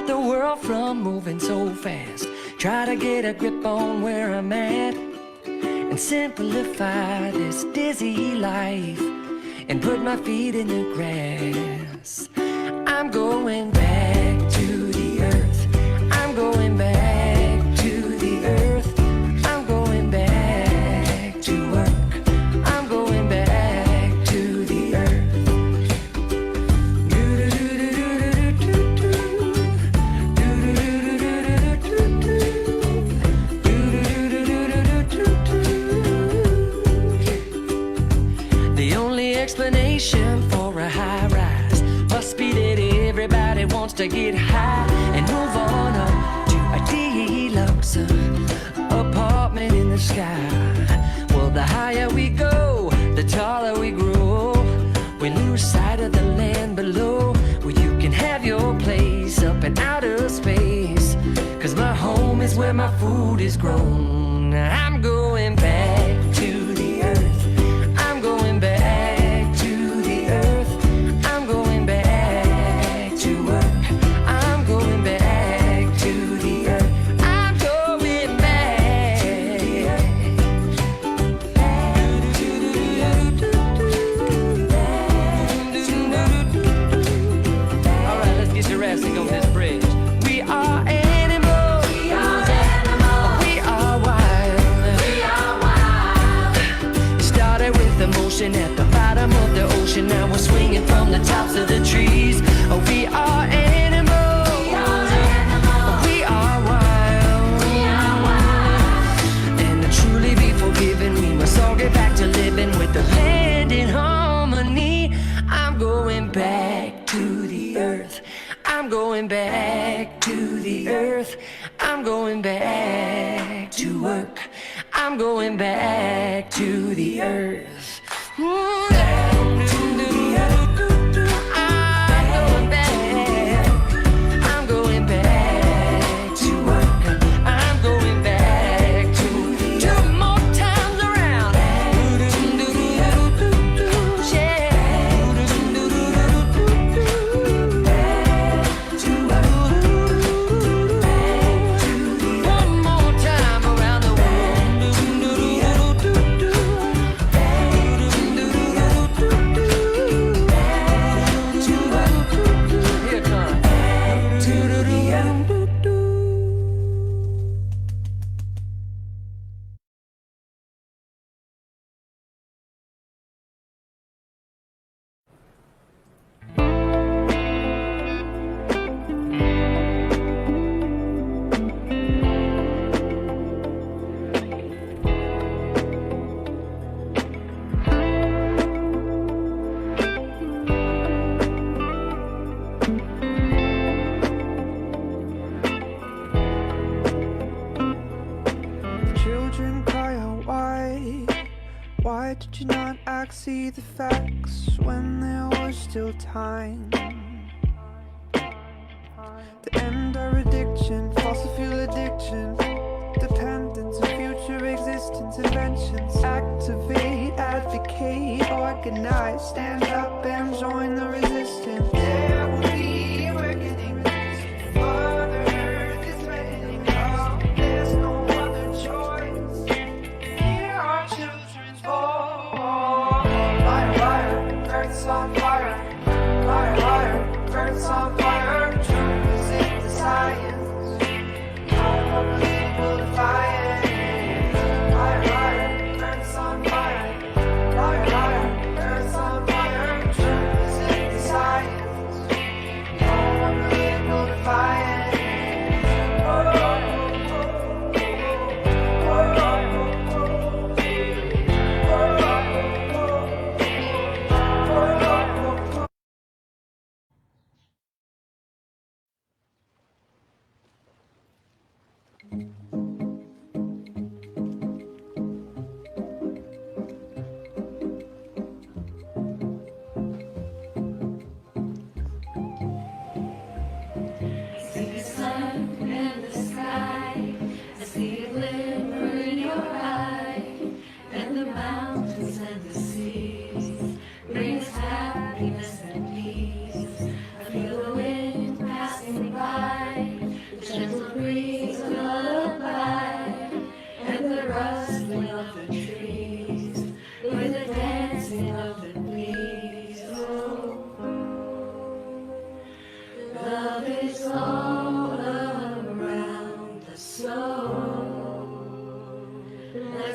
stop the world from moving so fast. Try to get a grip on where I'm at and simplify this dizzy life and put my feet in the grass. I'm going back to the earth. I'm going back to the earth. I'm going back to work. I'm going back to the earth. The only explanation for a high rise must be that everybody wants to get high and move on up to a deluxe apartment in the sky. Well, the higher we go, the taller we grow. We lose sight of the land below, where you can have your place up in outer space. 'Cause my home is where my food is grown. I'm going back to the earth. I'm going back to the earth. I'm going back to work. I'm going back to the earth. I'm going back to the earth. All right, let's get Jurassic on this bridge. We are animals. We are animals. We are wild. We are wild. Started with emotion at the bottom of the ocean. Now we're swinging from the tops of the trees. Oh, we are animals. We are animals. We are wild. We are wild. And to truly be forgiven, we must all get back to living with the land in harmony. I'm going back to the earth. I'm going back to the earth. I'm going back to work. I'm going back to the earth. I'm going back. I'm going back to work. I'm going back to two more times around. One more time around the world. Here it comes. Children cry out, why did you not act, see the facts when there was still time? The end our addiction, fossil fuel addiction, dependence on future existence, inventions. Activate, advocate, organize, stand up and join the resistance. There will be a reckoning. Mother Earth is threatening us. There's no other choice. Hear our children's voice. Fire, fire, Earth's on fire. Fire, fire, Earth's on fire. Truth is in the science. No more political defiance. Fire, fire, Earth's on fire. Fire, fire, Earth's on fire. Truth is in the science.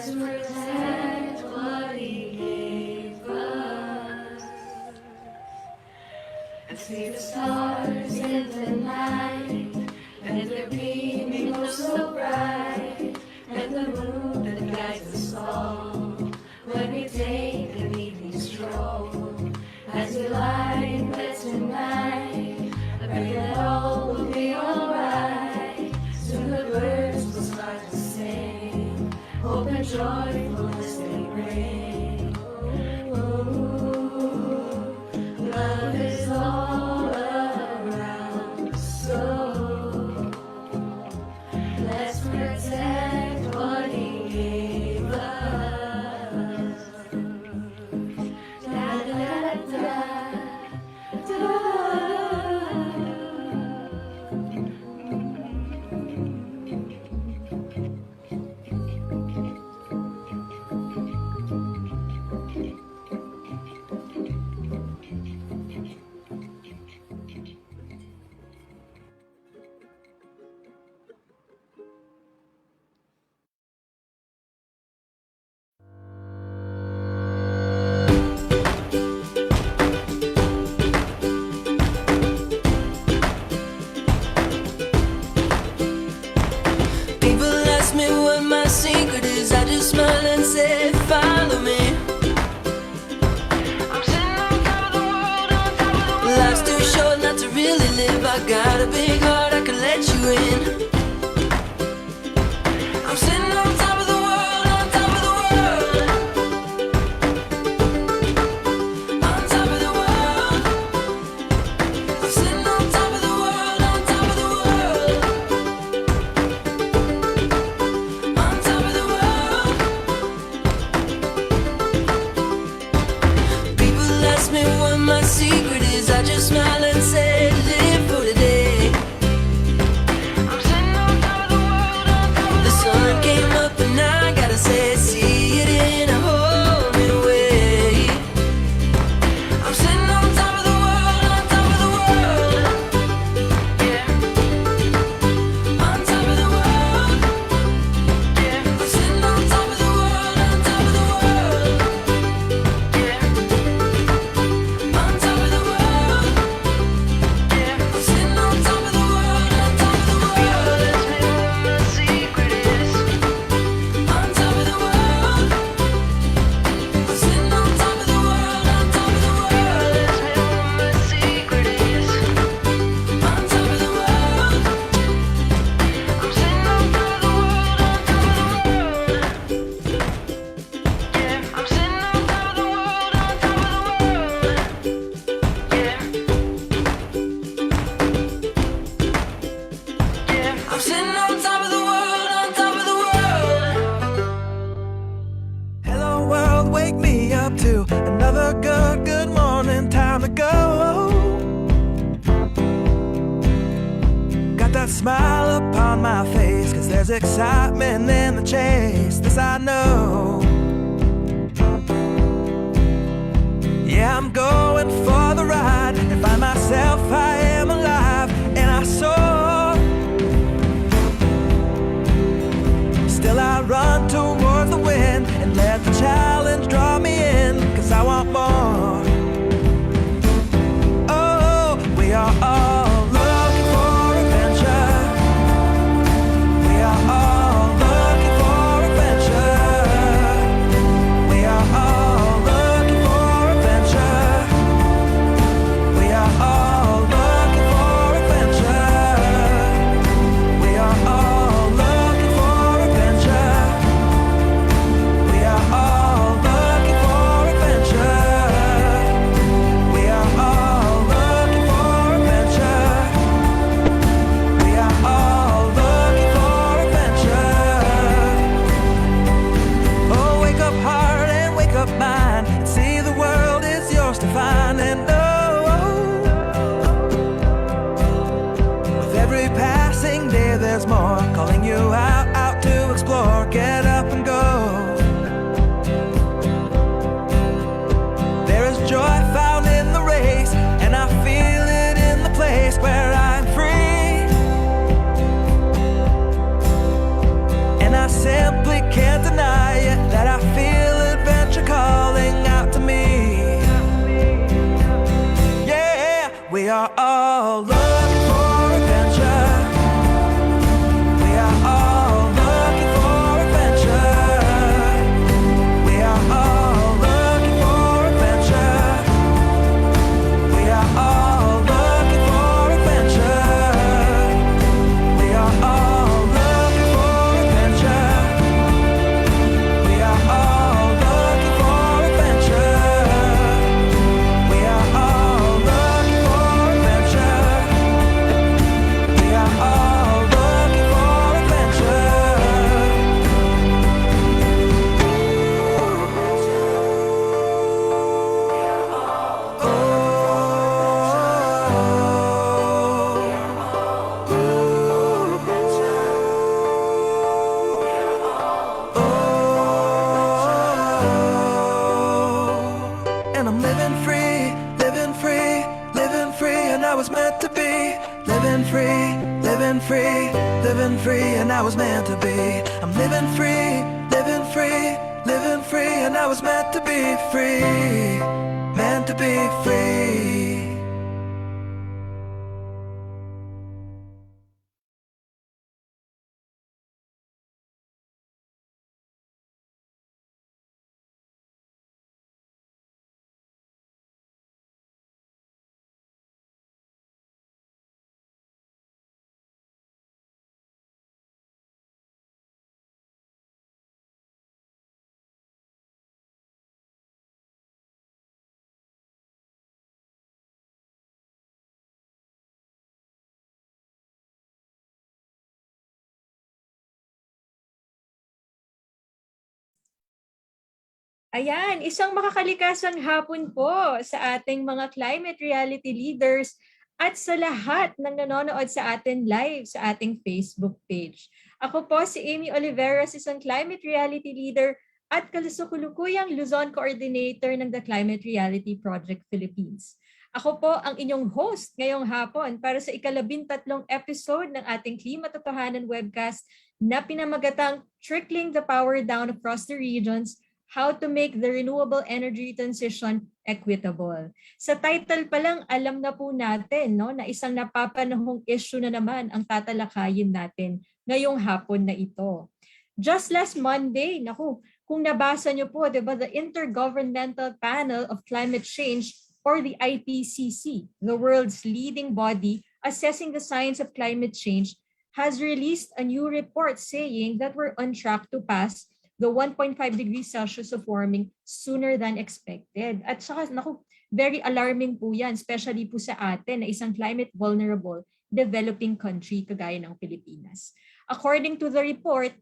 Let's protect what he gave us. And see the stars in the night, and their beaming glow so bright, and the moon that guides us all when we take an evening stroll. As we lie in bed tonight, I pray that all will be alright. Soon the birds will start to sing, hope and joyfulness they bring. Ooh, love is all around, so let's protect what he gave us. Da da da da da. People ask me what my secret is, I just smile and say, follow me. I'm sitting on top of the world, on top of the world. Life's too short not to really live, I got a big heart, I can let you in. I'm sitting on top of the world, on top of the world. On top of the world. I'm sitting on top of the world, on top of the world. On top of the world. People ask me what my secret is, I just smile and say, live for today. I'm sitting on top of the world, on top of the world. The sun came up and I gotta say, see it in a whole new way. I'm sitting on top of the world, on top of the world. Yeah. On top of the world. Yeah. I'm sitting on top of the world, on top of the world. Yeah. On top of the world. Yeah. I'm sitting on top of the world, on top of the world. People ask me what my secret is. On top of the world. I'm sitting on top of the world, on top of the world. Ask me what my secret is. On top of the world. I'm sitting on top of the world, on top of the world. Yeah, I'm sitting on top of the world, on top of the world. Yeah. Yeah, I'm sitting on top of the world, on top of the world. Hello world, wake me up to another good morning, time to go. Got that smile upon my face, cause there's excitement in the chase, this I know. Yeah, I'm going for the ride and find myself, I am alive, and I soar. Still I run towards the wind and let the challenge draw me in, cause I want more. Oh, we are all looking for adventure. We are all looking for adventure. We are all looking for adventure. We are all looking for adventure. We are all looking for adventure. We are all looking for adventure. We are all looking for adventure. We are all looking for adventure. Oh, wake up heart and wake up mind, and see the world is yours to find. And with every passing day there's more, calling you out to explore. Get up and go. There is joy found in the race, and I feel it in the place where I'm free. And I simply can't deny it, living free, and I was meant to be. I'm living free, living free, living free, and I was meant to be free, meant to be free. Ayan, isang makakalikasang hapon po sa ating mga climate reality leaders at sa lahat ng nanonood sa atin live sa ating Facebook page. Ako po si Amy Oliveros, isang climate reality leader at kalusukulukuyang Luzon coordinator ng The Climate Reality Project Philippines. Ako po ang inyong host ngayong hapon para sa ika-13 episode ng ating Klimatotohanan webcast na pinamagatang Trickling the Power Down Across the Regions, How to Make the Renewable Energy Transition Equitable. Sa title pa lang, alam na po natin na isang napapanahong issue na naman ang tatalakayin natin ngayong hapon na ito. Just last Monday, kung nabasa niyo po, diba, the Intergovernmental Panel of Climate Change or the IPCC, the world's leading body assessing the science of climate change, has released a new report saying that we're on track to pass the 1.5 degrees Celsius of warming sooner than expected. At saka, very alarming po yan, especially po sa atin na isang climate vulnerable developing country kagaya ng Pilipinas. According to the report,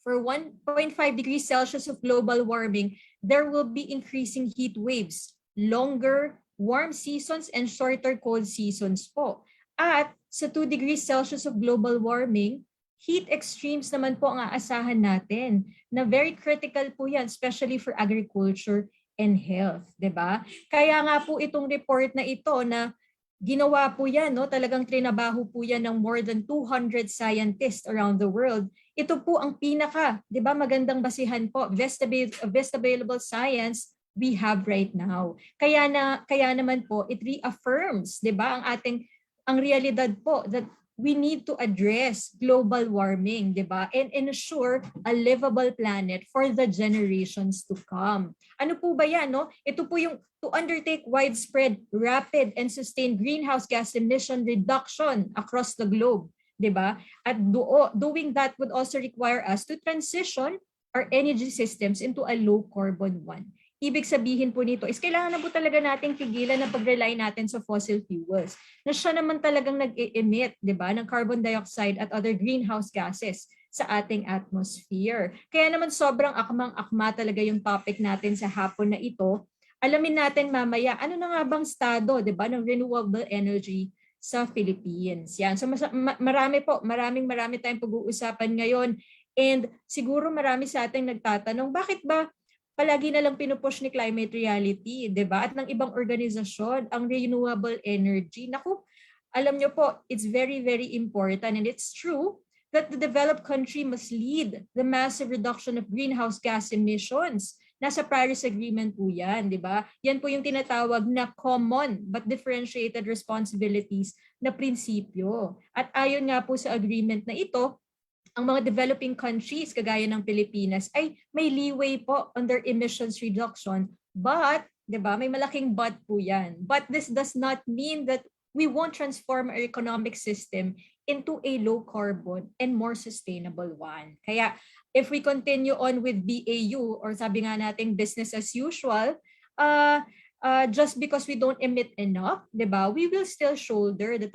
for 1.5 degrees Celsius of global warming, there will be increasing heat waves, longer warm seasons and shorter cold seasons po. At sa 2 degrees Celsius of global warming, heat extremes naman po ang aasahan natin na very critical po yan, especially for agriculture and health, 'di ba? Kaya nga po itong report na ito na ginawa po yan, talagang trinabaho po yan ng more than 200 scientists around the world. Ito po ang pinaka, 'di ba, magandang basihan po, best available science we have right now. Kaya naman po it reaffirms, 'di ba, ang realidad po that we need to address global warming, di ba? And ensure a livable planet for the generations to come. Ano po ba yan, Ito po yung to undertake widespread, rapid, and sustained greenhouse gas emission reduction across the globe, di ba? At doing that would also require us to transition our energy systems into a low-carbon one. Ibig sabihin po nito is kailangan na po talaga nating pigilan na pag-rely natin sa fossil fuels na siya naman talagang nag-emit, di ba, ng carbon dioxide at other greenhouse gases sa ating atmosphere. Kaya naman sobrang akmang-akma talaga yung topic natin sa hapon na ito. Alamin natin mamaya, ano na nga bang estado, di ba, ng renewable energy sa Philippines. Yan. So marami tayong pag-uusapan ngayon and siguro marami sa ating nagtatanong, bakit ba palagi na lang pinupush ni Climate Reality, 'di ba? At ng ibang organisasyon ang renewable energy. Alam nyo po, it's very, very important and it's true that the developed country must lead the massive reduction of greenhouse gas emissions. Nasa Paris Agreement po yan, 'di ba? Yan po yung tinatawag na common but differentiated responsibilities na prinsipyo. At ayon nga po sa agreement na ito, ang mga developing countries kagaya ng Pilipinas ay may leeway po on their emissions reduction. But, 'di ba, may malaking but po 'yan. But this does not mean that we won't transform our economic system into a low carbon and more sustainable one. Kaya if we continue on with BAU or sabi nga nating business as usual, just because we don't emit enough, 'di ba, we will still shoulder the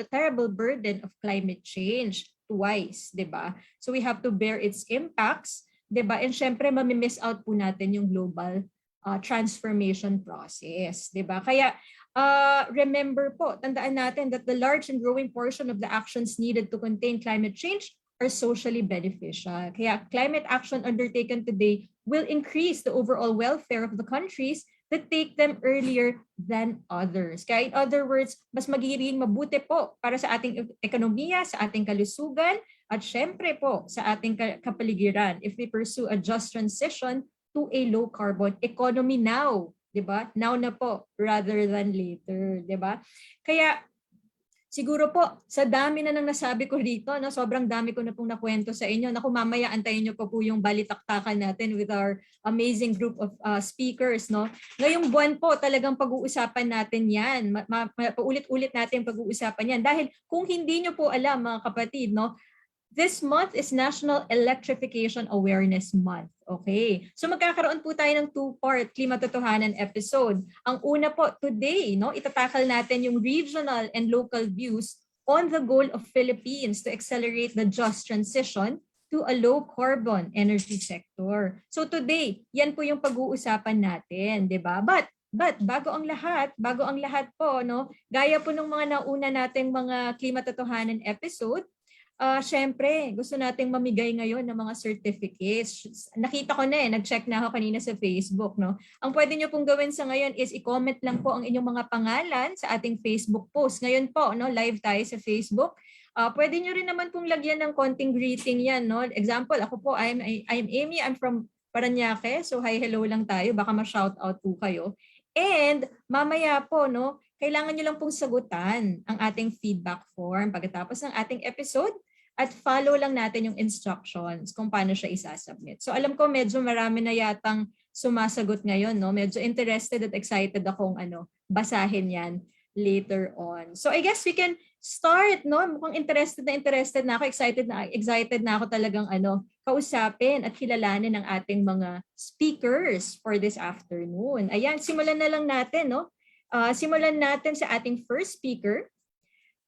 terrible burden of climate change twice, 'di ba? So we have to bear its impacts, 'di ba? And syempre mami-miss out po natin yung global transformation process, 'di ba? Kaya remember po, tandaan natin that the large and growing portion of the actions needed to contain climate change are socially beneficial. Kaya climate action undertaken today will increase the overall welfare of the countries to take them earlier than others. Kaya in other words, mas magiging mabuti po para sa ating ekonomiya, sa ating kalusugan, at syempre po sa ating kapaligiran if we pursue a just transition to a low carbon economy now, 'di ba? Now na po rather than later, 'di ba? Kaya siguro po, sa dami na nang nasabi ko dito, no, sobrang dami ko na pong nakwento sa inyo. Naku, mamaya antayin nyo pa po yung balitaktakan natin with our amazing group of speakers. No? Ngayong buwan po, talagang pag-uusapan natin yan. Paulit-ulit natin pag-uusapan yan. Dahil kung hindi nyo po alam, mga kapatid, no, this month is National Electrification Awareness Month. Okay. So magkakaroon po tayo ng two-part Klimatotohanan episode. Ang una po today, no, itatakal natin yung regional and local views on the goal of Philippines to accelerate the just transition to a low-carbon energy sector. So today, yan po yung pag-uusapan natin, 'di ba? But bago ang lahat po, no, gaya po ng mga nauna nating mga Klimatotohanan episode, syempre, gusto nating mamigay ngayon ng mga certificates. Nakita ko na nag-check na ako kanina sa Facebook. No? Ang pwede nyo pong gawin sa ngayon is i-comment lang po ang inyong mga pangalan sa ating Facebook post. Ngayon po, no, live tayo sa Facebook. Pwede nyo rin naman pong lagyan ng konting greeting yan. No? Example, ako po, I'm Amy, I'm from Paranaque. So hi, hello lang tayo. Baka ma-shout out po kayo. And mamaya po, no, kailangan nyo lang pong sagutan ang ating feedback form pagkatapos ng ating episode. At follow lang natin yung instructions kung paano siya isasubmit. So alam ko medyo marami na yatang sumasagot ngayon, no? Medyo interested at excited akong basahin yan later on. So I guess we can start, no? Mukhang interested na ako, excited na ako talagang kausapin at kilalanin ng ating mga speakers for this afternoon. Ayan, simulan na lang natin, no? Simulan natin sa ating first speaker.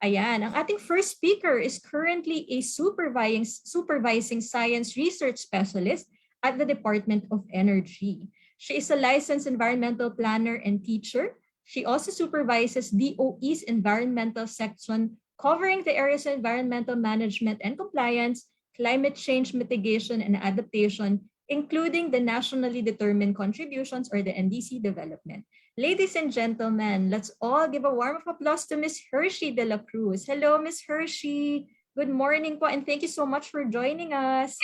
Ayan, ang ating first speaker is currently a supervising science research specialist at the Department of Energy. She is a licensed environmental planner and teacher. She also supervises DOE's environmental section covering the areas of environmental management and compliance, climate change mitigation and adaptation, including the nationally determined contributions or the NDC development. Ladies and gentlemen, let's all give a warm applause to Ms. Hershey de la Cruz. Hello, Ms. Hershey. Good morning po and thank you so much for joining us.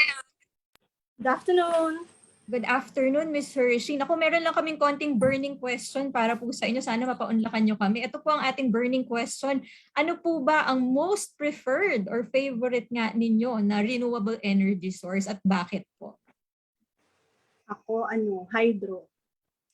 Good afternoon. Good afternoon, Ms. Hershey. Naku, meron lang kaming konting burning question para po sa inyo. Sana mapaunlakan nyo kami. Ito po ang ating burning question. Ano po ba ang most preferred or favorite nga ninyo na renewable energy source at bakit po? Ako, hydro.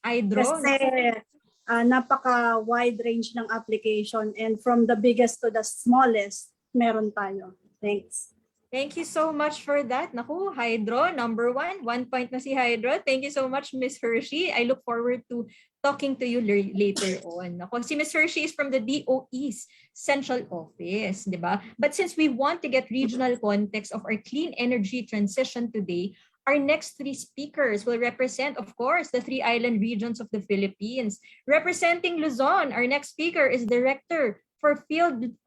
Hydro? Kasi napaka-wide range ng application and from the biggest to the smallest, meron tayo. Thanks. Thank you so much for that. Naku, hydro, number one. 1 point na si hydro. Thank you so much, Ms. Hershey. I look forward to talking to you later on. Naku, si Ms. Hershey is from the DOE's Central Office, di ba? But since we want to get regional context of our clean energy transition today, our next three speakers will represent, of course, the three island regions of the Philippines. Representing Luzon, our next speaker is Director for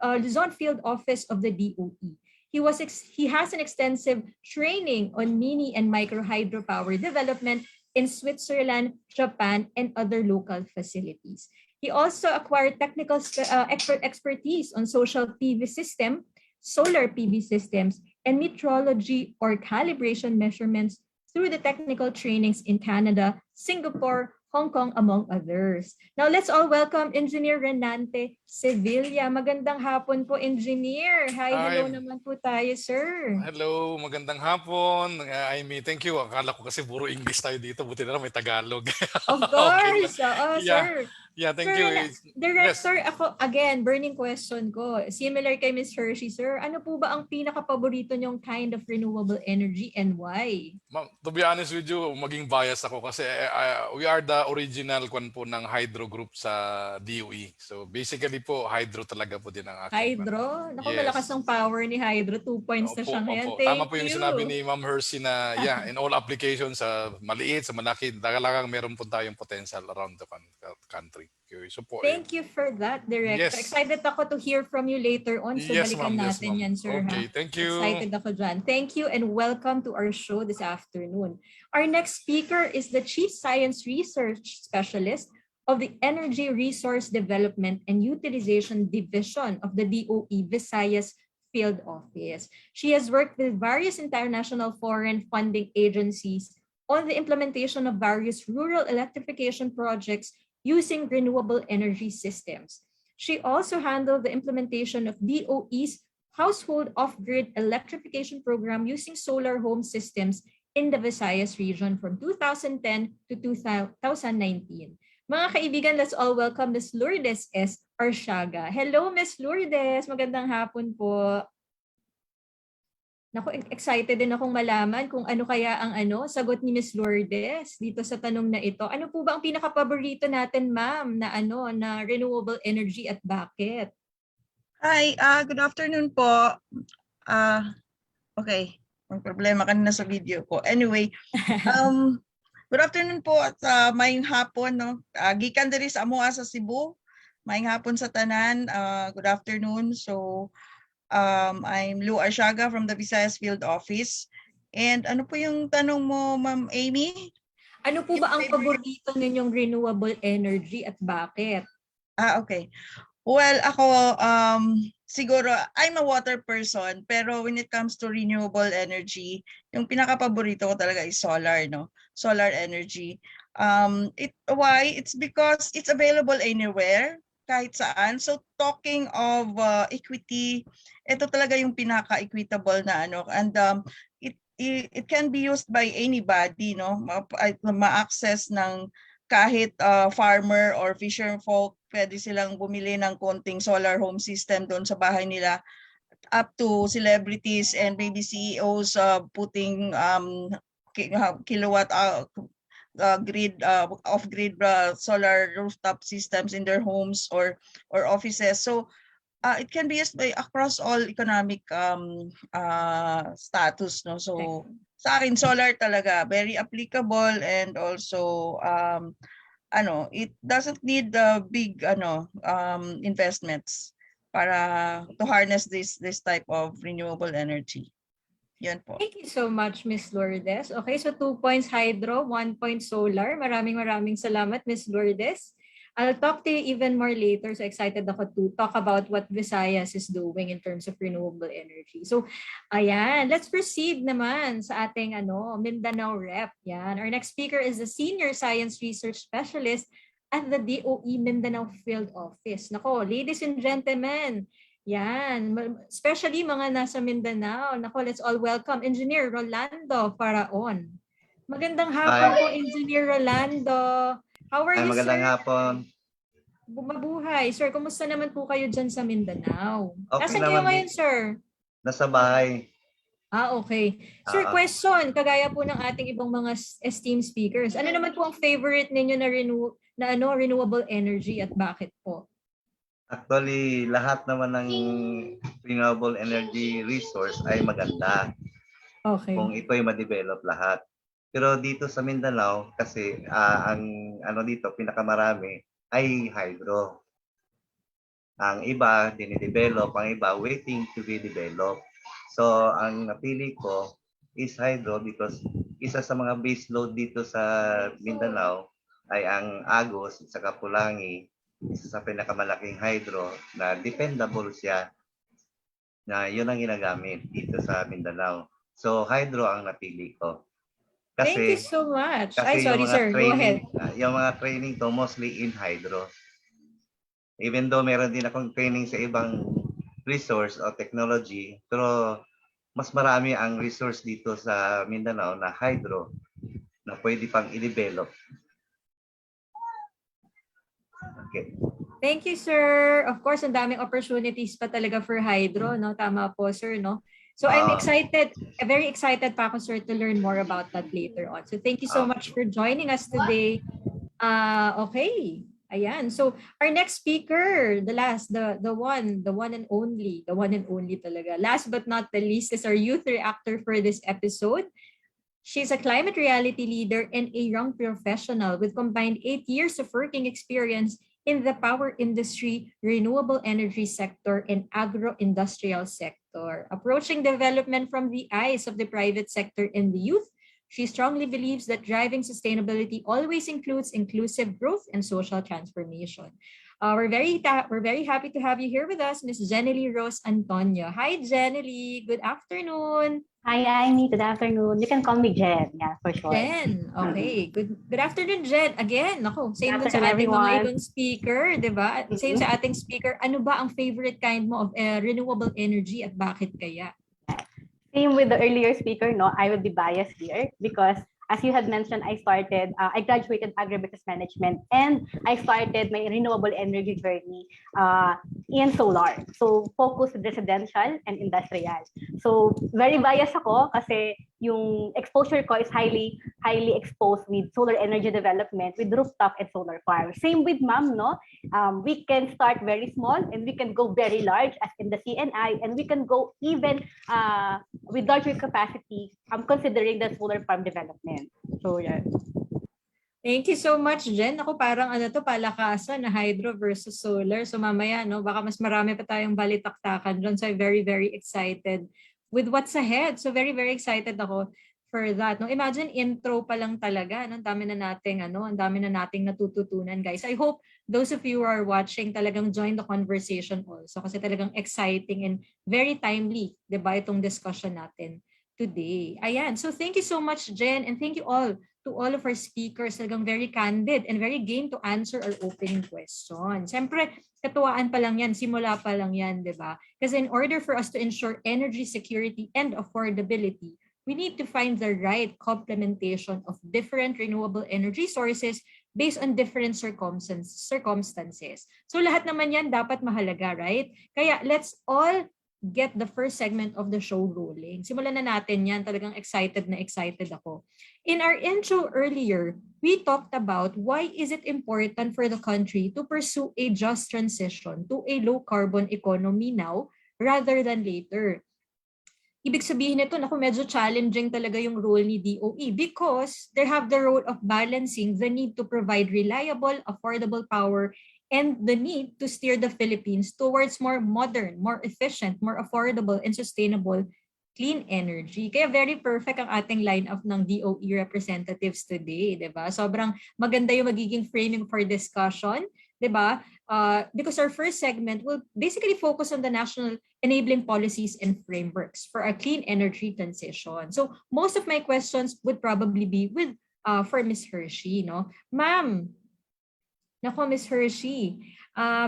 Luzon Field Office of the DOE. He has an extensive training on mini and micro hydropower development in Switzerland, Japan, and other local facilities. He also acquired technical expertise on social PV system, solar PV systems, and metrology or calibration measurements through the technical trainings in Canada, Singapore, Hong Kong, among others. Now, let's all welcome Engineer Renante, Sevilla. Magandang hapon po, Engineer. Hi, hello naman po tayo, sir. Hello, magandang hapon. Amy, thank you. Akala ko kasi puro English tayo dito. Buti na lang may Tagalog. Of course. Okay. Sir. Yeah, thank Sir, you. Director, ako, again, burning question ko. Similar kay Ms. Hershey, sir. Ano po ba ang pinaka-paborito nyong kind of renewable energy and why? To be honest with you, maging bias ako kasi we are the original po ng hydro group sa DOE. So basically po, hydro talaga po din ang aking. Hydro? Naku, Yes. Malakas ang power ni hydro. 2 points na siya ngayon. Opo. Thank Tama po yung you. sinabi ni Ma'am Hershey na in all applications, sa maliit, sa malaki, talagang meron po tayong potential around the country. So po, Thank you for that, Director. Yes. Excited ako to hear from you later on. So Yes, balikan ma'am. Yes, natin ma'am. yan, sir. Okay, ha? thank you. Excited ako dyan. Thank you and welcome to our show this afternoon. Our next speaker is the Chief Science Research Specialist of the Energy Resource Development and Utilization Division of the DOE Visayas Field Office. She has worked with various international foreign funding agencies on the implementation of various rural electrification projects using renewable energy systems. She also handled the implementation of DOE's Household Off-Grid Electrification Program using solar home systems in the Visayas region from 2010 to 2019. Mga kaibigan, let's all welcome Ms. Lourdes S. Arciaga. Hello, Ms. Lourdes. Magandang hapon po. Naku, excited din akong malaman kung ano kaya ang sagot ni Ms. Lourdes dito sa tanong na ito. Ano po ba ang pinaka-paborito natin, ma'am, na renewable energy at bakit? Hi, good afternoon po. Okay, may problema kanina sa video ko. Anyway, good afternoon po at mayong hapon, no. Gikan diri sa amoa sa Cebu. Mayong hapon sa tanan. Good afternoon. So, I'm Lou Arciaga from the Visayas Field Office. And ano po yung tanong mo, Ma'am Amy? Ano po ba ang paborito ninyong renewable energy at bakit? Okay. Well, ako, siguro, I'm a water person, pero when it comes to renewable energy, yung pinaka-paborito ko talaga is solar, no? Solar energy. Why? It's because it's available anywhere, kahit saan. So talking of equity, ito talaga yung pinaka-equitable na and it can be used by anybody, no? Ma-access ng kahit farmer or fisher folk, pwede silang bumili ng konting solar home system doon sa bahay nila, up to celebrities and maybe CEOs putting kilowatt grid off-grid solar rooftop systems in their homes or offices. So it can be used by across all economic status, no? So sa akin solar talaga very applicable, and also it doesn't need big investments para to harness this type of renewable energy. Yan po. Thank you so much, Ms. Lourdes. Okay, so 2 points hydro, 1 point solar. Maraming salamat, Ms. Lourdes. I'll talk to you even more later. So excited ako to talk about what Visayas is doing in terms of renewable energy. So ayan, let's proceed naman sa ating Mindanao rep. Yan. Our next speaker is the Senior Science Research Specialist at the DOE Mindanao Field Office. Nako, ladies and gentlemen, yan, especially mga nasa Mindanao. Nako, let's all welcome Engineer Rolando Fara-on. Magandang hapon po, Engineer Rolando. How are you, magandang sir? hapon. Mabuhay. Sir, kumusta naman po kayo dyan sa Mindanao? Okay Nasaan naman kayo ngayon, sir? Nasa bahay. Okay. Sir, question, kagaya po ng ating ibang mga esteemed speakers. Ano naman po ang favorite ninyo na renewable energy at bakit po? Actually, lahat naman ng renewable energy resource ay maganda. Okay. Kung ito ay ma-develop lahat. Pero dito sa Mindanao, kasi ang dito, pinakamarami ay hydro. Ang iba, dinidevelop. Ang iba, waiting to be developed. So, ang napili ko is hydro because isa sa mga base load dito sa Mindanao ay ang Agos at saka Pulangi, isa sa pinakamalaking hydro na dependable siya, na yun ang ginagamit dito sa Mindanao. So, hydro ang napili ko. Kasi, thank you so much. Kasi sorry, sir. Go ahead. Yung mga training ko mostly in hydro. Even though meron din akong training sa ibang resource o technology, pero mas marami ang resource dito sa Mindanao na hydro na pwede pang i-develop. Okay. Thank you, sir. Of course, ang daming opportunities pa talaga for hydro, no? Tama po, sir, no? So I'm excited, very excited pa ako, sir, to learn more about that later on. So thank you so much for joining us today. Okay. Ayan. So our next speaker, the one and only talaga. Last but not the least is our youth reactor for this episode. She's a climate reality leader and a young professional with combined 8 years of working experience in the power industry, renewable energy sector, and agro-industrial sector, approaching development from the eyes of the private sector and the youth She strongly believes that driving sustainability always includes inclusive growth and social transformation. We're very happy to have you here with us, Miss Genellie Rose Antonio. Hi, Genellie. Good afternoon. Hi, Amy. Good afternoon. You can call me Jen. Yeah, for sure. Jen, okay. Good afternoon, Jen. Again, ako, same dun sa afternoon, ating mga everyone. ibang speaker, di ba? Same sa ating speaker. Ano ba ang favorite kind mo of renewable energy at bakit kaya? Same with the earlier speaker, no? I will be biased here because as you had mentioned, I graduated agribusiness management and I started my renewable energy journey in solar. So focus with residential and industrial. So very biased ako kasi yung exposure ko is highly exposed with solar energy development with rooftop and solar farm. Same with ma'am, no? We can start very small and we can go very large as in the CNI and we can go even with larger capacity. I'm considering the solar farm development. So yeah. Thank you so much, Jen. Ako parang palakasan na hydro versus solar. So mamaya, no, baka mas marami pa tayong balitaktakan dyan. So I'm very, very excited with what's ahead. So very, very excited ako for that. No, imagine intro pa lang talaga. No? Ang dami na nating natututunan, guys. I hope those of you who are watching talagang join the conversation also kasi talagang exciting and very timely, 'di ba, itong discussion natin today. Ayan. So thank you so much, Jen, and thank you all to all of our speakers. Talagang very candid and very game to answer our opening question. Siyempre, katuwaan pa lang yan, simula pa lang yan, di ba? Kasi in order for us to ensure energy security and affordability, we need to find the right complementation of different renewable energy sources based on different circumstances. So lahat naman yan dapat mahalaga, right? Kaya let's all get the first segment of the show rolling. Simulan na natin yan. Talagang excited ako. In our intro earlier, we talked about why is it important for the country to pursue a just transition to a low-carbon economy now rather than later. Ibig sabihin nito, medyo challenging talaga yung role ni DOE because they have the role of balancing the need to provide reliable, affordable power and the need to steer the Philippines towards more modern, more efficient, more affordable, and sustainable clean energy. Kaya very perfect ang ating lineup ng DOE representatives today, di ba? Sobrang maganda yung magiging framing for discussion, di ba? Because our first segment will basically focus on the national enabling policies and frameworks for a clean energy transition. So most of my questions would probably be with for Ms. Hershey, no? Ma'am, nako, Ms. Hershey,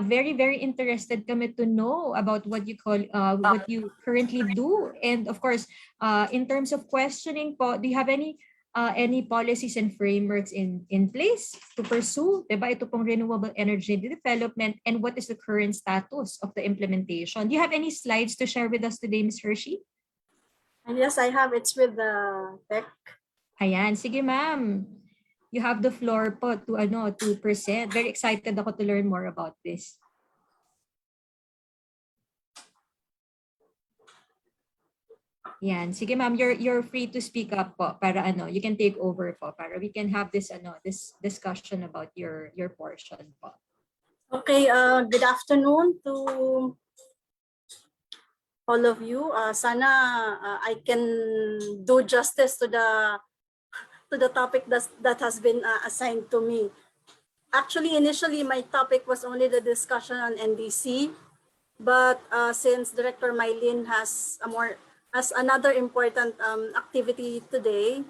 very, very interested kami to know about what you currently do. And of course, in terms of questioning po, do you have any policies and frameworks in place to pursue, diba, ito pong renewable energy development, and what is the current status of the implementation? Do you have any slides to share with us today, Ms. Hershey? Yes, I have. It's with the tech. Ayan, sige ma'am. You have the floor po to 2%. Very excited ako to learn more about this. Yan, sige ma'am, you're free to speak up po para you can take over po para we can have this this discussion about your portion po. Okay, good afternoon to all of you. Sana I can do justice to the topic that has been assigned to me. Actually, initially, my topic was only the discussion on NDC, but since Director Mylene has another important activity today,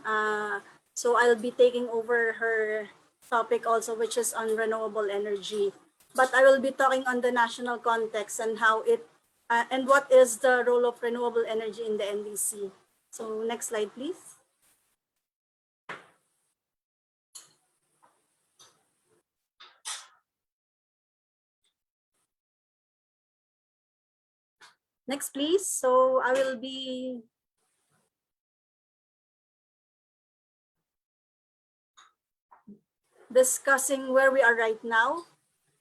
so I'll be taking over her topic also, which is on renewable energy. But I will be talking on the national context and how it and what is the role of renewable energy in the NDC. So next slide, please. Next, please. So I will be discussing where we are right now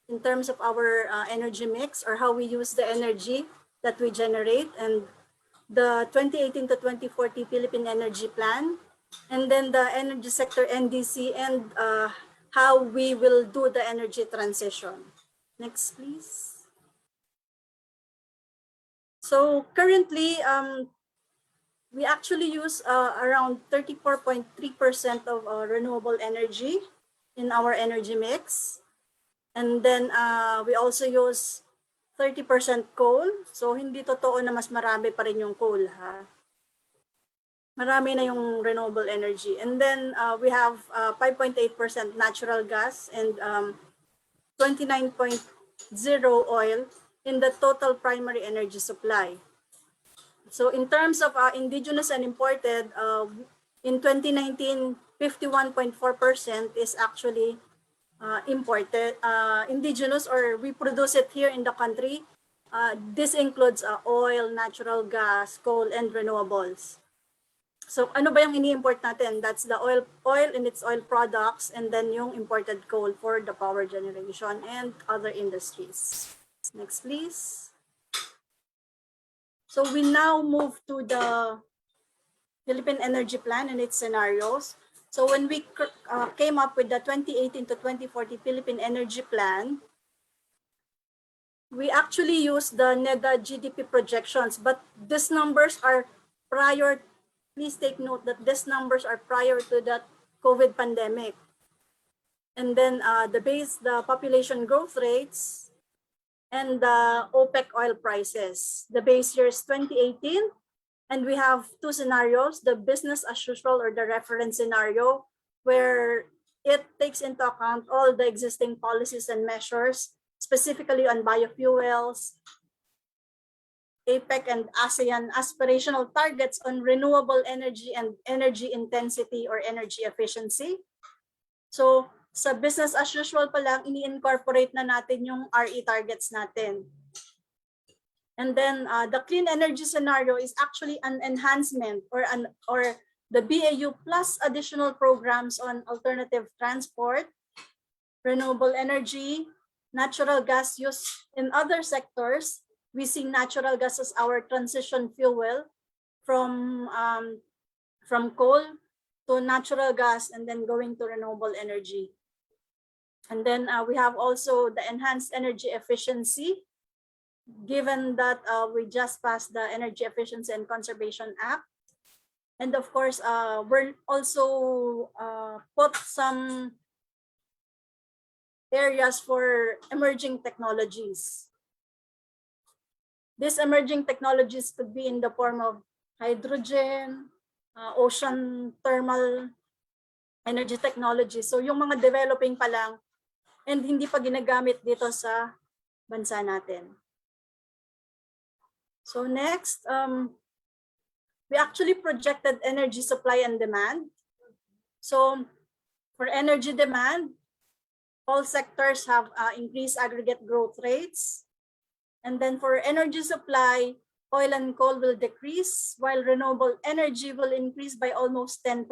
in terms of our energy mix or how we use the energy that we generate and the 2018 to 2040 Philippine Energy Plan, and then the energy sector NDC and how we will do the energy transition. Next, please. we actually use around 34.3% of renewable energy in our energy mix. And then we also use 30% coal. So hindi totoo na mas marami pa rin yung coal, ha? Marami na yung renewable energy. And then we have 5.8% natural gas and 29.0 oil in the total primary energy supply. So in terms of indigenous and imported, in 2019, 51.4% is actually imported, indigenous, or we produce it here in the country. This includes oil, natural gas, coal, and renewables. So ano ba yung ini-import natin? That's the oil and its oil products, and then yung imported coal for the power generation and other industries. Next, please. So we now move to the Philippine Energy Plan and its scenarios. So when we came up with the 2018 to 2040 Philippine Energy Plan, we actually used the NEDA GDP projections, but these numbers are prior. Please take note that these numbers are prior to the COVID pandemic. And then the population growth rates and the OPEC oil prices. The base year is 2018, and we have two scenarios, the business as usual or the reference scenario, where it takes into account all the existing policies and measures, specifically on biofuels, APEC and ASEAN aspirational targets on renewable energy and energy intensity or energy efficiency. So sa business as usual pa lang, ini-incorporate na natin yung RE targets natin. And then the clean energy scenario is actually an enhancement or the BAU plus additional programs on alternative transport, renewable energy, natural gas use in other sectors. We see natural gas as our transition fuel from coal to natural gas and then going to renewable energy. And then we have also the enhanced energy efficiency, given that we just passed the Energy Efficiency and Conservation Act. And of course, we're also put some areas for emerging technologies. These emerging technologies could be in the form of hydrogen, ocean thermal energy technology. So yung mga developing pa lang and hindi pa ginagamit dito sa bansa natin. So next, we actually projected energy supply and demand. So for energy demand, all sectors have increased aggregate growth rates. And then for energy supply, oil and coal will decrease, while renewable energy will increase by almost 10%.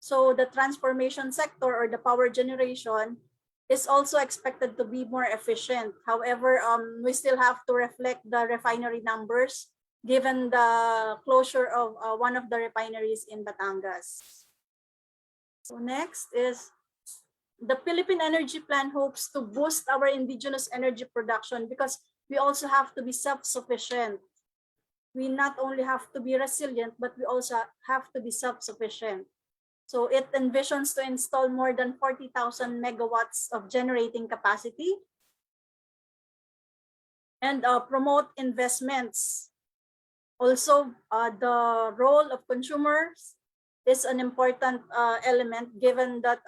So the transformation sector or the power generation is also expected to be more efficient. However, we still have to reflect the refinery numbers given the closure of one of the refineries in Batangas. So next is the Philippine Energy Plan hopes to boost our indigenous energy production because we also have to be self-sufficient. We not only have to be resilient, but we also have to be self-sufficient. So it envisions to install more than 40,000 megawatts of generating capacity and promote investments. Also, the role of consumers is an important element given that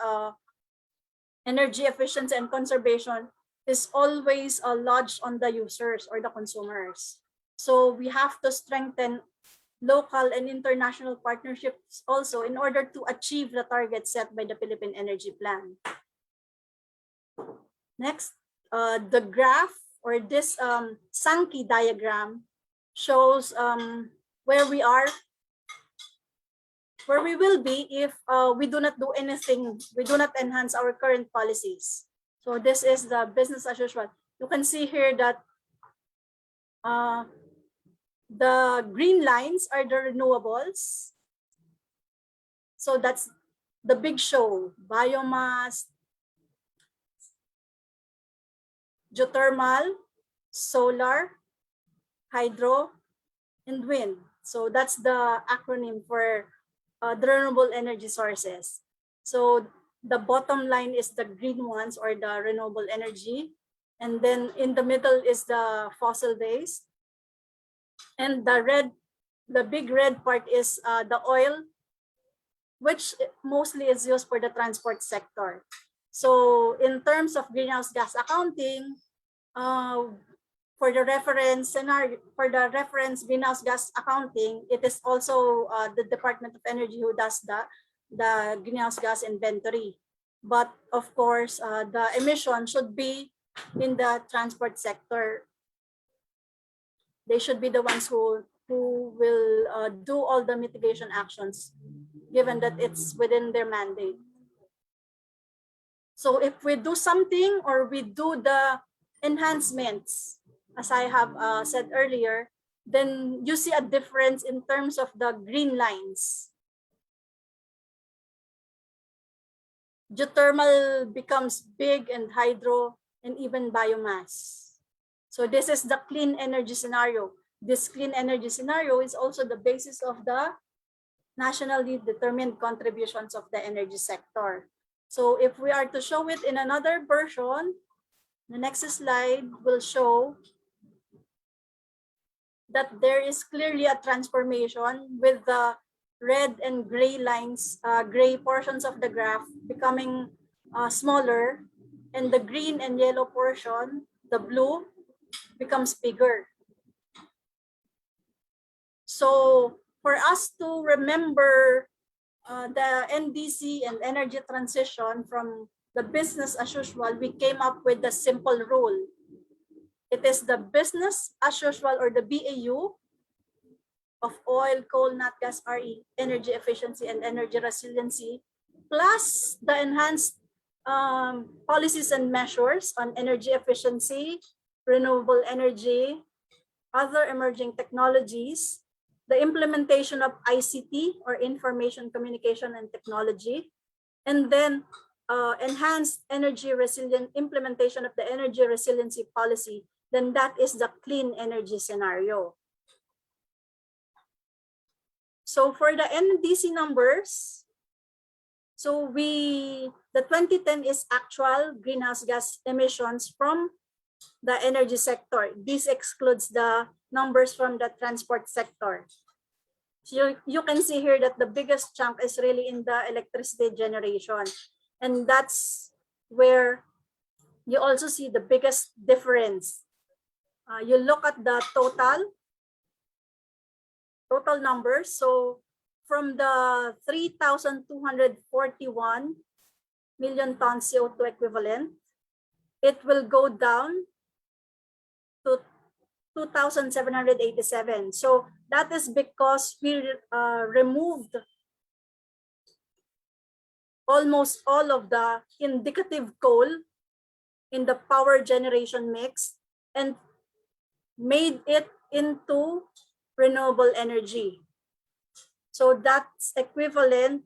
energy efficiency and conservation is always lodged on the users or the consumers. So we have to strengthen local and international partnerships also in order to achieve the targets set by the Philippine Energy Plan. Next, the graph or this Sankey diagram shows where we are, where we will be if we do not do anything, we do not enhance our current policies. So this is the business as usual. You can see here that the green lines are the renewables. So that's the big show, biomass, geothermal, solar, hydro, and wind. So that's the acronym for the renewable energy sources. So the bottom line is the green ones, or the renewable energy. And then in the middle is the fossil based. And the big red part is the oil, which mostly is used for the transport sector. So in terms of greenhouse gas accounting, for the reference scenario, for the reference greenhouse gas accounting, it is also the Department of Energy who does the greenhouse gas inventory. But of course, the emission should be in the transport sector. They should be the ones who will do all the mitigation actions, given that it's within their mandate. So if we do something, or we do the enhancements, as I have said earlier, then you see a difference in terms of the green lines. Geothermal becomes big, and hydro, and even biomass. So this is the clean energy scenario. This clean energy scenario is also the basis of the nationally determined contributions of the energy sector. So if we are to show it in another version, the next slide will show that there is clearly a transformation, with the red and gray lines, gray portions of the graph becoming smaller, and the green and yellow portion, the blue, becomes bigger. So for us to remember the NDC and energy transition from the business as usual, we came up with the simple rule. It is the business as usual, or the BAU, of oil, coal, nat gas, RE, energy efficiency, and energy resiliency, plus the enhanced policies and measures on energy efficiency, renewable energy, other emerging technologies, the implementation of ICT, or information communication and technology, and then enhanced energy resilient implementation of the energy resiliency policy, then that is the clean energy scenario. So for the NDC numbers, so the 2010 is actual greenhouse gas emissions from the energy sector. This excludes the numbers from the transport sector. So you can see here that the biggest chunk is really in the electricity generation. And that's where you also see the biggest difference. You look at the total numbers. So from the 3,241 million tons CO2 equivalent, it will go down to 2,787. So that is because we removed almost all of the indicative coal in the power generation mix and made it into renewable energy. So that's equivalent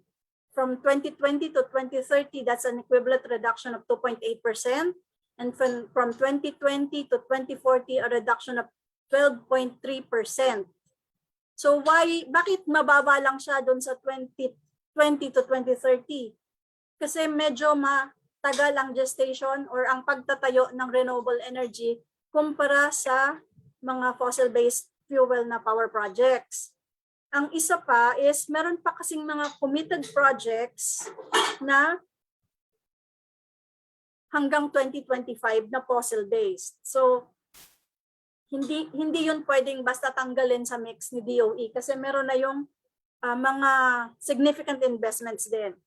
from 2020 to 2030, that's an equivalent reduction of 2.8%. And from 2020 to 2040, a reduction of 12.3%. So bakit mababa lang siya doon sa 2020 to 2030? Kasi medyo matagal ang gestation or ang pagtatayo ng renewable energy kumpara sa mga fossil-based fuel na power projects. Ang isa pa is meron pa kasing mga committed projects na hanggang 2025 na fossil-based. So hindi yun pwedeng basta tanggalin sa mix ni DOE kasi meron na yung mga significant investments din.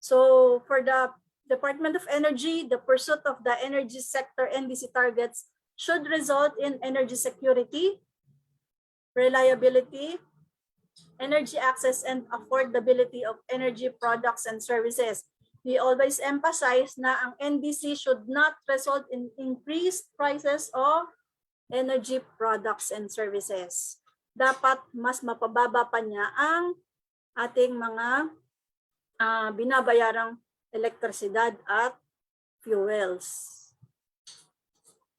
So for the Department of Energy, the pursuit of the energy sector NDC targets should result in energy security, reliability, energy access, and affordability of energy products and services. We always emphasize na ang NDC should not result in increased prices of energy products and services. Dapat mas mapababa pa niya ang ating mga binabayarang elektrisidad at fuels.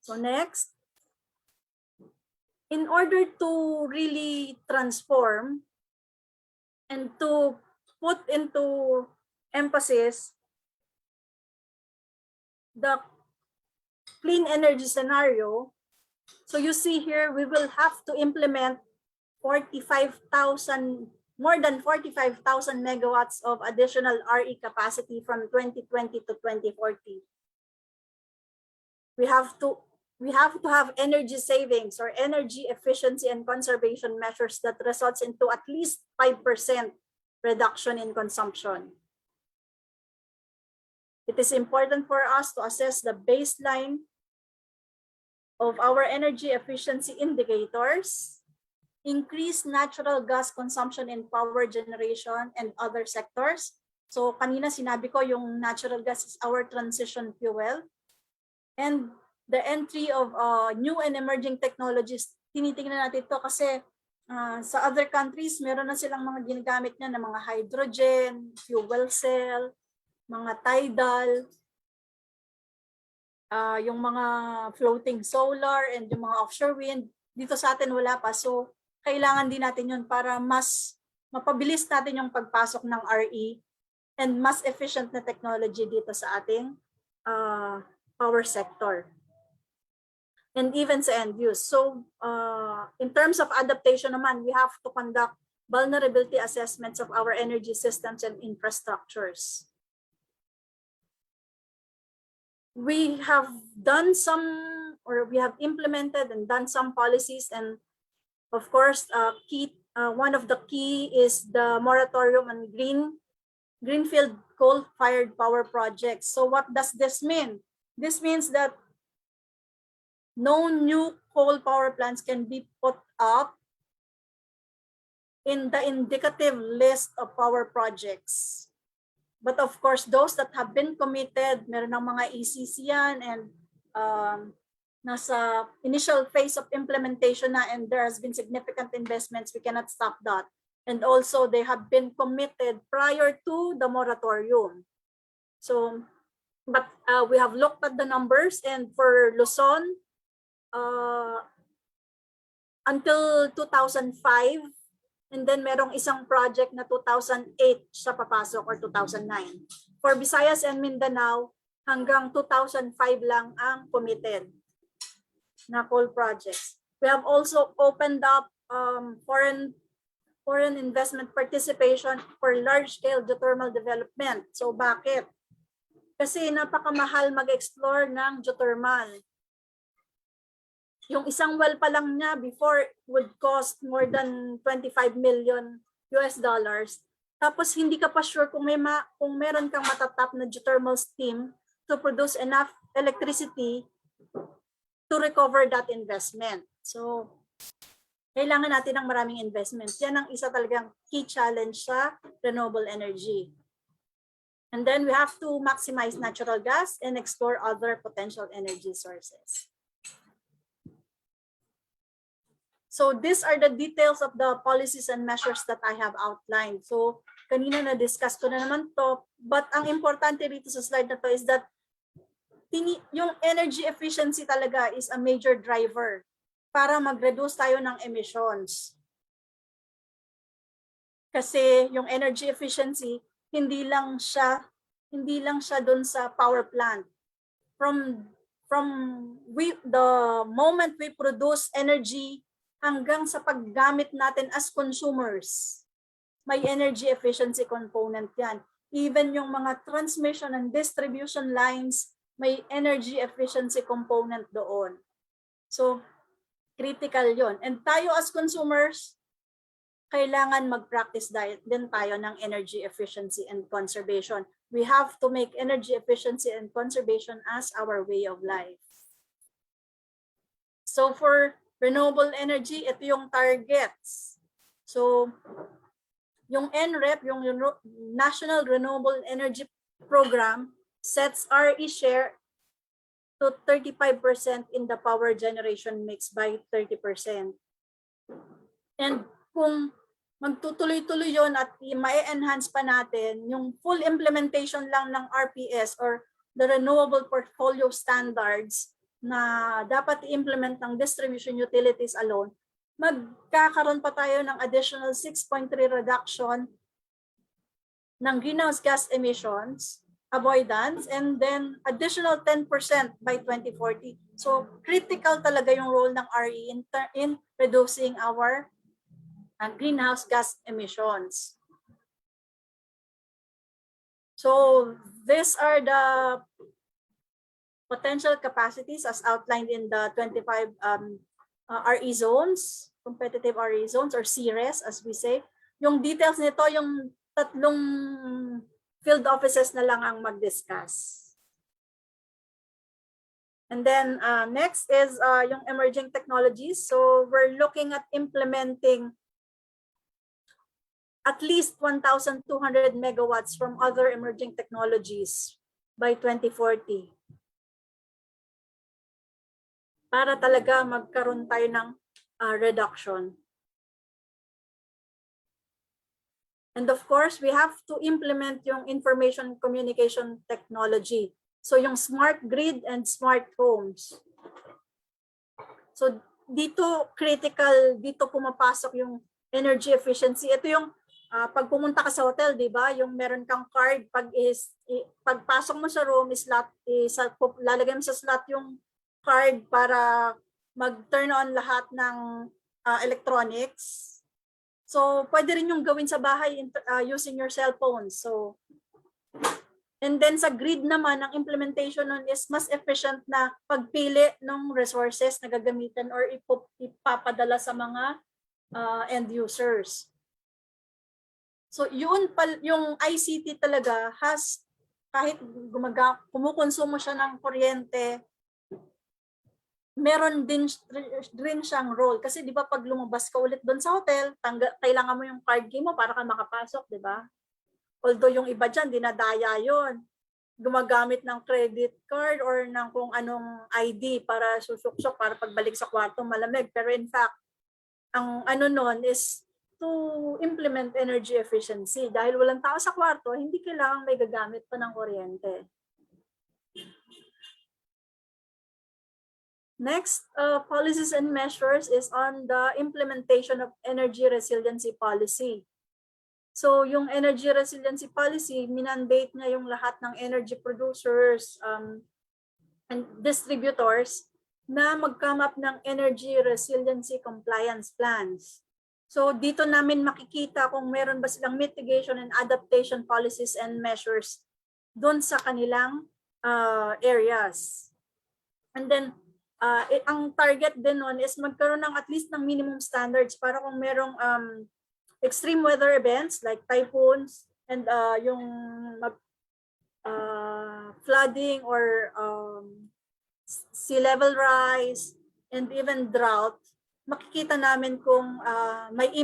So next, in order to really transform and to put into emphasis the clean energy scenario, so you see here, we will have to implement 45,000, more than 45,000 megawatts of additional RE capacity from 2020 to 2040. We have to have energy savings or energy efficiency and conservation measures that results into at least 5% reduction in consumption. It is important for us to assess the baseline of our energy efficiency indicators, increase natural gas consumption in power generation and other sectors. So kanina sinabi ko yung natural gas is our transition fuel. And the entry of new and emerging technologies, tinitingnan natin ito kasi sa other countries, meron na silang mga ginagamit na ng mga hydrogen, fuel cell, mga tidal, yung mga floating solar and yung mga offshore wind. Dito sa atin wala pa. So kailangan din natin yun para mas mapabilis natin yung pagpasok ng RE and mas efficient na technology dito sa ating power sector. And even sa end use. So in terms of adaptation naman, we have to conduct vulnerability assessments of our energy systems and infrastructures. We have done some, or we have implemented and done some policies, and of course, one of the key is the moratorium on greenfield coal-fired power projects. So what does this mean? This means that no new coal power plants can be put up in the indicative list of power projects. But of course, those that have been committed, meron ng mga ECC yan, and nasa initial phase of implementation na, and there has been significant investments, we cannot stop that. And also, they have been committed prior to the moratorium. So, but we have looked at the numbers, and for Luzon, until 2005, and then merong isang project na 2008 siya papasok or 2009. For Visayas and Mindanao, hanggang 2005 lang ang committed na coal projects. We have also opened up foreign investment participation for large-scale geothermal development. So bakit? Kasi napakamahal mag-explore ng geothermal. Yung isang well pa lang niya before would cost more than 25 million US dollars. Tapos hindi ka pa sure kung meron kang matatap na geothermal steam to produce enough electricity to recover that investment. So, kailangan natin ng maraming investment. Yan ang isa talagang key challenge sa renewable energy. And then we have to maximize natural gas and explore other potential energy sources. So these are the details of the policies and measures that I have outlined. So kanina na-discuss ko na naman to, but ang importante dito sa slide na to is that yung energy efficiency talaga is a major driver para mag-reduce tayo ng emissions. Kasi yung energy efficiency, hindi lang siya dun sa power plant. From the moment we produce energy hanggang sa paggamit natin as consumers, may energy efficiency component yan. Even yung mga transmission and distribution lines, may energy efficiency component doon. So, critical yon. And tayo as consumers, kailangan mag-practice din tayo ng energy efficiency and conservation. We have to make energy efficiency and conservation as our way of life. So, for renewable energy, ito yung targets. So, yung NREP, yung National Renewable Energy Program, sets RE share to 35% in the power generation mix by 30%. And kung magtutuloy-tuloy yon at ma-enhance pa natin, yung full implementation lang ng RPS or the Renewable Portfolio Standards na dapat i-implement ng distribution utilities alone, magkakaroon pa tayo ng additional 6.3 reduction ng greenhouse gas emissions avoidance, and then additional 10% by 2040. So critical talaga yung role ng RE in reducing our greenhouse gas emissions. So these are the potential capacities as outlined in the 25 RE zones, competitive RE zones, or CRES as we say. Yung details nito, yung tatlong field offices na lang ang mag-discuss. And then next is yung emerging technologies. So we're looking at implementing at least 1,200 megawatts from other emerging technologies by 2040. Para talaga magkaroon tayo ng reduction. And of course, we have to implement yung information communication technology. So yung smart grid and smart homes. So dito critical, dito pumapasok yung energy efficiency. Ito yung pag pumunta ka sa hotel, di ba? Yung meron kang card, pagpasok mo sa room, lalagay mo sa slot yung card para mag-turn on lahat ng electronics. So, pwede rin yung gawin sa bahay using your cell phone. So, and then sa grid naman, ang implementation nun is mas efficient na pagpili ng resources na gagamitin or ipapadala sa mga end users. So, yung ICT talaga kahit kumukonsumo siya ng kuryente, meron din rin siyang role. Kasi di ba pag lumabas ka ulit doon sa hotel, kailangan mo yung card key mo para ka makapasok, di ba? Although yung iba dyan, dinadaya yun. Gumagamit ng credit card or ng kung anong ID para susuksok para pagbalik sa kwarto malamig. Pero in fact, ang nun is to implement energy efficiency. Dahil walang tao sa kwarto, hindi kailangan may gagamit pa ng kuryente. Next, policies and measures is on the implementation of energy resiliency policy. So yung energy resiliency policy, minandate niya yung lahat ng energy producers and distributors na mag-come up ng energy resiliency compliance plans. So dito namin makikita kung meron ba silang mitigation and adaptation policies and measures doon sa kanilang areas. And then, ang target din nun is magkaroon ng at least ng minimum standards para kung merong extreme weather events like typhoons and yung flooding or sea level rise and even drought, makikita namin kung may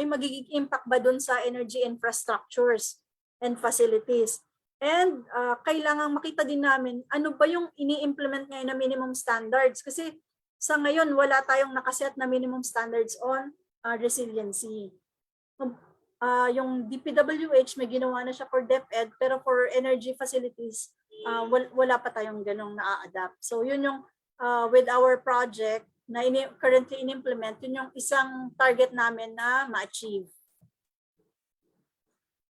magiging impact ba dun sa energy infrastructures and facilities. And kailangan makita din namin ano ba yung ini-implement ngayon na minimum standards. Kasi sa ngayon, wala tayong nakaset na minimum standards on resiliency. Yung DPWH, may ginawa na siya for DepEd, pero for energy facilities, wala pa tayong ganong na-adapt. So yun yung with our project na currently in-implement, yun yung isang target namin na ma-achieve.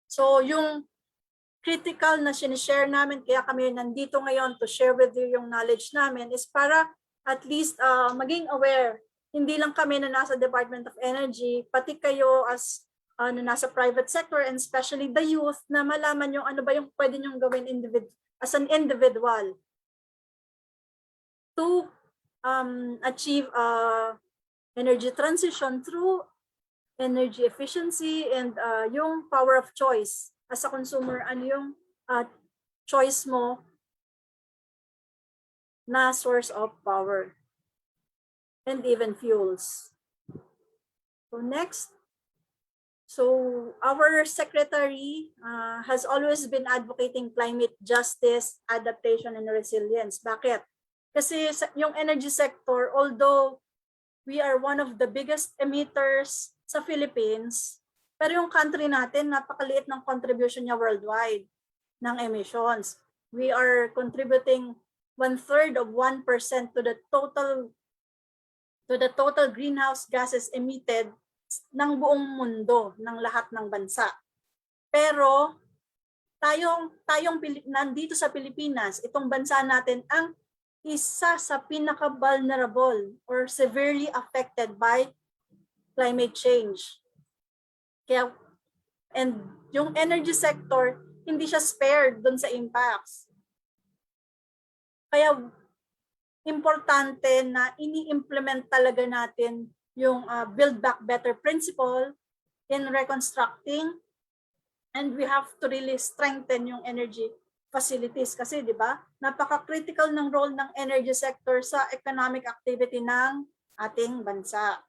So yung critical na sinishare namin, kaya kami nandito ngayon to share with you yung knowledge namin is para at least maging aware. Hindi lang kami na nasa Department of Energy, pati kayo as na nasa private sector and especially the youth na malaman yung ano ba yung pwede nyong gawin as an individual to achieve energy transition through energy efficiency and yung power of choice. As a consumer, ano yung choice mo na source of power and even fuels. So next, so our secretary has always been advocating climate justice, adaptation, and resilience. Bakit? Kasi yung energy sector, although we are one of the biggest emitters sa Philippines, pero yung country natin, napakaliit ng contribution niya worldwide ng emissions. We are contributing 1/3 of 1% to the total to the total greenhouse gases emitted ng buong mundo, ng lahat ng bansa. Pero nandito sa Pilipinas, itong bansa natin ang isa sa pinaka-vulnerable or severely affected by climate change. Kaya, and yung energy sector, hindi siya spared dun sa impacts. Kaya, importante na ini-implement talaga natin yung Build Back Better principle in reconstructing, and we have to really strengthen yung energy facilities kasi, di ba, napaka-critical ng role ng energy sector sa economic activity ng ating bansa.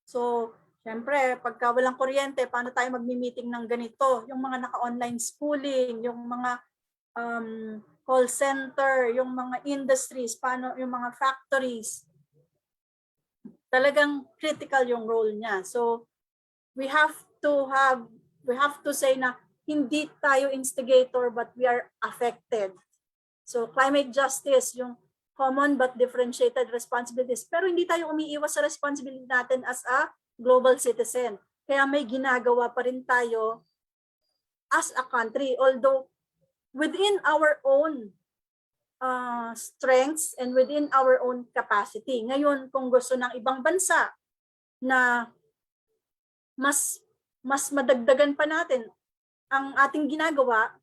So, syempre, pagka walang kuryente, paano tayo magmi-meeting ng ganito? Yung mga naka-online schooling, yung mga call center, yung mga industries, paano yung mga factories. Talagang critical yung role niya. So, we have to say na hindi tayo instigator but we are affected. So, climate justice, yung common but differentiated responsibilities. Pero hindi tayo umiiwas sa responsibility natin as a global citizen. Kaya may ginagawa pa rin tayo as a country. Although, within our own strengths and within our own capacity. Ngayon, kung gusto ng ibang bansa na mas madagdagan pa natin ang ating ginagawa,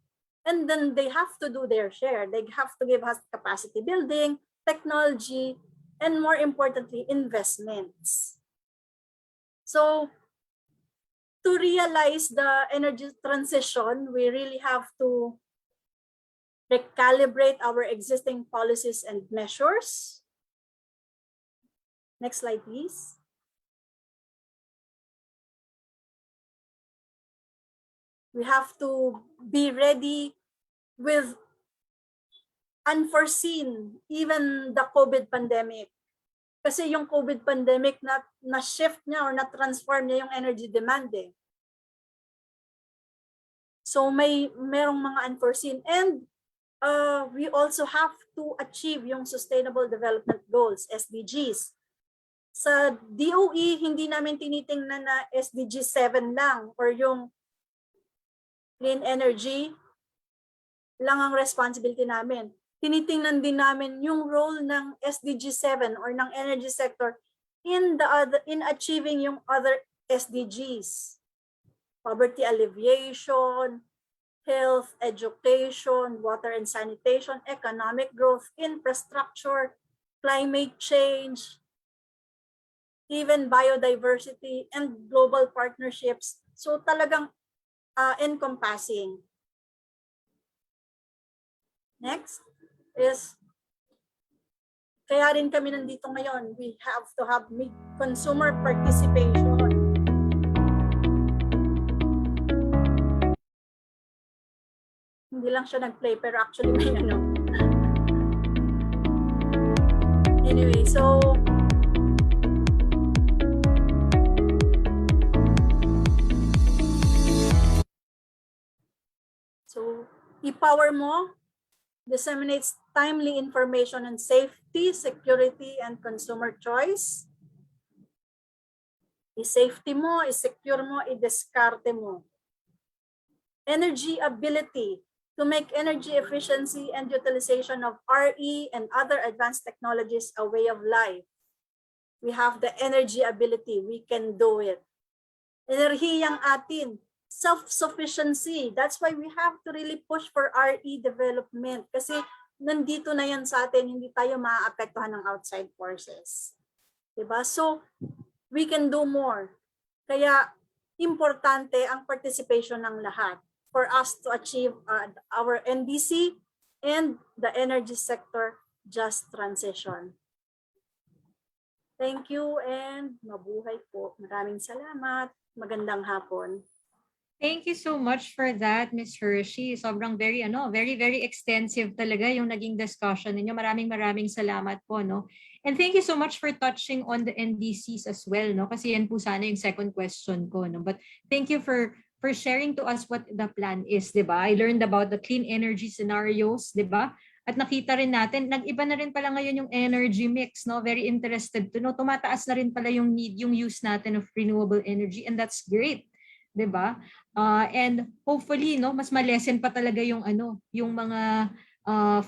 and then they have to do their share. They have to give us capacity building, technology, and more importantly, investments. So, to realize the energy transition, we really have to recalibrate our existing policies and measures. Next slide, please. We have to be ready with unforeseen, even the COVID pandemic. Kasi yung COVID pandemic na-shift niya or na-transform niya yung energy demand eh. So merong mga unforeseen. And we also have to achieve yung Sustainable Development Goals, SDGs. Sa DOE, hindi namin tinitingnan na SDG 7 lang or yung clean energy lang ang responsibility namin. Tinitingnan din namin yung role ng SDG 7 or ng energy sector in achieving yung other SDGs. Poverty alleviation, health, education, water and sanitation, economic growth, infrastructure, climate change, even biodiversity and global partnerships. So talagang encompassing. Next is, kaya rin kami nandito ngayon. We have to have consumer participation. Hindi lang siya nag-play, pero actually may ano. Anyway, so i-power mo, disseminates timely information on safety, security, and consumer choice. I-safety mo, i-secure mo, i-discarte mo. Energy ability, to make energy efficiency and utilization of RE and other advanced technologies a way of life. We have the energy ability, we can do it. Enerhiyang atin, self-sufficiency. That's why we have to really push for RE development kasi nandito na yan sa atin, hindi tayo maaapektuhan ng outside forces. Diba? So, we can do more. Kaya, importante ang participation ng lahat for us to achieve our NDC and the energy sector just transition. Thank you and mabuhay po. Maraming salamat. Magandang hapon. Thank you so much for that, Ms. Hershey. Sobrang very extensive talaga yung naging discussion ninyo. Maraming salamat po, no? And thank you so much for touching on the NDCs as well, no? Kasi yan po sana yung second question ko, no? But thank you for sharing to us what the plan is, 'di ba? I learned about the clean energy scenarios, 'di ba? At nakita rin natin, nag-iba na rin pala ngayon yung energy mix, no? Very interested to know. Tumataas na rin pala yung need, yung use natin of renewable energy, and that's great, 'di ba? And hopefully, no, mas malesen pa talaga yung yung mga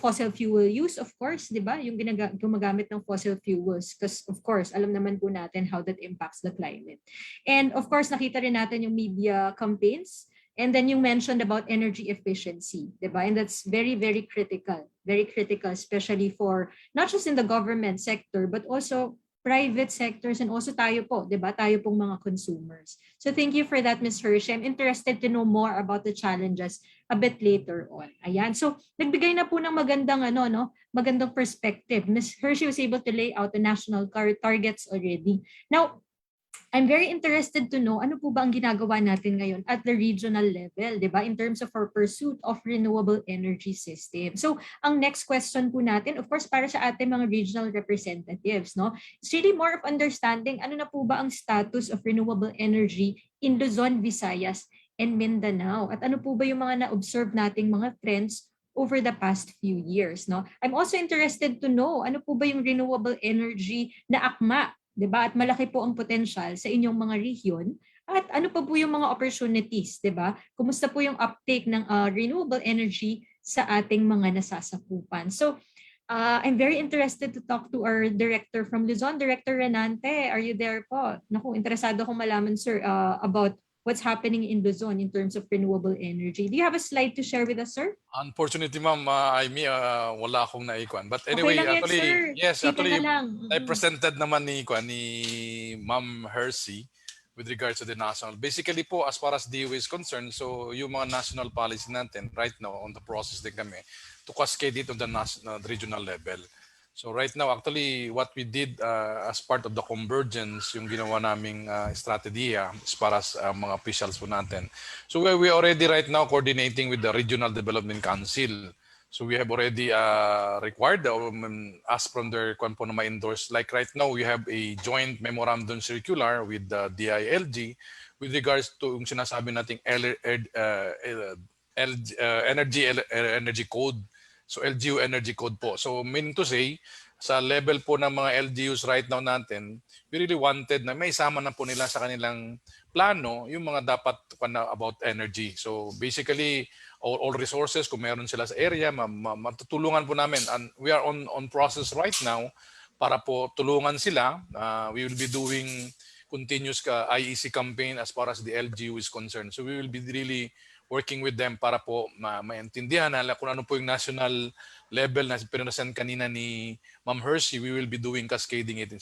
fossil fuel use, of course, 'di ba? Yung gumagamit ng fossil fuels, because of course, alam naman po natin how that impacts the climate. And of course, nakita rin natin yung media campaigns. And then you mentioned about energy efficiency, diba? And that's very, very critical, especially for not just in the government sector, but also private sectors and also tayo po, diba? Tayo pong mga consumers. So thank you for that, Ms. Hershey. I'm interested to know more about the challenges a bit later on. Ayan. So nagbigay na po ng magandang magandang perspective. Ms. Hershey was able to lay out the national targets already. Now, I'm very interested to know ano po ba ang ginagawa natin ngayon at the regional level, di ba? In terms of our pursuit of renewable energy system. So, ang next question po natin, of course, para sa ating mga regional representatives, no? It's really more of understanding ano na po ba ang status of renewable energy in Luzon, Visayas, and Mindanao. At ano po ba yung mga na-observe nating mga trends over the past few years, no? I'm also interested to know ano po ba yung renewable energy na akma, 'di ba? At malaki po ang potential sa inyong mga region. At ano pa po yung mga opportunities, 'di ba? Kumusta po yung uptake ng renewable energy sa ating mga nasasakupan? So, I'm very interested to talk to our director from Luzon, Director Renante. Are you there po? Naku, interesado akong malaman, sir, about what's happening in Luzon in terms of renewable energy. Do you have a slide to share with us, sir? Unfortunately, ma'am, wala akong naikuan. But anyway, Okay lang yan, actually, sir. yes, Sige actually, na lang. I presented naman ni Ma'am Hershey with regards to the national. Basically po, as far as DOE is concerned, so yung mga national policy natin right now on the process din kami to cascade it on the national, regional level. So right now, actually, what we did as part of the convergence, yung ginawa naming strategy as far as mga officials po natin. So we already right now coordinating with the Regional Development Council. So we have already required, asked from their kung po na ma-endorse. Like right now, we have a joint memorandum circular with the DILG with regards to yung sinasabi nating energy code. So LGU energy code po. So meaning to say, sa level po ng mga LGUs right now natin, we really wanted na may isama na po nila sa kanilang plano yung mga dapat about energy. So basically, all resources, kung meron sila sa area, matutulungan po namin. And we are on process right now para po tulungan sila. We will be doing continuous IEC campaign as far as the LGU is concerned. So we will be really working with them para po maintindihan kung ano po yung national level na pinresent kanina ni Ma'am Hershey. We will be doing cascading it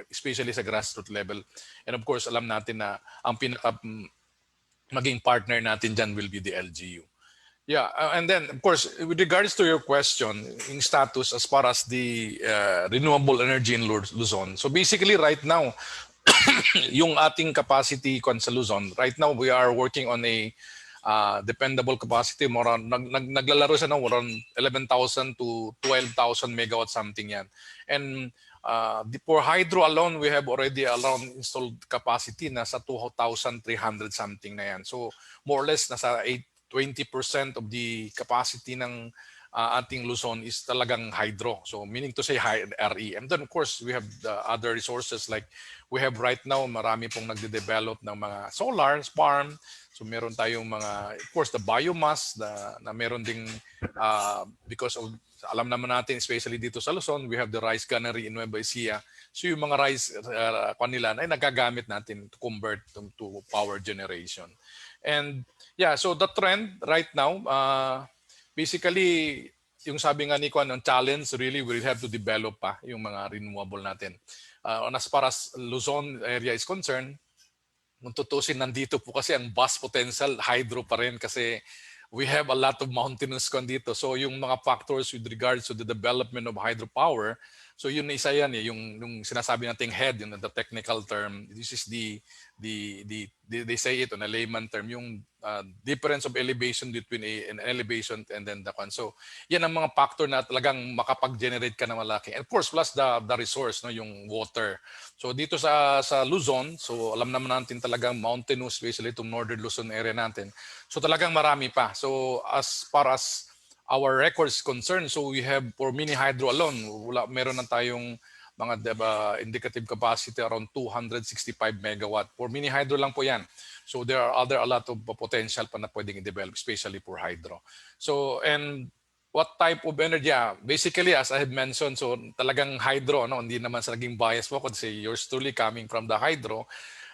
especially sa grassroots level. And of course, alam natin na ang pinaka maging partner natin dyan will be the LGU. Yeah, and then of course, with regards to your question, in status as far as the renewable energy in Luzon. So basically right now, yung ating capacity sa Luzon, right now we are working on a dependable capacity, more on, naglalaro siya ng around 11,000 to 12,000 megawatts something yan. And for hydro alone, we have already around installed capacity na sa 2,300 something na yan. So more or less nasa 20% of the capacity ng ating Luzon is talagang hydro. So meaning to say RE. And then of course, we have the other resources like we have right now, marami pong nagde-develop ng mga solar farm. So meron tayong mga, of course, the biomass na meron ding, because of, alam naman natin, especially dito sa Luzon, we have the rice gunnery in Nueva Ecija. So yung mga rice kanila ay nagagamit natin to convert to power generation. And yeah, so the trend right now, basically, yung sabi nga ni Kwan, ang challenge really will have to develop pa yung mga renewable natin. As far as Luzon area is concerned, kung tutusin, nandito po kasi ang vast potential hydro pa rin kasi we have a lot of mountainous dito. So yung mga factors with regards to the development of hydropower, so yun isa yan yung sinasabi nating head, the technical term. This is they say it on a layman term, yung difference of elevation between an elevation and then the one. So yan ang mga factor na talagang makapag-generate ka na malaki. And of course, plus the resource, yung water. So dito sa Luzon, so alam naman natin talagang mountainous, especially itong northern Luzon area natin. So talagang marami pa. So as far as our records concerned, so we have for mini hydro alone, meron na tayong mga indicative capacity around 265 megawatt. For mini hydro lang po yan. So there are a lot of potential pa na pwedeng i-develop, especially for hydro. So, and what type of energy? Basically, as I have mentioned, so talagang hydro, no? Hindi naman sa naging bias po kasi yours truly coming from the hydro.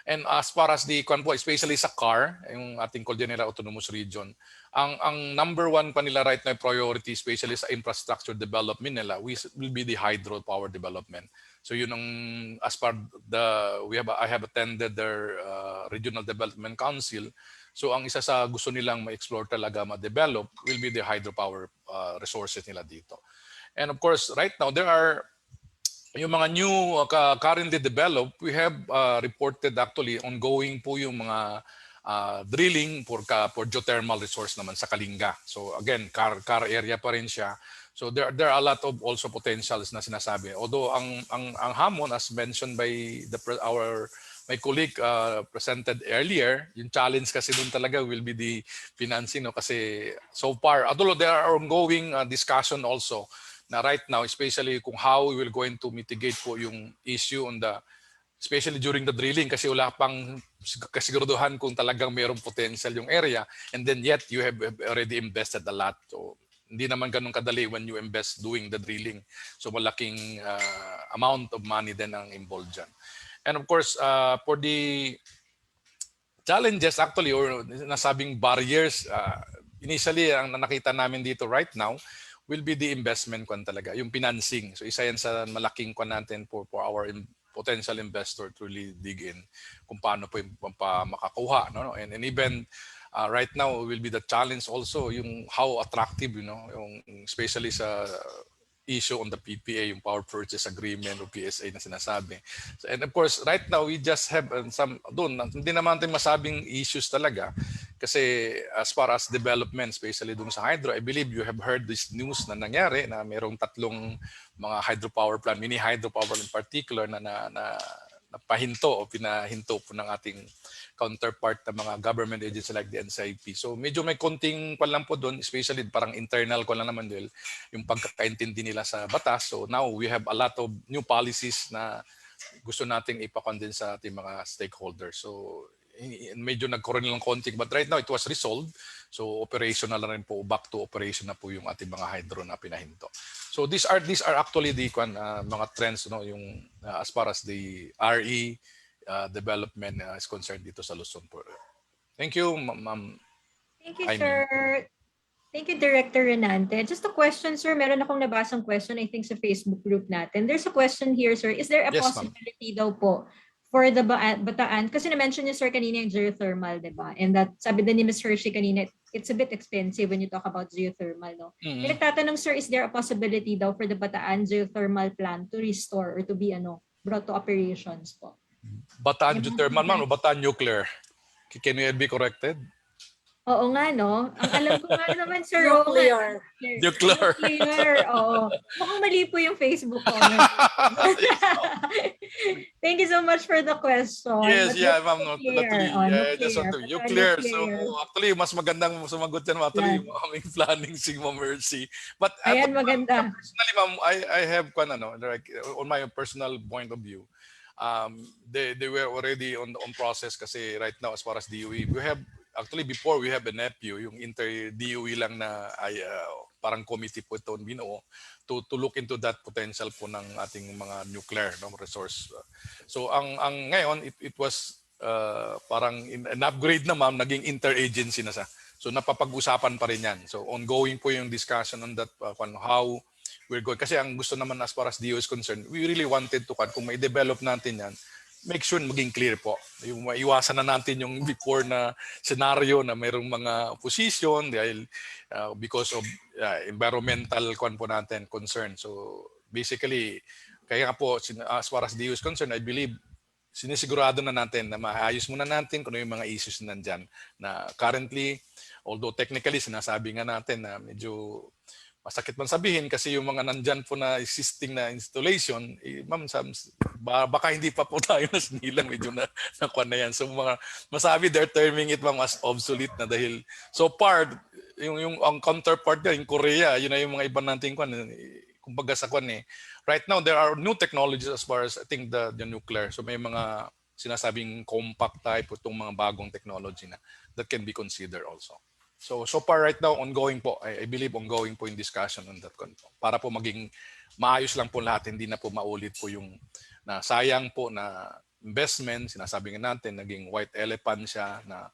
And as far as the especially sa car, yung ating Cordillera Autonomous Region, ang number one pa nila right now priority, especially sa infrastructure development nila, will be the hydropower development. So yun ang, as part I have attended their Regional Development Council. So ang isa sa gusto nilang ma-explore talaga, ma-develop, will be the hydropower resources nila dito. And of course, right now, there are yung mga new currently developed, we have reported actually ongoing po yung mga drilling for geothermal resource naman sa Kalinga. So again, car area pa rin siya. So there are a lot of also potentials na sinasabi. Although ang hamon, as mentioned by my colleague presented earlier, yung challenge kasi dun talaga will be the financing, no? Kasi so far, although there are ongoing discussion also na right now, especially kung how we will going to mitigate po yung issue on especially during the drilling, kasi wala pang kasiguraduhan kung talagang mayroong potential yung area, and then yet you have already invested a lot. So hindi naman ganun kadali when you invest doing the drilling. So malaking amount of money din ang involved dyan. And of course, for the challenges actually, or nasabing barriers, initially ang nakita namin dito right now will be the investment kwan talaga, yung financing. So isa yan sa malaking kwan natin for our potential investor to really dig in kung paano po yung makakuha, no? And even right now will be the challenge also yung how attractive, yung especially sa issue on the PPA, yung power purchase agreement o PSA na sinasabi. So, and of course, right now we just have some doon, hindi naman natin masabing issues talaga kasi as far as development, especially doon sa hydro, I believe you have heard this news na nangyari na mayroong 3 mga hydropower plant, mini hydropower in particular na pahinto o pinahinto po ng ating counterpart na mga government agencies like the NCIP. So medyo may konting lang po doon, especially parang internal ko lang naman dahil yung pagkakaintindi nila sa batas. So now we have a lot of new policies na gusto nating ipakondin sa ating mga stakeholders. So medyo nagkaroon lang konting, but right now it was resolved. So operational na rin po, back to operation na po yung ating mga hydro na pinahinto. So these are actually the mga trends, yung as far as the RE development is concerned dito sa Luzon po. Thank you, ma'am. Thank you, sir. Thank you, Director Renante. Just a question, sir. Meron akong nabasang question, I think, sa Facebook group natin. There's a question here, sir. Is there a possibility daw po for the Bataan? Kasi na-mention niyo, sir, kanina yung geothermal, di ba? And that, sabi din ni Ms. Hershey kanina, it's a bit expensive when you talk about geothermal, no? Mm-hmm. Nagtatanong, sir, is there a possibility daw for the Bataan geothermal plant to restore or to be brought to operations po? Bataan geothermal man o Bataan nuclear? Can we be corrected? Oo nga, no? Ang alam ko nga naman, sir. Nuclear. Nuclear, oo. Mukhang mali po yung Facebook comment. Thank you so much for the question. Yes, ma'am. Nuclear. So actually, mas magandang sumagot yan actually yung aming planning si Ma'am Mercy. But ayan, maganda. Personally, ma'am, I have like, on my personal point of view, they were already on process kasi right now as far as DOE, we have actually before we have a NEPU, yung inter-DOE lang na parang committee po ito binuo to look into that potential po ng ating mga nuclear resource. So ang ngayon it was parang an upgrade na, ma'am, naging interagency na siya. So napapag-usapan pa rin yan. So ongoing po yung discussion on that how we're going. Kasi ang gusto naman as far as DOE is concerned, we really wanted to kung may develop natin yan, make sure maging clear po. Yung maiwasan na natin yung before na scenario na mayroong mga opposition dahil because of environmental po natin concern. So basically, kaya nga po as far as the EU is concerned, I believe sinisigurado na natin na maayos muna natin kung ano yung mga issues na nandyan. Na currently, although technically sinasabi nga natin na medyo masakit man sabihin kasi yung mga nandyan po na existing na installation, ma'am, baka hindi pa po tayo na sinilang, medyo nakuha na yan. So masabi they're terming it, ma'am, as obsolete na dahil so far, yung ang counterpart niya, yung Korea, yun na yung mga iba nating kumbaga sa right now there are new technologies as far as I think the nuclear. So may mga sinasabing compact type itong mga bagong technology na that can be considered also. So far right now ongoing po. I believe ongoing po yung discussion on that po. Para po maging maayos lang po lahat, hindi na po maulit po yung na sayang po na investment, sinasabi nga natin naging white elephant siya na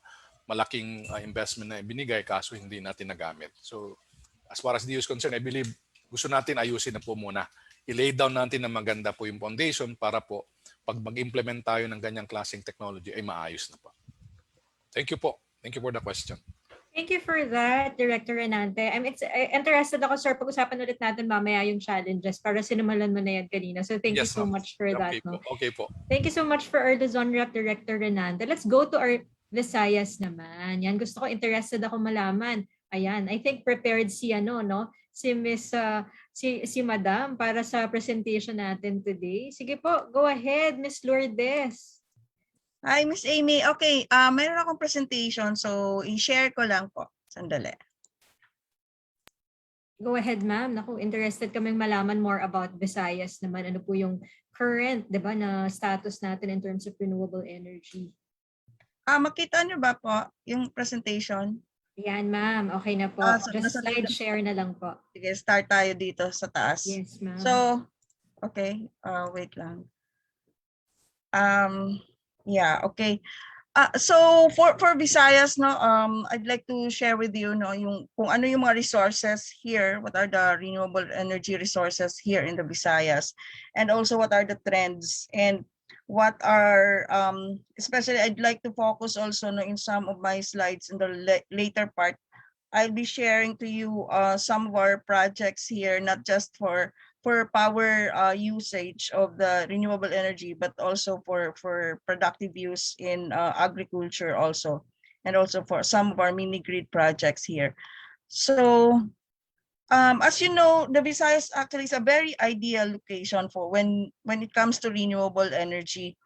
malaking investment na binigay kaso hindi natin nagamit. So as far as DU is concerned, I believe gusto natin ayusin na po muna. I-lay down natin na maganda po yung foundation para po pag mag-implement tayo ng ganyang klaseng technology ay maayos na po. Thank you po. Thank you for the question. Thank you for that, Director Renante. I'm interested ako, sir, pag-usapan ulit natin mamaya yung challenges para sinumalan mo na yan kanina. So thank you so much for that. No? Okay po. Thank you so much for our Luzon Rep, Director Renante. Let's go to our Visayas naman. Yan, gusto ko, interested ako malaman. Ayan, I think prepared si si Miss si Madam para sa presentation natin today. Sige po, go ahead, Miss Lourdes. Hi, Miss Amy. Okay, meron akong presentation, so i-share ko lang po. Sandali. Go ahead, ma'am. Naku, interested kaming malaman more about Visayas naman. Ano po yung current, 'di ba, na status natin in terms of renewable energy? Makita niyo ba po yung presentation? Yan, ma'am. Okay na po. Just slide share na lang po. Sige, start tayo dito sa taas. Yes, ma'am. So, okay. Wait lang. Yeah, okay. So for Visayas, I'd like to share with you, yung kung ano yung mga resources here, what are the renewable energy resources here in the Visayas, and also what are the trends and what are especially I'd like to focus also in some of my slides in the later part. I'll be sharing to you some of our projects here, not just for power usage of the renewable energy, but also for productive use in agriculture also, and also for some of our mini grid projects here. So as you know, the Visayas actually is a very ideal location for when it comes to renewable energy.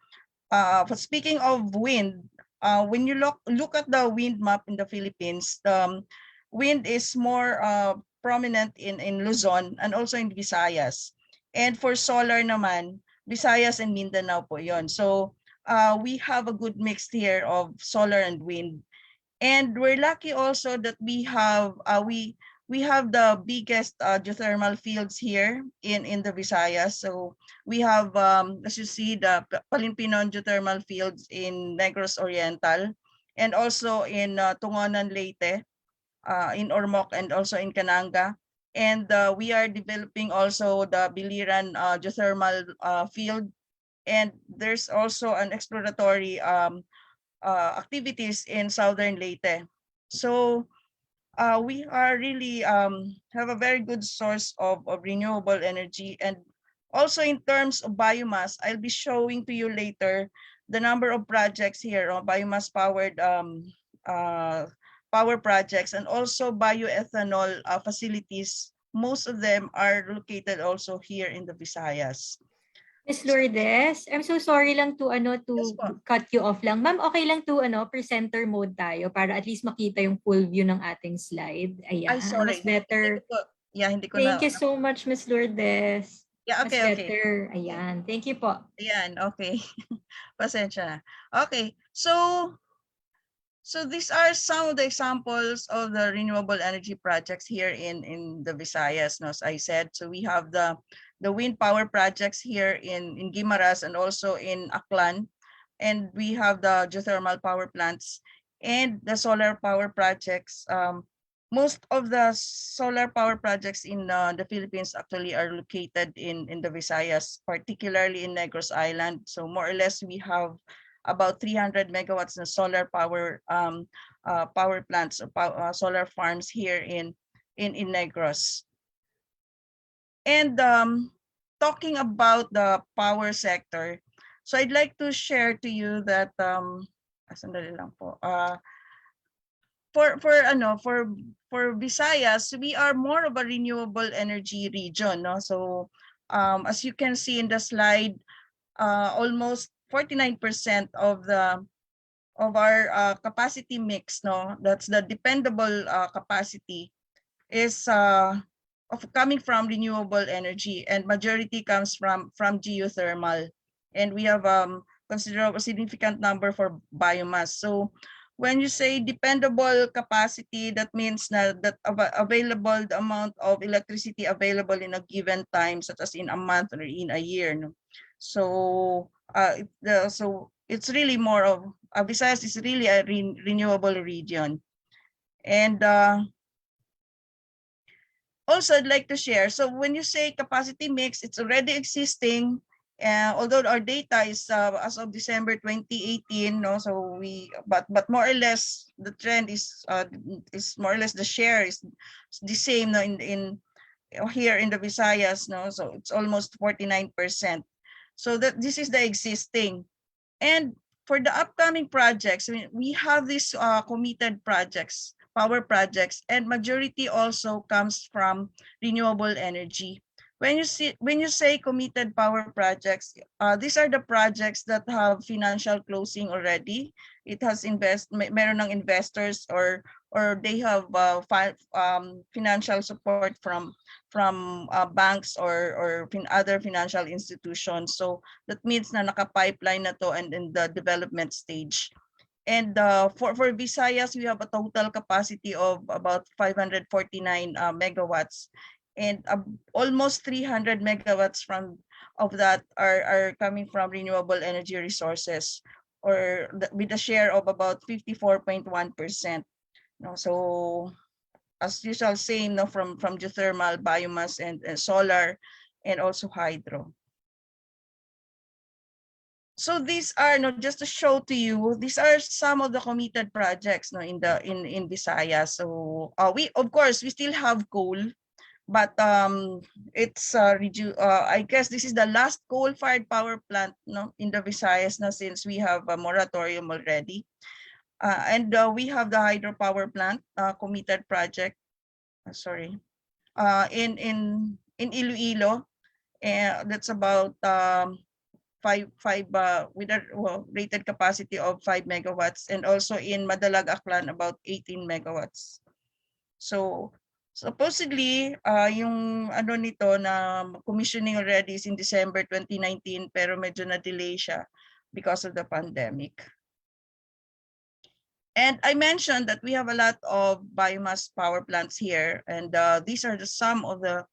Speaking of wind, when you look at the wind map in the Philippines, wind is more prominent in Luzon and also in Visayas. And for solar naman, Visayas and Mindanao po yon. So we have a good mix here of solar and wind. And we're lucky also that we have the biggest geothermal fields here in the Visayas. So we have, as you see, the Palimpinon geothermal fields in Negros Oriental, and also in Tungonan, Leyte, in Ormoc, and also in Cananga. And we are developing also the Biliran geothermal field. And there's also an exploratory activities in Southern Leyte. So we are really have a very good source of renewable energy. And also in terms of biomass, I'll be showing to you later the number of projects here on biomass powered power projects, and also bioethanol facilities. Most of them are located also here in the Visayas. Ms. Lourdes, I'm so sorry lang to Yes, cut you off lang. Ma'am, okay lang to presenter mode tayo para at least makita yung full view ng ating slide. Ayan. Ay, sorry. Mas better. Hindi ko Thank you so much, Ms. Lourdes. Yeah, okay, Mas better. Ayan. Thank you po. Ayan, okay. Pasensya na. Okay. So these are some of the examples of the renewable energy projects here in the Visayas, as I said. So we have the wind power projects here in Guimaras and also in Aklan. And we have the geothermal power plants and the solar power projects. Most of the solar power projects in the Philippines actually are located in the Visayas, particularly in Negros Island. So more or less we have about 300 megawatts of solar power power plants, solar farms here in Negros. And talking about the power sector, so I'd like to share to you that sandali lang po. For Visayas, we are more of a renewable energy region, no? So as you can see in the slide, almost 49% of the of our capacity mix, no, that's the dependable capacity, is coming from renewable energy, and majority comes from geothermal, and we have considerable significant number for biomass. So when you say dependable capacity, that means that available, the amount of electricity available in a given time, such as in a month or in a year, no? So so it's really more of Visayas is really a renewable region. And also, I'd like to share, so when you say capacity mix, it's already existing. Although our data is as of December 2018, no, so but more or less the trend is more or less the share is the same, no, in here in the Visayas, no, so it's almost 49%. So that this is the existing. And for the upcoming projects, I mean, we have these committed projects, power projects, and majority also comes from renewable energy. When you say committed power projects, these are the projects that have financial closing already. It has meron ng investors, or they have financial support from banks or other financial institutions. So that means na naka-pipeline na to and in the development stage. And for Visayas, we have a total capacity of about 549 megawatts, and almost 300 megawatts of that are coming from renewable energy resources, or with a share of about 54.1%. No, so as usual, same, no, from geothermal, biomass, and solar, and also hydro. So these are, no, just to show to you, these are some of the committed projects, no, in Visayas. So we, of course, we still have coal, but it's I guess this is the last coal-fired power plant, no, in the Visayas, no, since we have a moratorium already. And we have the hydropower plant committed project. In Iloilo, that's about five with a rated capacity of 5 megawatts, and also in Madalag Aklan about 18 megawatts. So supposedly yung ano nito na commissioning already is in December 2019, pero medyo na-delay siya because of the pandemic. And I mentioned that we have a lot of biomass power plants here, and these are some of the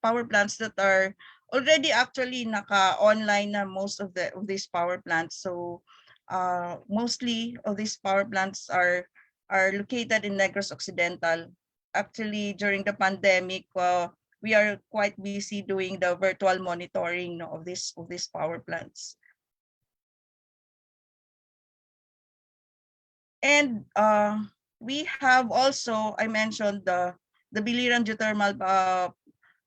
power plants that are already actually naka-online na most of these power plants. So mostly of these power plants are located in Negros Occidental. Actually, during the pandemic, we are quite busy doing the virtual monitoring, no, of these power plants. And we have also, I mentioned the Biliran geothermal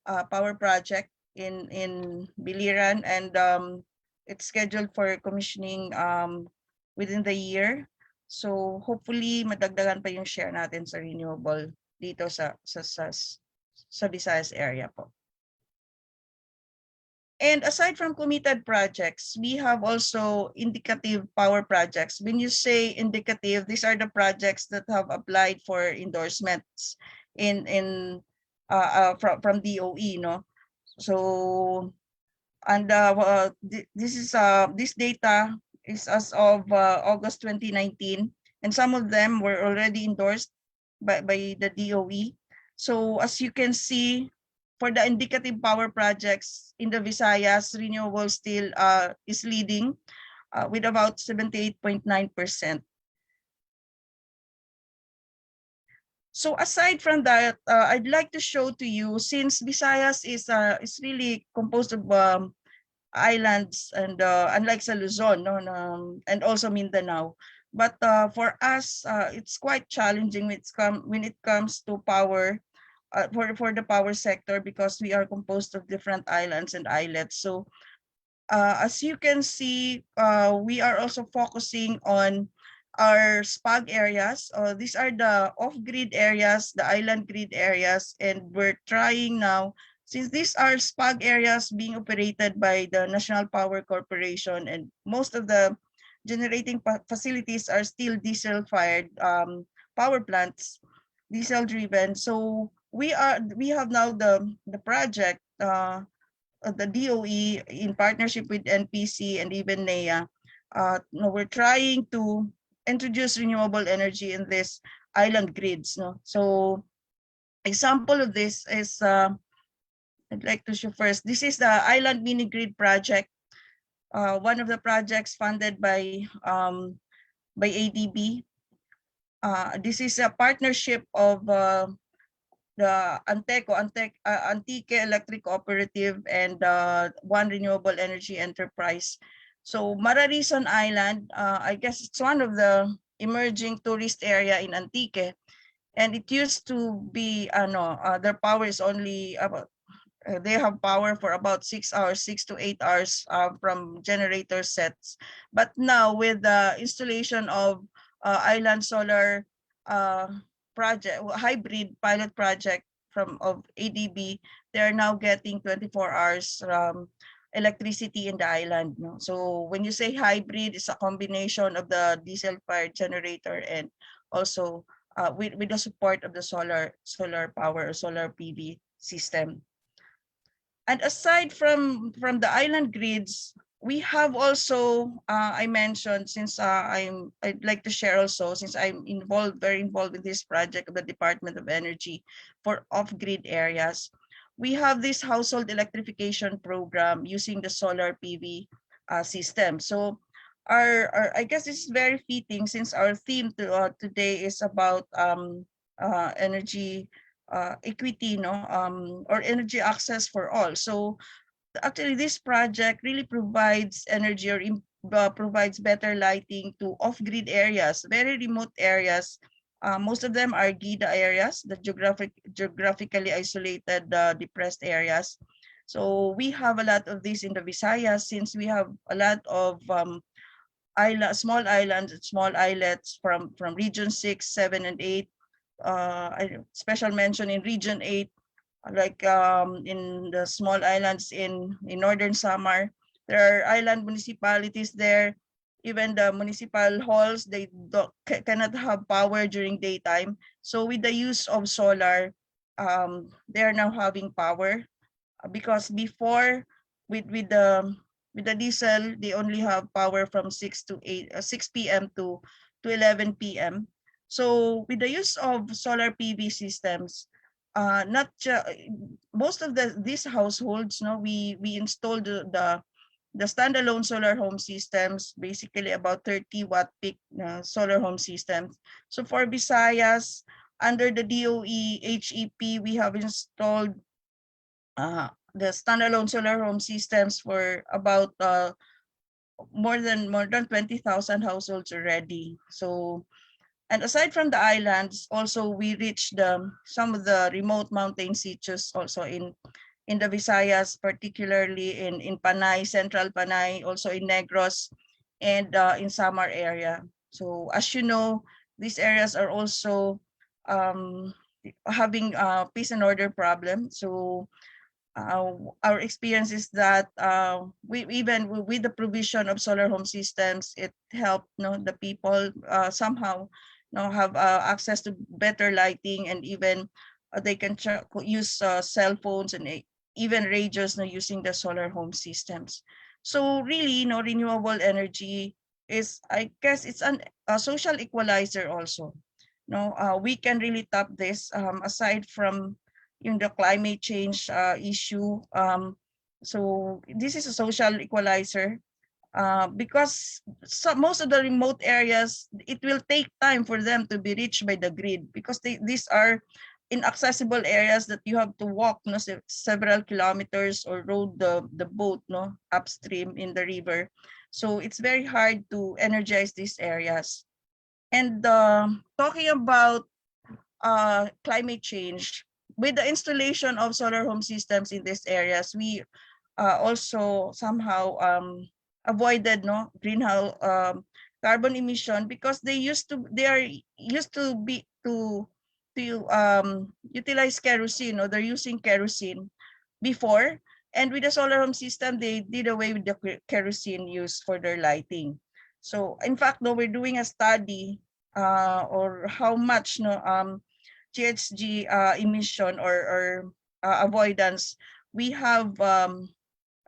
power project in Biliran, and it's scheduled for commissioning within the year. So hopefully madagdagan pa yung share natin sa renewable dito sa Visayas area po. And aside from committed projects, we have also indicative power projects. When you say indicative, these are the projects that have applied for endorsements from DOE, no. So, and this data is as of August 2019, and some of them were already endorsed by the DOE. So as you can see, for the indicative power projects in the Visayas, Renewable still is leading with about 78.9%. So aside from that, I'd like to show to you, since Visayas is really composed of islands, and unlike sa Luzon, no, and also Mindanao. But for us, it's quite challenging when it comes to power, for the power sector, because we are composed of different islands and islets. So as you can see, we are also focusing on our SPAG areas. These are the off-grid areas, the island grid areas, and we're trying now, since these are SPAG areas being operated by the National Power Corporation, and most of the generating facilities are still diesel-fired power plants, diesel-driven. So we have now the project, the DOE in partnership with NPC and even NEA. We're trying to introduce renewable energy in this island grids. No? So example of this is, I'd like to show first, this is the Island Mini Grid project, one of the projects funded by ADB. This is a partnership of the Antique Electric Cooperative and One Renewable Energy Enterprise. So Mararison Island, I guess it's one of the emerging tourist area in Antique, and it used to be their power is only about they have power for about 6 hours, 6 to 8 hours from generator sets. But now with the installation of island solar project, hybrid pilot project of ADB, they are now getting 24 hours electricity in the island. No? So when you say hybrid, it's a combination of the diesel-fired generator and also with the support of the solar power or solar PV system. And aside from the island grids, we have also, I mentioned, since I'd like to share also, since I'm very involved in this project of the Department of Energy for off-grid areas, we have this household electrification program using the solar PV system. So I guess this is very fitting since our theme today is about energy equity, or energy access for all. So actually this project really provides energy or provides better lighting to off-grid areas, very remote areas. Most of them are GIDA areas, the geographically isolated depressed areas. So we have a lot of this in the Visayas since we have a lot of small islands, small islets from region 6, 7, and 8. Special mention in region 8, like in the small islands in northern Samar. There are island municipalities there. Even the municipal halls, they cannot have power during daytime. So with the use of solar, they are now having power, because before with the diesel, they only have power from 6 p.m. to 11 p.m. So with the use of solar PV systems, most of these households, we installed the standalone solar home systems, basically about 30 watt peak solar home systems. So for Visayas, under the DOE HEP, we have installed the standalone solar home systems for about more than 20,000 households already. So, and aside from the islands, also we reached some of the remote mountain situs also in the Visayas, particularly in Panay, Central Panay, also in Negros, and in Samar area. So as you know, these areas are also having peace and order problem. So our experience is that even with the provision of solar home systems, it helped the people somehow have access to better lighting, and even they can use cell phones and even radios using the solar home systems. So really, renewable energy is, I guess, it's a social equalizer also. We can really tap this aside from the climate change issue. So this is a social equalizer because most of the remote areas, it will take time for them to be reached by the grid, because these are inaccessible areas that you have to walk several kilometers or row the boat upstream in the river. So it's very hard to energize these areas. And talking about climate change, with the installation of solar home systems in these areas, we also somehow avoided greenhouse carbon emission, because they are used to utilize kerosene. They're using kerosene before, and with the solar home system, they did away with the kerosene use for their lighting. So in fact, no, we're doing a study or how much GHG emission or avoidance we have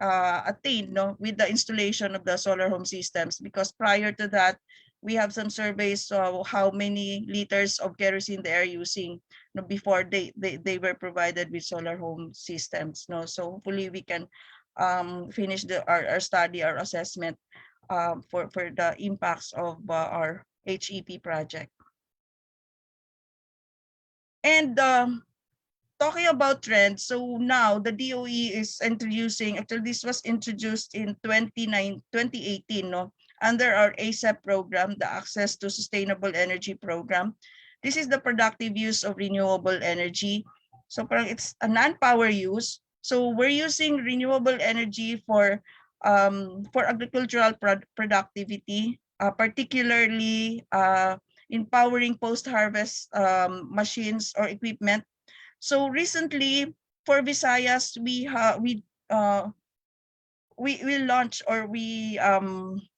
attained with the installation of the solar home systems, because prior to that we have some surveys of how many liters of kerosene they are using before they were provided with solar home systems. So hopefully we can finish our study, our assessment for the impacts of our HEP project. And talking about trends, so now the DOE is introducing, actually this was introduced in 2018, under our ASAP program, the Access to Sustainable Energy Program. This is the productive use of renewable energy. So parang it's a non-power use. So we're using renewable energy for agricultural productivity, particularly empowering post-harvest machines or equipment. So recently for Visayas, we launched, or we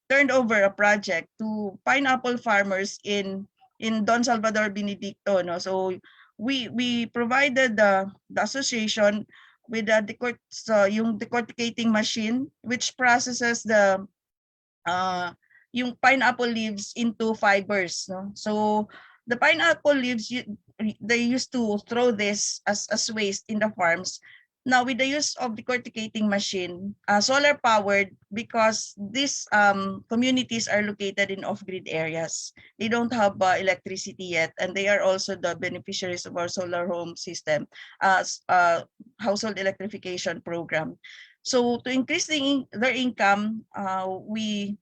turned over a project to pineapple farmers in Don Salvador Benedicto. So we provided the association with yung decorticating machine, which processes the yung pineapple leaves into fibers. So the pineapple leaves, they used to throw this as waste in the farms. Now with the use of the decorticating machine, solar powered, because these communities are located in off-grid areas. They don't have electricity yet, and they are also the beneficiaries of our solar home system household electrification program. So to increase their income, we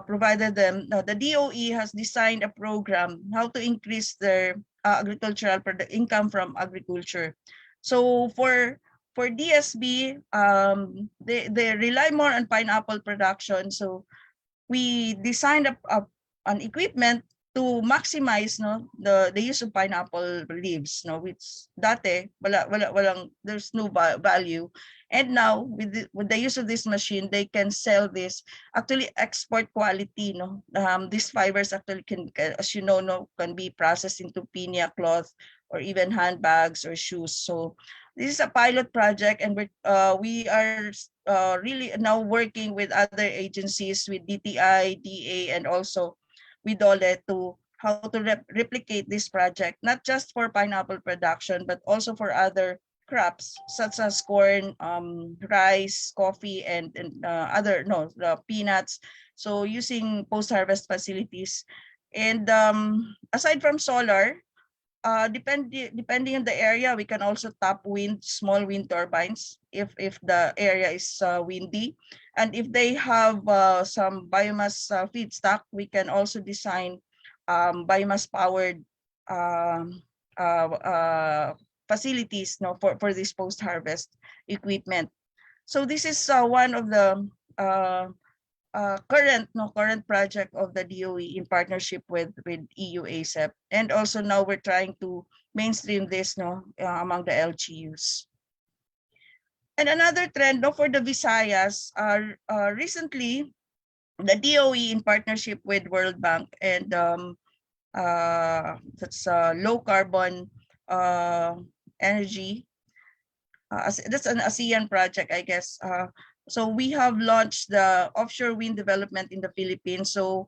provided them. The DOE has designed a program how to increase their agricultural income from agriculture. So for DSB, they rely more on pineapple production. So we designed an equipment to maximize the use of pineapple leaves, which dati there's no value. And now with the use of this machine, they can sell this actually export quality. These fibers actually can, as you know, can be processed into piña cloth or even handbags or shoes. So this is a pilot project, and we are really now working with other agencies, with DTI, DA, and also with Dole, to how to replicate this project, not just for pineapple production, but also for other crops such as corn, rice, coffee, and other peanuts. So using post-harvest facilities. And aside from solar, depending on the area, we can also tap small wind turbines if the area is windy. And if they have some biomass feedstock, we can also design biomass powered facilities for this post-harvest equipment. So this is one of the current project of the DOE in partnership with EU ASAP. And also now we're trying to mainstream this among the LGUs. And another trend for the Visayas, recently the DOE in partnership with World Bank and that's low carbon energy. That's an ASEAN project, I guess. So we have launched the offshore wind development in the Philippines. So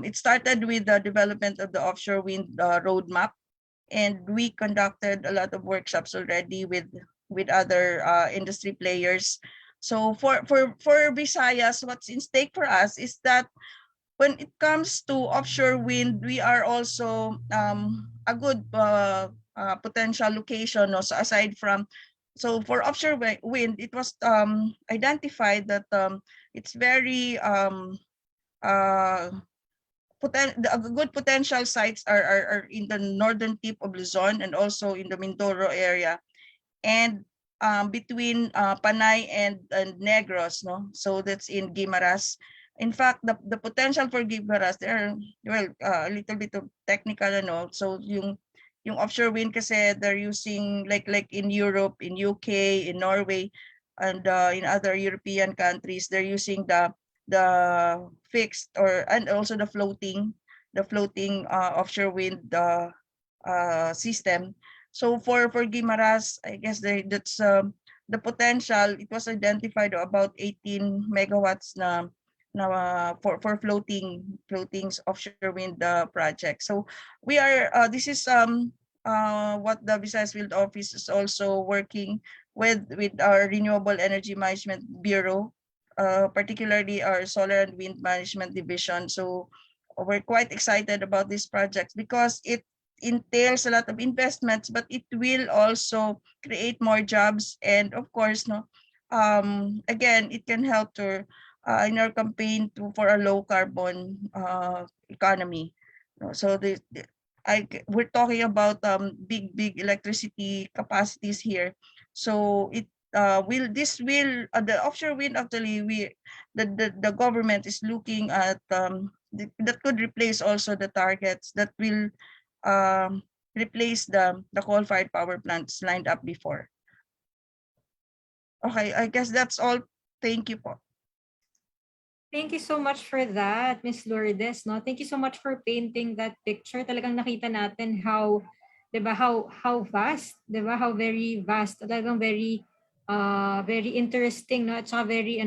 it started with the development of the offshore wind roadmap, and we conducted a lot of workshops already with other industry players. So for Visayas, what's in stake for us is that when it comes to offshore wind, we are also a good potential location. So aside from, so for offshore wind, it was identified that it's very good potential sites are in the northern tip of Luzon and also in the Mindoro area, and between Panay and Negros, so that's in Guimaras. In fact, the potential for Guimaras, there are a little bit of technical, so yung offshore wind kasi they're using like in Europe, in UK, in Norway, and in other European countries, they're using the the fixed and also the floating offshore wind system. So for Guimaras, I guess that's the potential. It was identified about 18 megawatts na for floatings offshore wind project. So we are this is what the Visayas Field Office is also working with our Renewable Energy Management Bureau, particularly our Solar and Wind Management Division. So we're quite excited about these projects because it entails a lot of investments, but it will also create more jobs. And of course, again, it can help to in our campaign for a low carbon economy. So we're talking about big electricity capacities here. So it the offshore wind, actually the government is looking at that could replace also the targets that will replace the coal-fired power plants lined up before. Okay, I guess that's all. Thank you po. Thank you so much for that, Miss Lourdes. No, thank you so much for painting that picture. Talagang nakita natin how, 'di ba, how vast, 'di ba? How very vast. Talagang very interesting, no? At saka very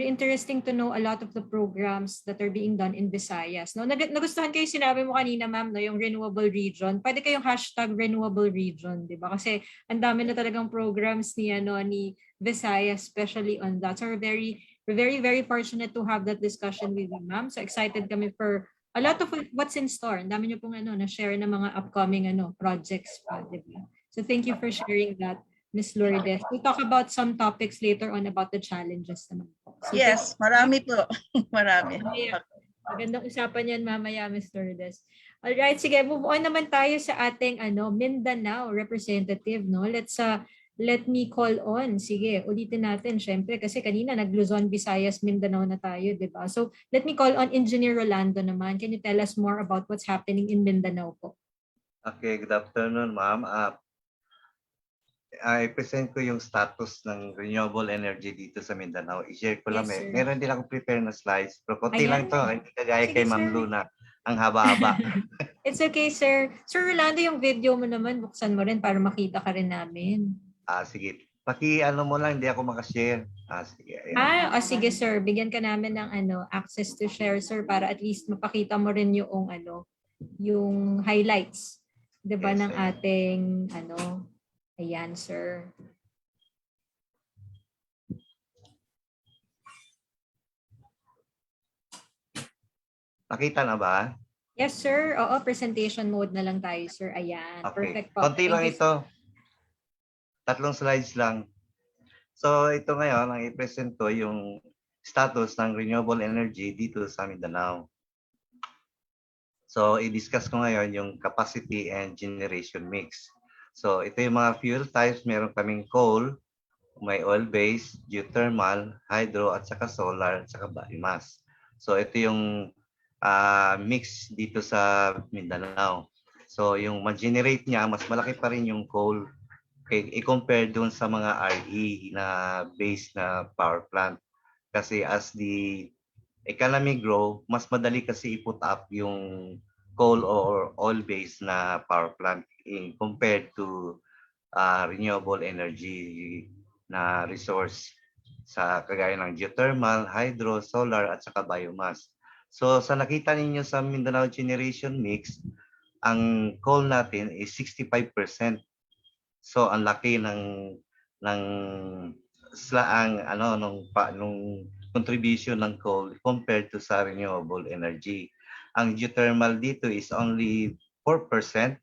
interesting to know a lot of the programs that are being done in Visayas. No, nagustuhan kayo sinabi mo kanina, ma'am, no, yung renewable region. Pwede kayong hashtag renewable region, 'di ba? Kasi ang dami na talagang programs ni Visayas, especially on that. So we're very fortunate to have that discussion with you, ma'am. So excited kami for a lot of what's in store. Ang dami niyo pong na-share ng mga upcoming projects pa, 'di ba? So thank you for sharing that, Ms. Lourdes. We'll talk about some topics later on about the challenges naman po. So Yes, marami po. Marami. Magandang usapan yan mamaya, Ms. Lourdes. Alright, sige, move on naman tayo sa ating Mindanao representative, no? Let me call on. Sige, ulitin natin syempre kasi kanina nag-Luzon, Visayas, Mindanao na tayo, 'di ba? So, let me call on Engineer Rolando naman. Can you tell us more about what's happening in Mindanao po? Okay, good afternoon, ma'am. I-present ko yung status ng renewable energy dito sa Mindanao. I-share ko lang. Yes, sir. Meron din akong prepare na slides. Pero konti lang to. Hindi kagaya Sige, kay Ma'am sir. Luna. Ang haba-haba. It's okay, sir. Sir Rolando, yung video mo naman, buksan mo rin para makita ka rin namin. Sige. Paki-ano mo lang, hindi ako makashare. Sige. Ayan. Sige, sir. Bigyan ka namin ng access to share, sir, para at least mapakita mo rin yung highlights, 'di ba, Yes, ng ating ayan, sir. Nakita na ba? Yes, sir. Oo, presentation mode na lang tayo, sir. Ayan. Okay. Perfect po. Konti lang ito. 3 slides lang. So ito ngayon, ang i-present ko yung status ng renewable energy dito sa Mindanao. So i-discuss ko ngayon yung capacity and generation mix. So ito yung mga fuel types. Meron kaming coal, may oil-based, geothermal, hydro, at saka solar, at saka biomass. So ito yung mix dito sa Mindanao. So yung ma-generate niya, mas malaki pa rin yung coal i-compare dun sa mga RE na based na power plant. Kasi as the economy grow, mas madali kasi i-put up yung coal or oil-based na power plant compared to renewable energy na resource sa kagaya ng geothermal, hydro, solar, at saka biomass. So sa nakita ninyo sa Mindanao generation mix, ang coal natin is 65%. So ang laki nung contribution ng coal compared to sa renewable energy. Ang geothermal dito is only 4%,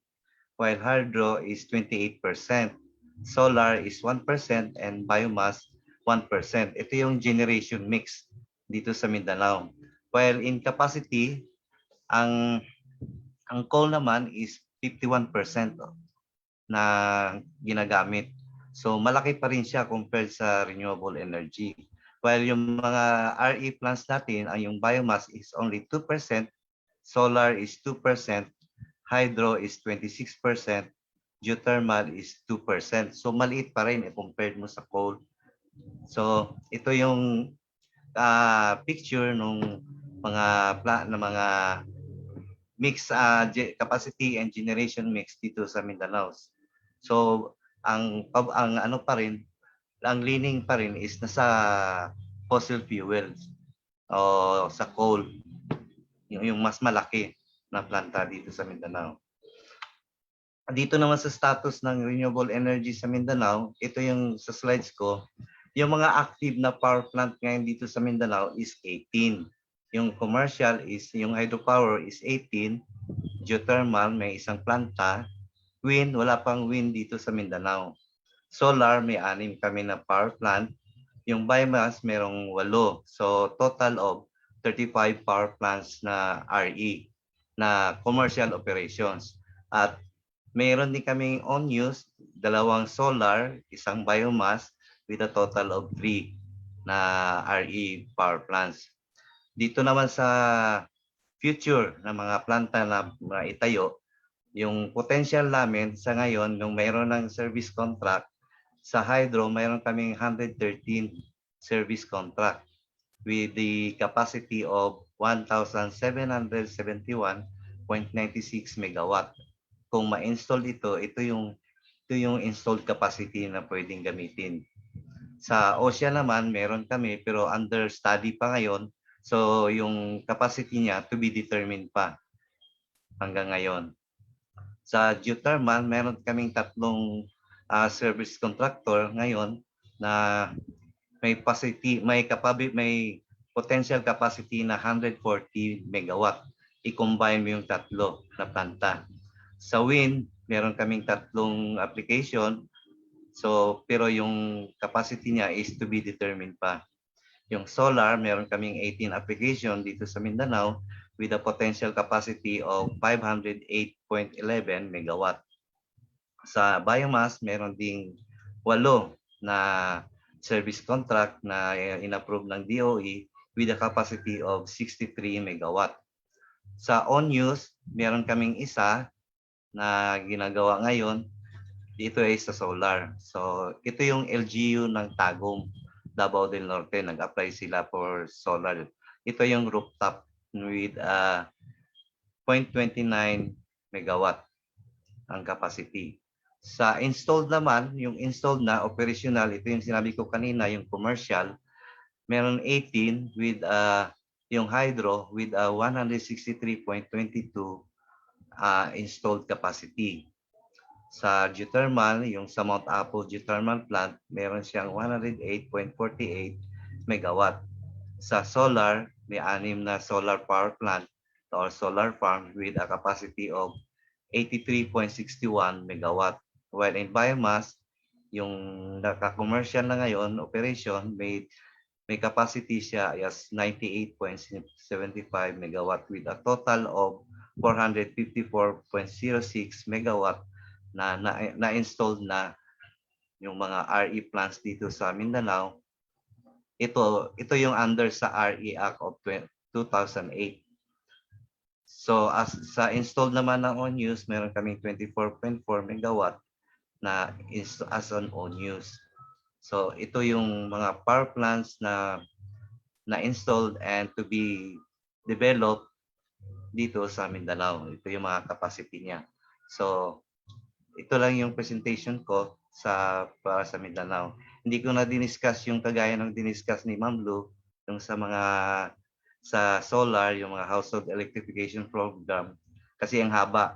while hydro is 28%, solar is 1%, and biomass 1%. Ito yung generation mix dito sa Mindanao. While in capacity, ang coal naman is 51% na ginagamit. So malaki pa rin siya compared sa renewable energy. While yung mga RE plants natin, yung biomass is only 2%, solar is 2%, hydro is 26%, geothermal is 2%. So maliit pa rin compared mo sa coal. So ito yung picture nung mga mix capacity and generation mix dito sa Mindanao. So ang ano pa rin, ang leaning pa rin is nasa fossil fuels o sa coal, yung mas malaki na planta dito sa Mindanao. Dito naman sa status ng renewable energy sa Mindanao, ito yung sa slides ko, yung mga active na power plant ngayon dito sa Mindanao is 18. Yung commercial is, yung hydropower is 18, geothermal may isang planta, wind, wala pang wind dito sa Mindanao. Solar, may 6 kami na power plant. Yung biomass, merong 8. So, total of 35 power plants na RE, na commercial operations. At mayroon din kaming on-use, 2 solar, 1 biomass, with a total of 3 na RE power plants. Dito naman sa future na mga planta na itayo, yung potential namin sa ngayon, nung mayroon ng service contract, sa hydro, mayroon kaming 113 service contract with the capacity of 1,771.96 megawatt. Kung ma-install ito yung installed capacity na pwedeng gamitin. Sa Ocean naman, meron kami pero under study pa ngayon. So, yung capacity niya to be determined pa hanggang ngayon. Sa geothermal, meron kaming 3 service contractor ngayon na may potential capacity na 140 megawatt. I-combine mo yung 3 na planta. Sa wind, meron kaming 3 application. So, pero yung capacity niya is to be determined pa. Yung solar, meron kaming 18 application dito sa Mindanao with a potential capacity of 508.11 megawatt. Sa biomass, meron ding 8 na service contract na inapprove ng DOE with a capacity of 63 megawatt. Sa on-use, meron kaming isa na ginagawa ngayon. Dito ay sa solar. So, ito yung LGU ng Tagum, Davao del Norte. Nag-apply sila for solar. Ito yung rooftop with 0.29 megawatt ang capacity. Sa installed naman, yung installed na operational, ito yung sinabi ko kanina, yung commercial, meron 18 with yung hydro with 163.22 installed capacity. Sa geothermal, yung sa Mount Apo geothermal plant, meron siyang 108.48 megawatt. Sa solar, may 6 na solar power plant or solar farm with a capacity of 83.61 megawatt. While in biomass, yung naka-commercial na ngayon, operation, may capacity siya as 98.75 megawatt with a total of 454.06 megawatt na-installed na yung mga RE plants dito sa Mindanao. Ito yung under sa RE Act of 2008. So as sa installed naman ng on-use, meron kaming 24.4 megawatt na as on on-use. So ito yung mga power plants na installed and to be developed dito sa Mindanao. Ito yung mga capacity niya. So ito lang yung presentation ko para sa Mindanao. Hindi ko na diniscuss yung kagaya ng diniscuss ni Ma'am Lu, yung sa solar, yung mga household electrification program, kasi ang haba,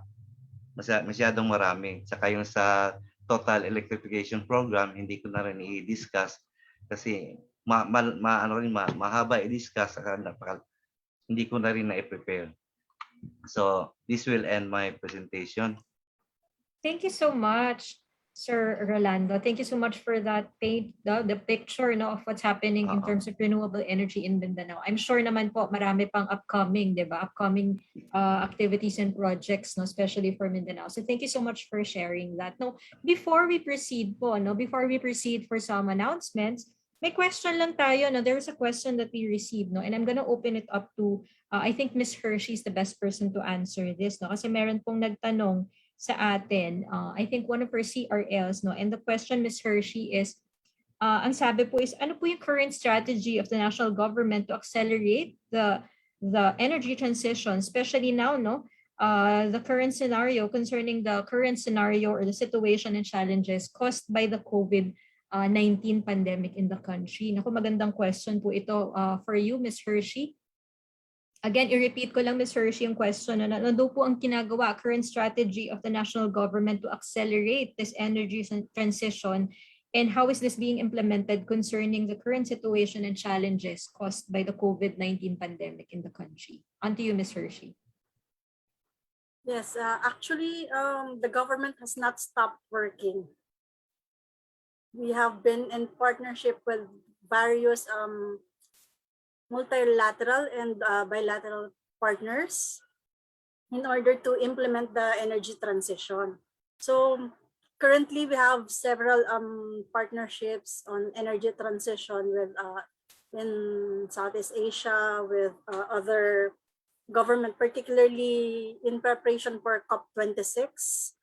masyadong marami. Saka yung sa total electrification program, hindi ko na rin i-discuss kasi mahaba i-discuss, saka hindi ko na rin na-prepare. So this will end my presentation. Thank you so much, Sir Rolando. Thank you so much for that the picture of what's happening in terms of renewable energy in Mindanao. I'm sure naman po marami pang upcoming, 'di ba? Upcoming activities and projects, especially for Mindanao. So thank you so much for sharing that. No, before we proceed for some announcements, may question lang tayo. There was a question that we received, and I'm gonna open it up to I think Miss Hershey is the best person to answer this, kasi meron pong nagtanong sa atin. I think one of her CRLs, and the question, Ms. Hershey, is ang sabi po is, ano po yung current strategy of the national government to accelerate the energy transition, especially now, no? The current scenario concerning the current scenario or the situation and challenges caused by the COVID-19 pandemic in the country. Naku, magandang question po ito for you, Ms. Hershey. Again, i-repeat ko lang, Ms. Hershey, yung question. Ano daw po ang ginagawa, current strategy of the national government to accelerate this energy transition, and how is this being implemented concerning the current situation and challenges caused by the COVID-19 pandemic in the country? On to you, Ms. Hershey. Yes, actually, the government has not stopped working. We have been in partnership with various multilateral and bilateral partners in order to implement the energy transition. So currently we have several partnerships on energy transition with in Southeast Asia, with other government, particularly in preparation for COP26.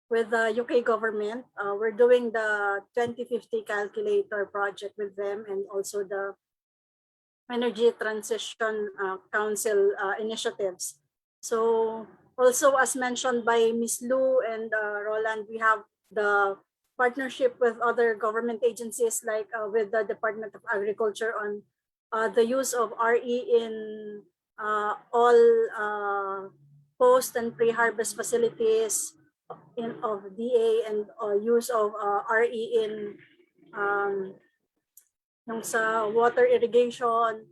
With the UK government, we're doing the 2050 calculator project with them, and also the Energy Transition Council initiatives. So also, as mentioned by Ms. Lu and Roland, we have the partnership with other government agencies, like with the Department of Agriculture, on the use of RE in all post and pre-harvest facilities of DA, and use of RE in yung sa water irrigation.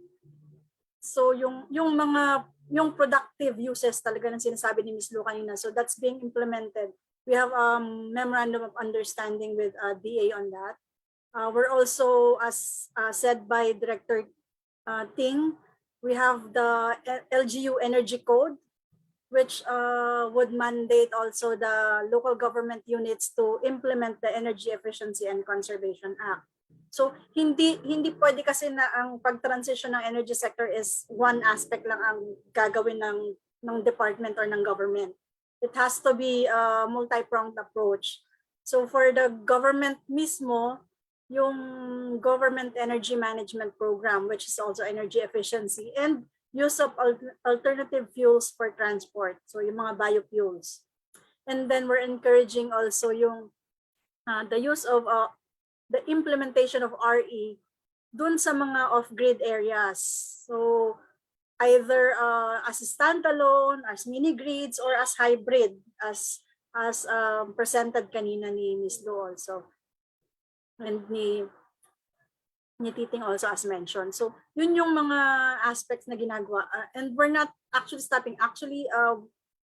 So yung productive uses talaga ng sinasabi ni Ms. Lu kanina. So that's being implemented. We have memorandum of understanding with DA on that. We're also, as said by Director Ting, we have the LGU Energy Code, which would mandate also the local government units to implement the Energy Efficiency and Conservation Act. So hindi pwede kasi na ang pag-transition ng energy sector is one aspect lang ang gagawin ng department or ng government. It has to be a multi-pronged approach. So for the government mismo, yung Government Energy Management Program, which is also energy efficiency, and use of alternative fuels for transport, so yung mga biofuels. And then we're encouraging also yung the use of the implementation of RE dun sa mga off-grid areas. So either as a standalone, as mini-grids, or as hybrid, as presented kanina ni Ms. Lu also, and ni Titing also, as mentioned. So yun yung mga aspects na ginagawa. And we're not actually stopping. Actually,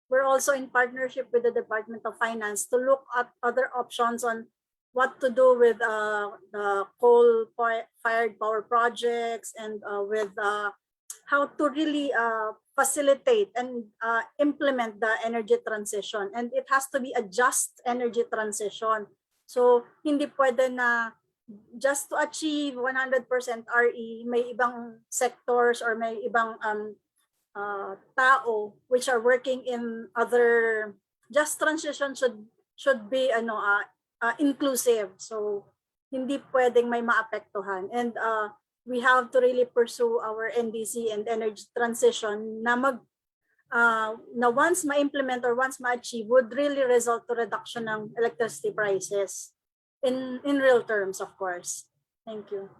we're also in partnership with the Department of Finance to look at other options on what to do with the coal-fired power projects, and with how to really facilitate and implement the energy transition. And it has to be a just energy transition. So hindi pwede na just to achieve 100% RE, may ibang sectors or may ibang tao which are working in other. Just transition should be inclusive. So hindi pwedeng may maapektuhan. And we have to really pursue our NDC and energy transition na na once ma-implement or once ma-achieve would really result to reduction ng electricity prices in real terms, of course. Thank you.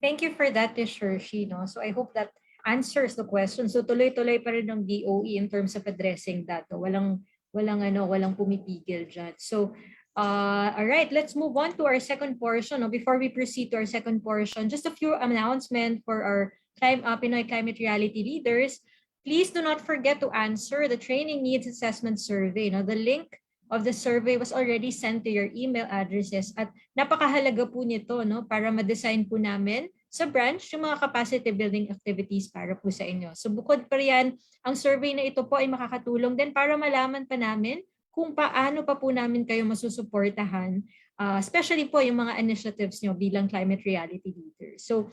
Thank you for that, Ms. Hershey. No? So I hope that answers the question. So tuloy-tuloy pa rin ng DOE in terms of addressing that. No? Walang pumipigil dyan. So, all right, let's move on to our second portion. No? Before we proceed to our second portion, just a few announcements for our Pinoy Climate Reality leaders. Please do not forget to answer the Training Needs Assessment Survey. No? The link of the survey was already sent to your email addresses, at napakahalaga po nito, no, para ma-design po namin sa branch yung mga capacity building activities para po sa inyo. So bukod pa riyan, ang survey na ito po ay makakatulong din para malaman pa namin kung paano pa po namin kayo masusuportahan, especially po yung mga initiatives nyo bilang climate reality leaders. So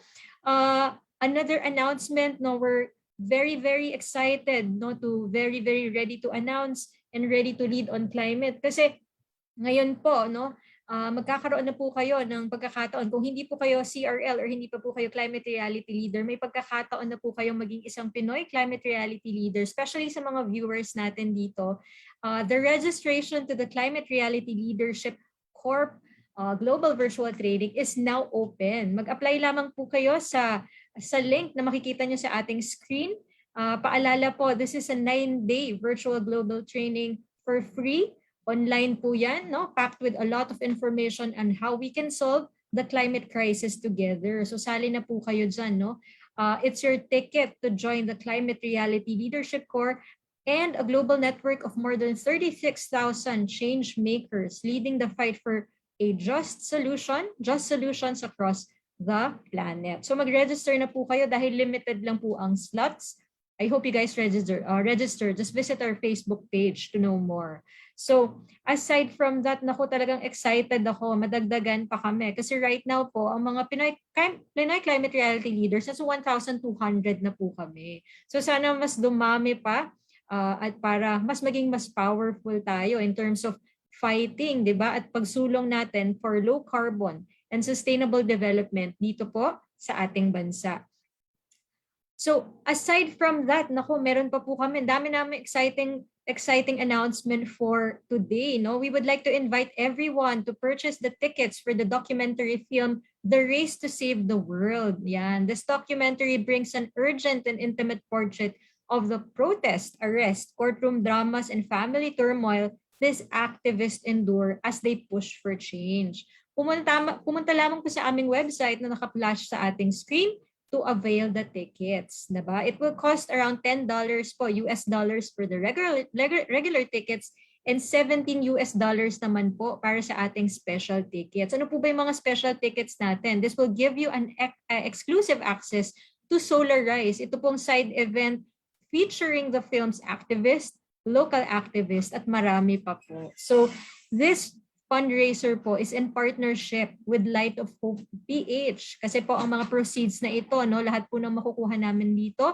another announcement, no, we're very, very excited, no, to very ready to announce and ready to lead on climate. Kasi Ngayon po, no, magkakaroon na po kayo ng pagkakataon. Kung hindi po kayo CRL or hindi pa po kayo climate reality leader, may pagkakataon na po kayong maging isang Pinoy climate reality leader, especially sa mga viewers natin dito. The registration to the Climate Reality Leadership Corp Global Virtual Training is now open. Mag-apply lamang po kayo sa link na makikita nyo sa ating screen. Paalala po, this is a 9-day virtual global training for free. Online po yan, no? Packed with a lot of information on how we can solve the climate crisis together. So sali na po kayo dyan, no? It's your ticket to join the Climate Reality Leadership Corps and a global network of more than 36,000 change makers leading the fight for a just solutions across the planet. So mag-register na po kayo dahil limited lang po ang slots. I hope you guys register. Just visit our Facebook page to know more. So aside from that, naku, talagang excited ako. Madagdagan pa kami. Kasi right now po, ang mga Pinoy Climate Reality Leaders, nasa 1,200 na po kami. So sana mas dumami pa at para mas maging mas powerful tayo in terms of fighting, di ba? At pagsulong natin for low carbon and sustainable development dito po sa ating bansa. So aside from that, naku, meron pa po kami. Dami namin exciting announcement for today. No, we would like to invite everyone to purchase the tickets for the documentary film The Race to Save the World. Yan. This documentary brings an urgent and intimate portrait of the protest, arrest, courtroom dramas, and family turmoil these activists endure as they push for change. Pumunta lamang po sa aming website na naka-flash sa ating screen to avail the tickets, diba? It will cost around $10 po, US dollars for the regular tickets and $17 US dollars naman po para sa ating special tickets. Ano po ba yung mga special tickets natin? This will give you an exclusive access to Solar Rise. Ito pong side event featuring the film's activist, local activist, at marami pa po. So this fundraiser po is in partnership with Light of Hope PH. Kasi po ang mga proceeds na ito, no, lahat po ng makukuha namin dito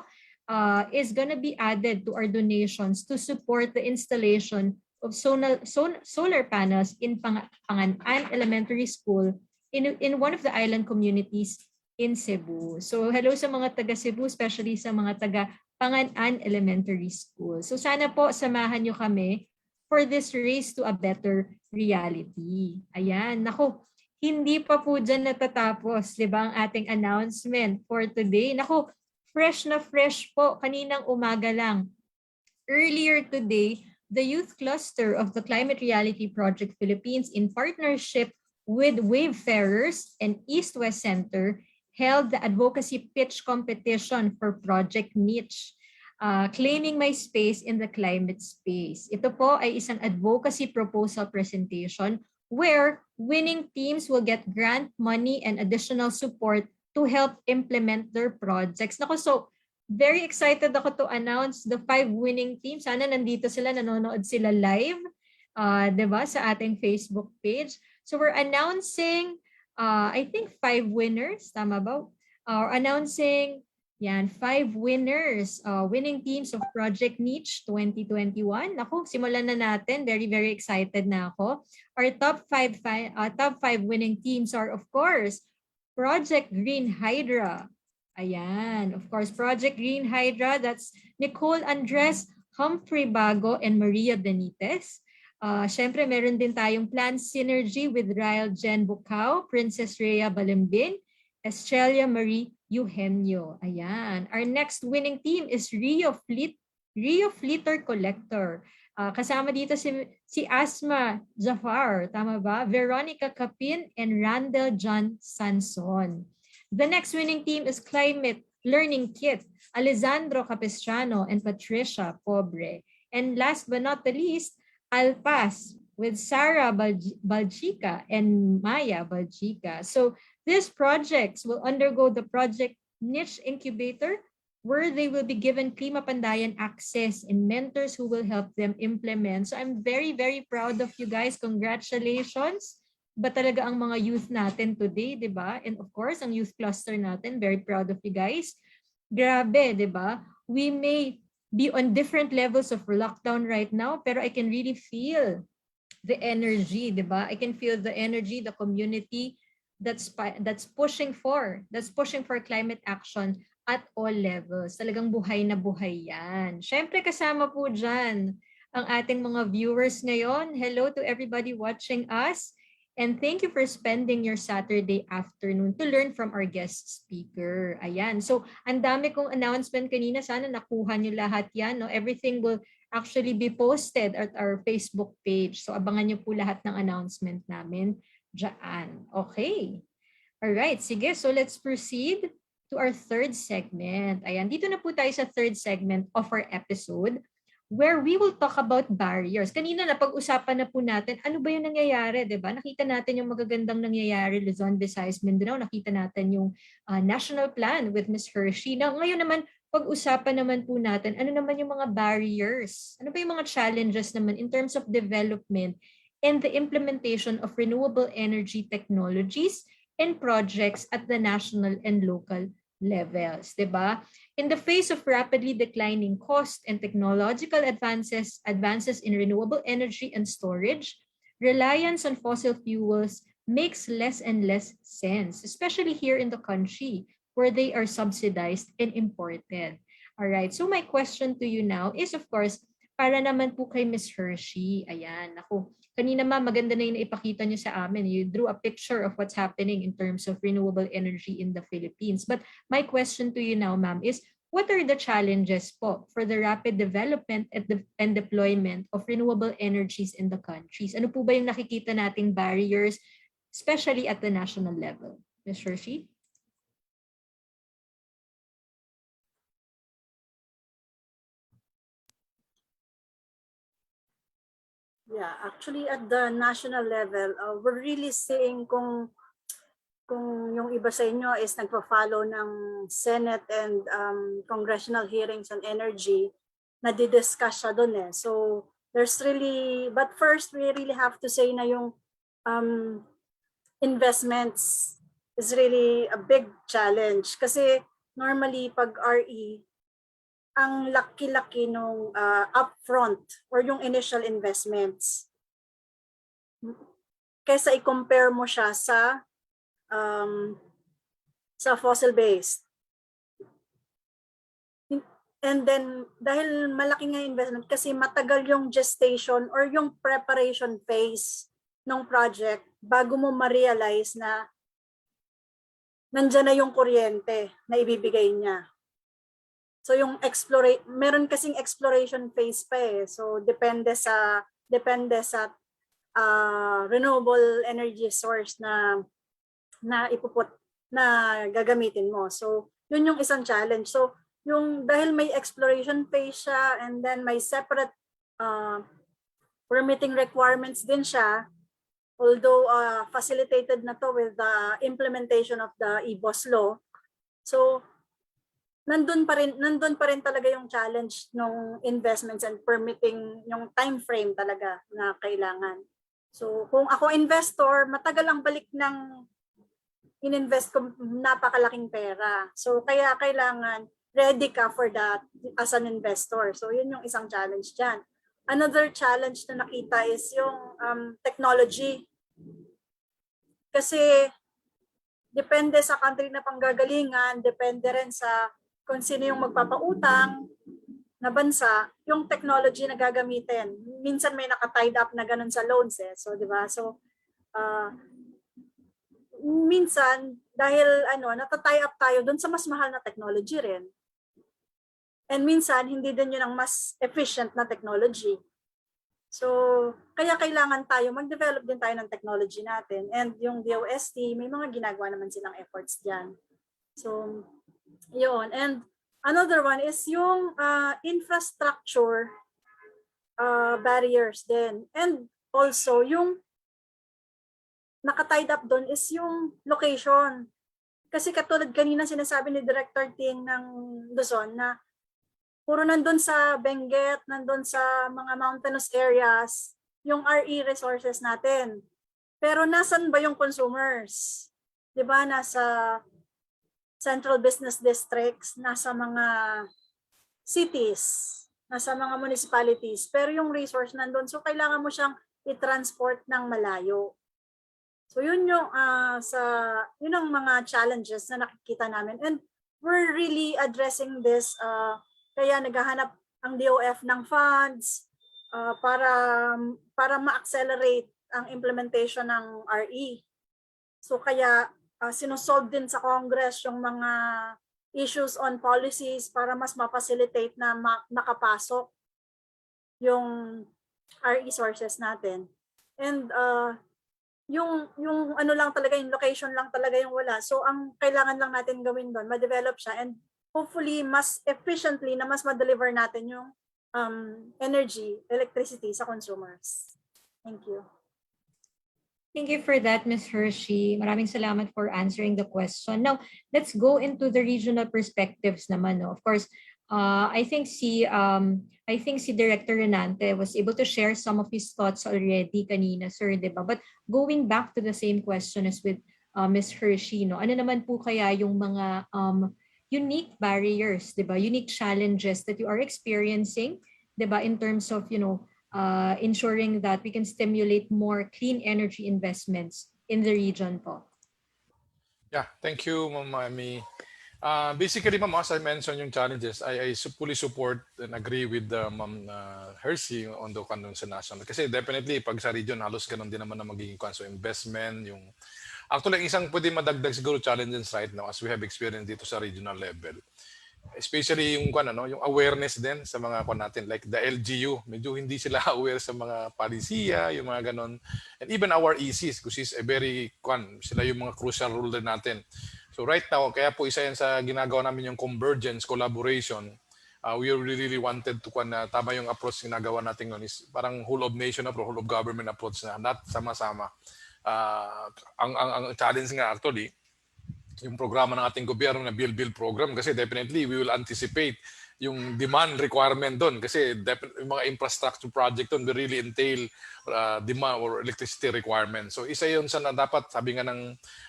is gonna be added to our donations to support the installation of solar panels in Panganan Elementary School in one of the island communities in Cebu. So hello sa mga taga Cebu, especially sa mga taga Panganan Elementary School. So sana po samahan nyo kami for this race to a better reality. Ayan, naku, hindi pa po dyan natatapos, di ba, ang ating announcement for today. Naku, fresh na fresh po, kaninang umaga lang. Earlier today, the youth cluster of the Climate Reality Project Philippines in partnership with Wavefarers and East-West Center held the advocacy pitch competition for Project Niche. Claiming my space in the climate space. Ito po ay isang advocacy proposal presentation where winning teams will get grant money and additional support to help implement their projects. Nako, so very excited ako to announce the 5 winning teams. Sana nandito sila, nanonood sila live, diba, sa ating Facebook page. So we're announcing, I think 5 winners, tama ba? Announcing yan, 5 winners, winning teams of Project Niche 2021. Ako, simulan na natin. Very, very excited na ako. Our top 5 winning teams are, of course, Project Green Hydra. Ayan, of course, Project Green Hydra. That's Nicole Andres, Humphrey Bago, and Maria Benitez. Siyempre, meron din tayong Plan Synergy with Ryle Jen Bucao, Princess Rhea Balimbin, Estrelia Marie Eugenio. Ayan. Our next winning team is Rio Fleeter Collector. Kasama dito si Asma Jafar, tama ba? Veronica Capin and Randall John Sanson. The next winning team is Climate Learning Kit, Alessandro Capistrano and Patricia Pobre. And last but not the least, Alpas with Sarah Baljica and Maya Baljica. So these projects will undergo the Project Niche Incubator, where they will be given Klimapandayan access and mentors who will help them implement. So I'm very, very proud of you guys. Congratulations. Ba talaga ang mga youth natin today, di ba? And of course, ang youth cluster natin, very proud of you guys. Grabe, di ba? We may be on different levels of lockdown right now, pero I can really feel the energy, di ba? I can feel the energy, the community that's pushing for climate action at all levels. Talagang buhay na buhay yan. Syempre kasama po dyan ang ating mga viewers ngayon. Hello to everybody watching us. And thank you for spending your Saturday afternoon to learn from our guest speaker. Ayan. So, ang dami kong announcement kanina. Sana nakuha niyo lahat yan. No? Everything will actually be posted at our Facebook page. So, abangan niyo po lahat ng announcement namin dyan. Okay. Alright. Sige. So, let's proceed to our third segment. Ayan. Dito na po tayo sa third segment of our episode, where we will talk about barriers. Kanina napag-usapan na po natin, ano ba yung nangyayari, di ba? Nakita natin yung magagandang nangyayari, Luzon, Visayas, Mindanao. Nakita natin yung national plan with Ms. Hershey. Now, ngayon naman, pag-usapan naman po natin, ano naman yung mga barriers? Ano ba yung mga challenges naman in terms of development and the implementation of renewable energy technologies and projects at the national and local levels, di ba? In the face of rapidly declining cost and technological advances in renewable energy and storage, reliance on fossil fuels makes less and less sense, especially here in the country where they are subsidized and imported. All right, so my question to you now is, of course, para naman po kay Ms. Hershey. Ayan, ako. Kanina maganda na yung ipakita niyo sa amin. You drew a picture of what's happening in terms of renewable energy in the Philippines. But my question to you now, ma'am, is what are the challenges po for the rapid development and deployment of renewable energies in the countries? Ano po ba yung nakikita nating barriers, especially at the national level? Ms. Hershey? Yeah, actually at the national level, we're really seeing kung yung iba sa inyo is nagpa-follow ng Senate and congressional hearings on energy, na-discuss siya doon eh. So there's really, but first we really have to say na yung investments is really a big challenge. Kasi normally pag RE, ang laki-laki nung upfront or yung initial investments. Kaysa i-compare mo siya sa fossil-based. And then, dahil malaki nga investment, kasi matagal yung gestation or yung preparation phase ng project bago mo ma-realize na nandyan na yung kuryente na ibibigay niya. So yung meron kasing exploration phase pa eh. So depende sa renewable energy source na ipuput na gagamitin mo. So yun yung isang challenge. So yung dahil may exploration phase siya and then may separate permitting requirements din siya, although facilitated na to with the implementation of the EBOS law. So nandun pa rin talaga yung challenge ng investments and permitting, yung time frame talaga na kailangan. So kung ako investor, matagal ang balik ng ininvest ko, napakalaking pera. So kaya kailangan ready ka for that as an investor. So yun yung isang challenge dyan. Another challenge na nakita is yung technology. Kasi depende sa country na panggagalingan, depende rin sa kung sino yung magpapautang na bansa, yung technology na gagamitin. Minsan may naka-tied up na ganun sa loans eh. So, di ba? So, minsan, dahil nata-tie up tayo dun sa mas mahal na technology rin. And minsan, hindi din yun ang mas efficient na technology. So, kaya kailangan tayo, mag-develop din tayo ng technology natin. And yung DOST, may mga ginagawa naman silang efforts dyan. So, yun. And another one is yung infrastructure barriers din. And also, yung naka-tied up doon is yung location. Kasi katulad kanina sinasabi ni Director Ting ng Luzon na puro nandun sa Benguet, nandun sa mga mountainous areas, yung RE resources natin. Pero nasan ba yung consumers? 'Di ba? Nasa central business districts, nasa mga cities, nasa mga municipalities, pero yung resource nandun. So kailangan mo siyang i-transport ng malayo. So yun yung yun ang mga challenges na nakikita namin, and we're really addressing this, kaya naghahanap ang DOF ng funds para ma-accelerate ang implementation ng RE. So kaya sinusolve din sa Congress yung mga issues on policies para mas ma-facilitate na makapasok yung RE sources natin. And yung ano lang talaga, yung location lang talaga yung wala. So ang kailangan lang natin gawin doon, ma-develop siya, and hopefully mas efficiently na mas ma-deliver natin yung electricity sa consumers. Thank you. Thank you for that, Ms. Hershey. Maraming salamat for answering the question. Now, let's go into the regional perspectives naman. No? Of course, I think si Director Renante was able to share some of his thoughts already kanina, sir, di ba? But going back to the same question as with Ms. Hershey, no? Ano naman po kaya yung mga unique barriers, di ba? Unique challenges that you are experiencing, di ba? In terms of, ensuring that we can stimulate more clean energy investments in the region po. Yeah, thank you, Ma'am Amy. Basically, Ma'am, as I mentioned yung challenges, I fully support and agree with Ma'am Hershey on the sa national. Kasi definitely, pag sa region, halos ganun din naman na magiging so investment, yung actually, isang pwede madagdag siguro challenges right now as we have experienced dito sa regional level. Especially yung yung awareness din sa mga natin, like the LGU, medyo hindi sila aware sa mga palisiya, yung mga ganon. And even our ECs, which is a very sila yung mga crucial role din natin. So right now, kaya po isa yan sa ginagawa namin yung convergence, collaboration. We really wanted to tama yung approach ginagawa natin ngayon is parang whole of nation approach, whole of government approach na not sama-sama. Ang challenge nga actually, yung programa ng ating gobyerno na Bill program, kasi definitely we will anticipate yung demand requirement doon, kasi yung mga infrastructure project doon will really entail demand or electricity requirements. So isa yun sa dapat, sabi nga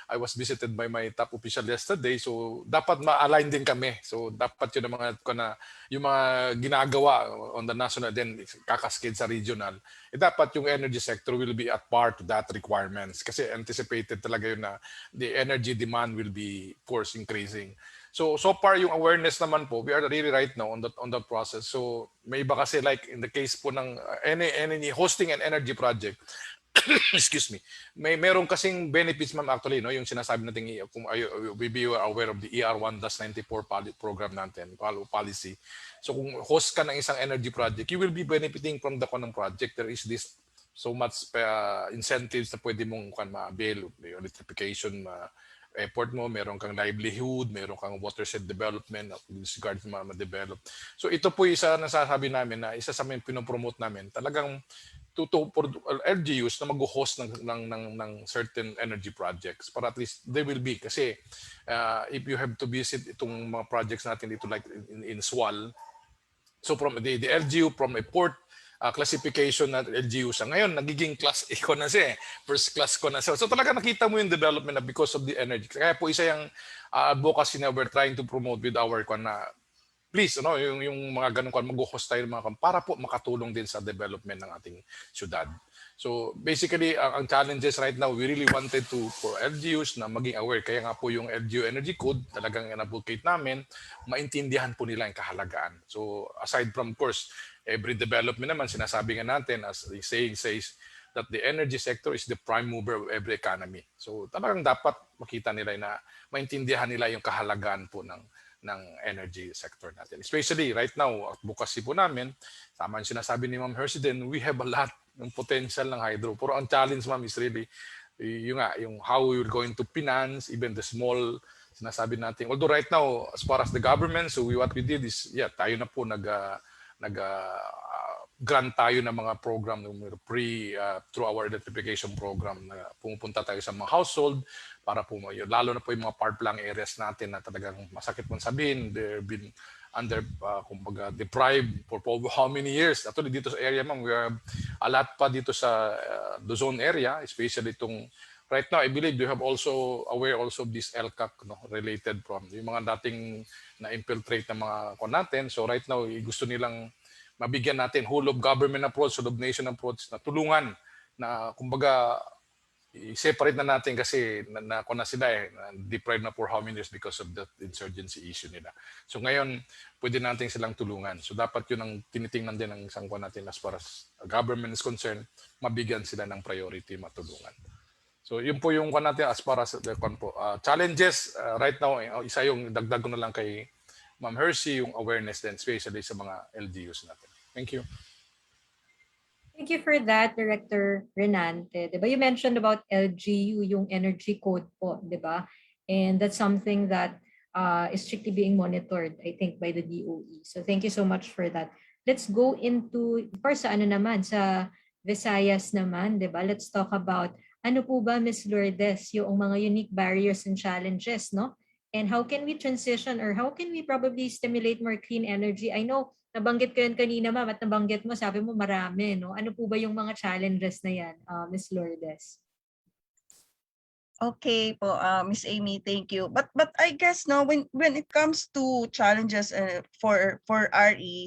I was visited by my top official yesterday, so dapat ma-align din kami. So dapat yun yung mga ginagawa on the national then kakaskade sa regional. Dapat yung energy sector will be at par to that requirements, kasi anticipated talaga yun na the energy demand will be of course increasing. So far yung awareness naman po, we are really right now on that process. So may iba kasi like in the case po ng any hosting and energy project, excuse me, meron kasing benefits, ma'am, actually, no, yung sinasabi natin kung we be aware of the ER1-94 program natin, policy. So kung host ka ng isang energy project, you will be benefiting from the project. There is this so much incentives na pwede mong ma-avail, electrification, effort mo, meron kang livelihood, meron kang watershed development, disregard sa ma-develop. So ito po isa nasasabi namin na isa sa mga pinopromote namin, talagang for LGUs na mag-host ng certain energy projects para at least they will be, kasi if you have to visit itong mga projects natin dito like in SWAL, so from the LGU from a port classification na LGU sa ngayon, nagiging class A ko na siya, first class ko na siya. So talaga nakita mo yung development na because of the energy. Kaya po isa yung advocacy na we're trying to promote with our please, yung mga ganun mag-host tayo mga para po makatulong din sa development ng ating syudad. So basically, ang challenges right now, we really wanted for LGUs na maging aware. Kaya nga po yung LGU Energy Code, talagang in-advocate namin, maintindihan po nila yung kahalagaan. So aside from, of course, every development naman, sinasabi nga natin, as the saying says, that the energy sector is the prime mover of every economy. So talagang dapat makita nila na maintindihan nila yung kahalagaan po ng energy sector natin. Especially right now, advocacy po namin, tama yung sinasabi ni Ma'am Hershey din, we have a lot ng potential ng hydro. Pero ang challenge, Ma'am, is really yung how we're going to finance even the small, sinasabi natin. Although right now, as far as the government, so what we did is, tayo na po grant tayo ng mga program through our electrification program na pumupunta tayo sa mga household para po lalo na po yung mga power plant areas natin na talagang masakit mong sabihin, they've been under deprived for how many years. Actually dito sa area, ma'am, we have a lot pa dito sa Luzon area, especially itong right now. I believe you have also aware also of this LCAC related from yung mga dating na-infiltrate na mga natin. So right now, gusto nilang mabigyan natin whole of government approach, whole of nation approach na tulungan na kumbaga i-separate na natin kasi kung na sila deprived na for how many years because of that insurgency issue nila. So ngayon, pwede natin silang tulungan. So dapat yun ang tinitingnan din ng isang kuwan natin as far as government is concerned, mabigyan sila ng priority, matulungan. So yun po yung kuwan natin as far as the challenges right now, isa yung dagdag ko na lang kay Ma'am Hershey, yung awareness din, especially sa mga LGUs natin. Thank you. Thank you for that, Director Renante. Diba? You mentioned about LGU, yung energy code po, diba? And that's something that is strictly being monitored, I think, by the DOE. So thank you so much for that. Let's go into, sa ano naman, sa Visayas naman, diba? Let's talk about, ano po ba, Ms. Lourdes, yung mga unique barriers and challenges, no? And how can we transition or how can we probably stimulate more clean energy? I know, nabanggit ko yun kanina, ma'am, at nabanggit mo, sabi mo marami, no? Ano po ba yung mga challenges na yan, Ms. Lourdes? Okay po, Miss Amy, thank you. But I guess no, when it comes to challenges for RE,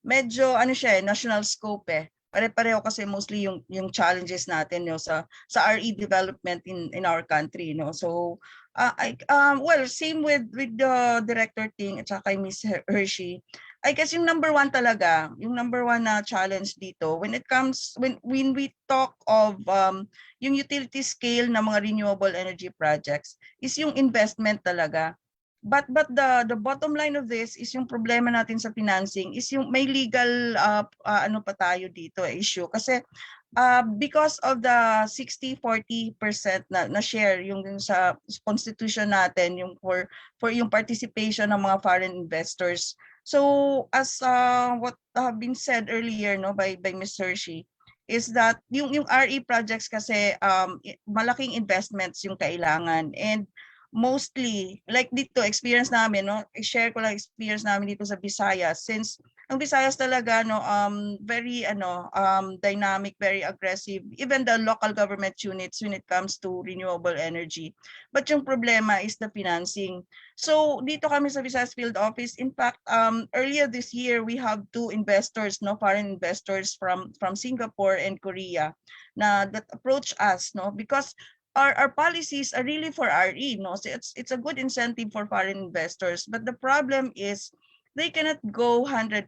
medyo ano siya, national scope eh. Pare-pareho kasi mostly yung challenges natin no sa RE development in our country no. So well, same with the Director Ting at saka kay Miss Hershey. I guess yung number one talaga, yung number one na challenge dito when it comes when we talk of yung utility scale na mga renewable energy projects is yung investment talaga. But the bottom line of this is yung problema natin sa financing is yung may legal ano pa tayo dito issue kasi because of the 60-40% na share yung sa constitution natin yung for yung participation ng mga foreign investors. So as what have been said earlier no by Ms. Hershey is that yung RE projects kasi malaking investments yung kailangan and mostly like dito experience namin no i-share ko lang experience namin dito sa Visayas since ang Visayas talaga no very dynamic, very aggressive, even the local government units when it comes to renewable energy. But yung problema is the financing. So dito kami sa Visayas Field Office, in fact earlier this year we have two investors no foreign investors from Singapore and Korea na that approach us no because our policies are really for RE no so it's a good incentive for foreign investors but the problem is they cannot go 100%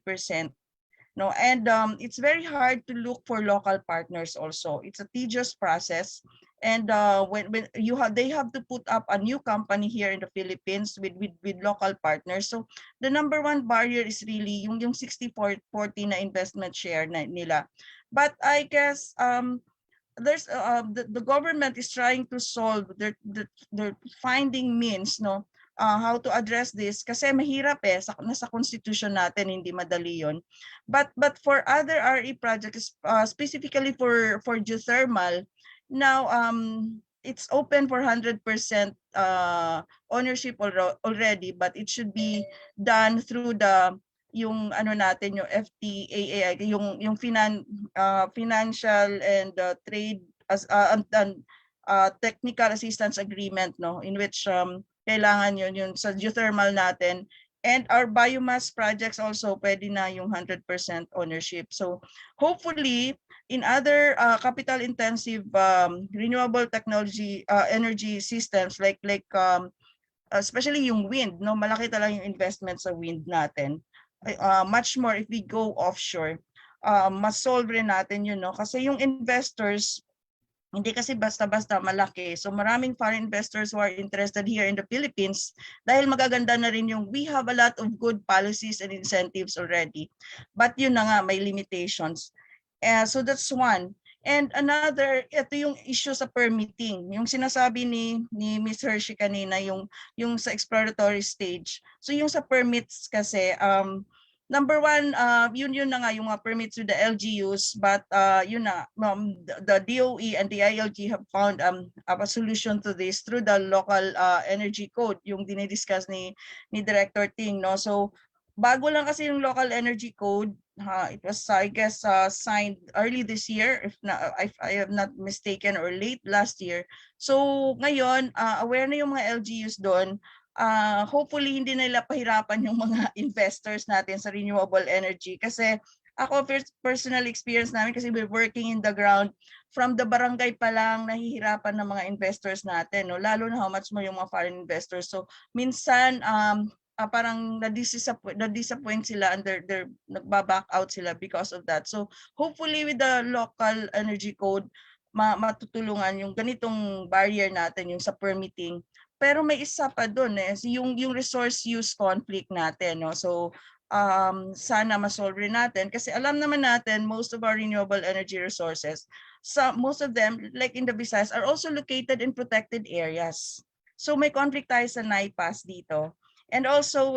no and it's very hard to look for local partners also. It's a tedious process and when they have to put up a new company here in the Philippines with local partners. So the number one barrier is really yung 60-40 na investment share nila. But I guess there's the government is trying to solve they're finding means no how to address this kasi mahirap nasa constitution natin hindi madali yon but for other RE projects specifically for geothermal now it's open for 100% ownership already but it should be done through yung ano natin yung FTAA yung financial and trade as technical assistance agreement no in which kailangan yun sa geothermal natin and our biomass projects also pwede na yung 100% ownership. So hopefully in other capital intensive renewable technology energy systems like especially yung wind no malaki talaga yung investment sa wind natin. Much more if we go offshore, mas solve rin natin yun, no? Kasi yung investors, hindi kasi basta-basta malaki. So maraming foreign investors who are interested here in the Philippines dahil magaganda na rin yung we have a lot of good policies and incentives already. But yun na nga, may limitations. So that's one. And another, ito yung issue sa permitting. Yung sinasabi ni Ms. Hershey kanina, yung sa exploratory stage. So yung sa permits kasi, number one, yun na nga yung permits with the LGUs, but yun na, the DOE and the ILG have found a solution to this through the local energy code, yung dinidiscuss ni Director Ting. No? So bago lang kasi yung local energy code, it was I guess signed early this year if I have not mistaken or late last year. So ngayon aware na yung mga LGUs doon. Hopefully hindi nila pahirapan yung mga investors natin sa renewable energy kasi Ako, personal experience namin kasi we're working in the ground, from the barangay pa lang nahihirapan ng mga investors natin, no? Lalo na how much mo yung mga foreign investors. So minsan parang na-disappoint sila and they're nagba-back out sila because of that. So hopefully with the local energy code, matutulungan yung ganitong barrier natin, yung sa permitting. Pero may isa pa doon yung resource use conflict natin, no? So sana ma-solve rin natin kasi alam naman natin most of our renewable energy resources, most of them like in the Visayas are also located in protected areas. So may conflict tayo sa NIPAS dito. And also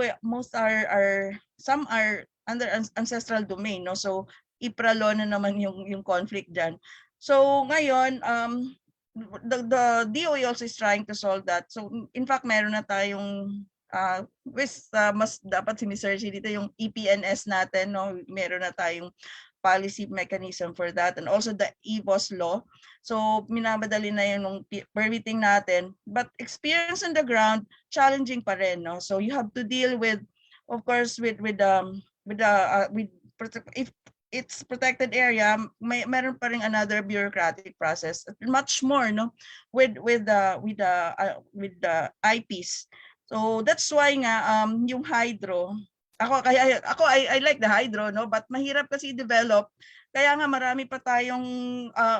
some are under ancestral domain, no? So IPRA law na naman yung conflict diyan. So ngayon the DOE also is trying to solve that. So in fact meron na tayong mas dapat sinisearch dito yung EPNS natin, no? Meron na tayong policy mechanism for that, and also the EBOS law. So minabadali na yung permitting natin, but experience on the ground challenging pa rin, no? So you have to deal with, of course, with if it's protected area, meron pa rin another bureaucratic process, much more, no, with the IPs. So that's why nga yung hydro, I like the hydro, no, but mahirap kasi develop. Kaya nga marami pa tayong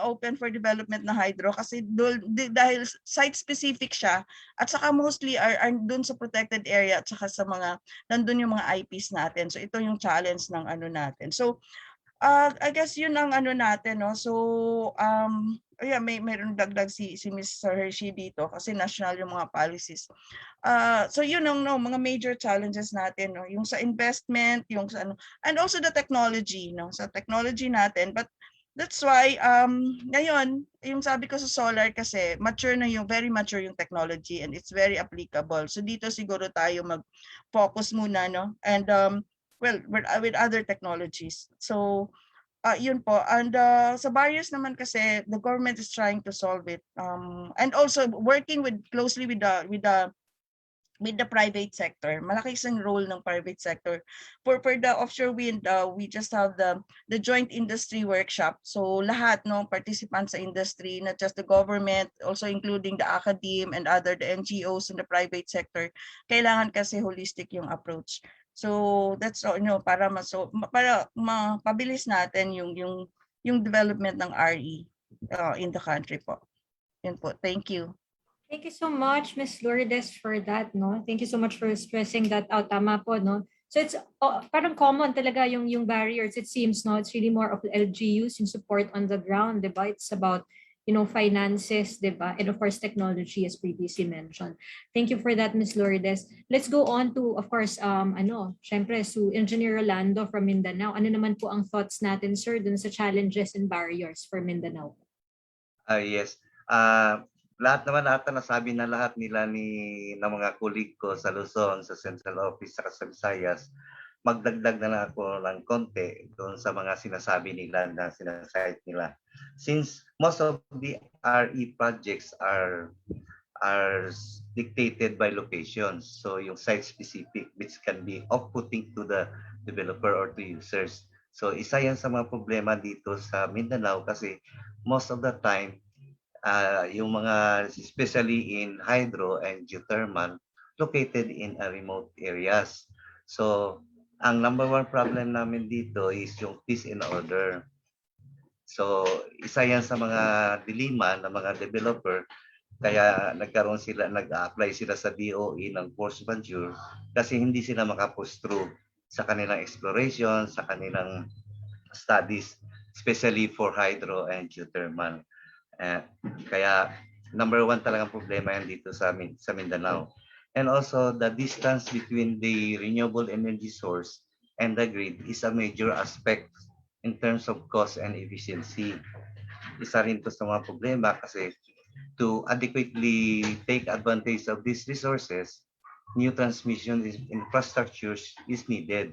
open for development na hydro kasi dahil site specific siya, at saka mostly are doon sa protected area at saka sa mga nandun yung mga IPs natin. So ito yung challenge ng ano natin. So I guess yun ang ano natin, no. So yeah, mayroon dagdag si Mr. Hershey dito kasi national yung mga policies. So yun ang mga major challenges natin, no, yung sa investment, yung sa ano, and also the technology, no, sa technology natin. But that's why ngayon yung sabi ko sa solar kasi very mature yung technology and it's very applicable. So dito siguro tayo mag-focus muna, no, and well, with other technologies. So yun po. And sa barriers naman kasi the government is trying to solve it, and also working closely with the private sector. Malaki isang role ng private sector. For the offshore wind, we just have the joint industry workshop. So lahat, no, participants sa industry, not just the government, also including the academe and the NGOs in the private sector. Kailangan kasi holistic yung approach. So that's all, you know, para mapabilis natin yung development ng RE in the country po. Yun po. Thank you. Thank you so much, Ms. Lourdes, for that, no? Thank you so much for stressing that out. Tama po, no? So it's parang common talaga yung barriers, it seems, no? It's really more of LGUs, yung support on the ground, diba? It's about, you know, finances, diba? And of course, technology, as previously mentioned. Thank you for that, Ms. Lourdes. Let's go on to, of course, syempre, to Engineer Rolando from Mindanao. Ano naman po ang thoughts natin, sir, dun sa challenges and barriers for Mindanao? Yes. Lahat naman ata nasabi na lahat nila ng mga colleague ko sa Luzon, sa Central Office, sa Visayas. Magdagdag na lang ako ng konti doon sa mga sinasabi nila na sinasite nila. Since most of the RE projects are dictated by locations, so yung site specific, which can be off-putting to the developer or to users. So isa yan sa mga problema dito sa Mindanao kasi most of the time, yung mga, especially in hydro and geothermal, located in remote areas. So, ang number one problem namin dito is yung peace and order. So, isa yan sa mga dilema ng mga developer, kaya nag-apply sila sa DOE ng force majeure kasi hindi sila makapush through sa kanilang exploration, sa kanilang studies, especially for hydro and geothermal. Kaya number one talagang problema yan dito sa Mindanao. And also the distance between the renewable energy source and the grid is a major aspect in terms of cost and efficiency. Isa rin to sa mga problema kasi to adequately take advantage of these resources, new transmission infrastructure is needed,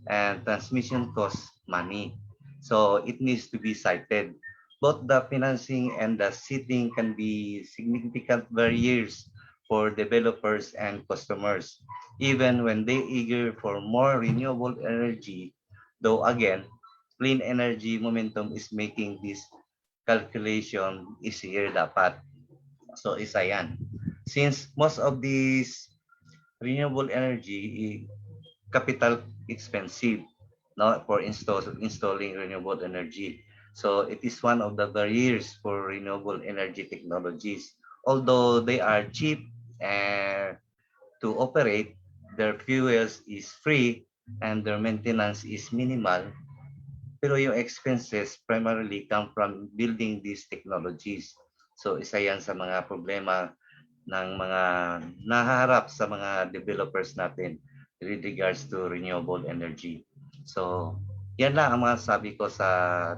and transmission costs money. So it needs to be sited. Both the financing and the seating can be significant barriers for developers and customers, even when they eager for more renewable energy. Though again, clean energy momentum is making this calculation easier dapat. So isa yan. Since most of these renewable energy capital expensive, no, for installing renewable energy. So it is one of the barriers for renewable energy technologies. Although they are cheap and to operate, their fuels is free and their maintenance is minimal. Pero yung expenses primarily come from building these technologies. So isa yan sa mga problema ng mga nahaharap sa mga developers natin with regards to renewable energy. So, yan lang ang mga sabi ko sa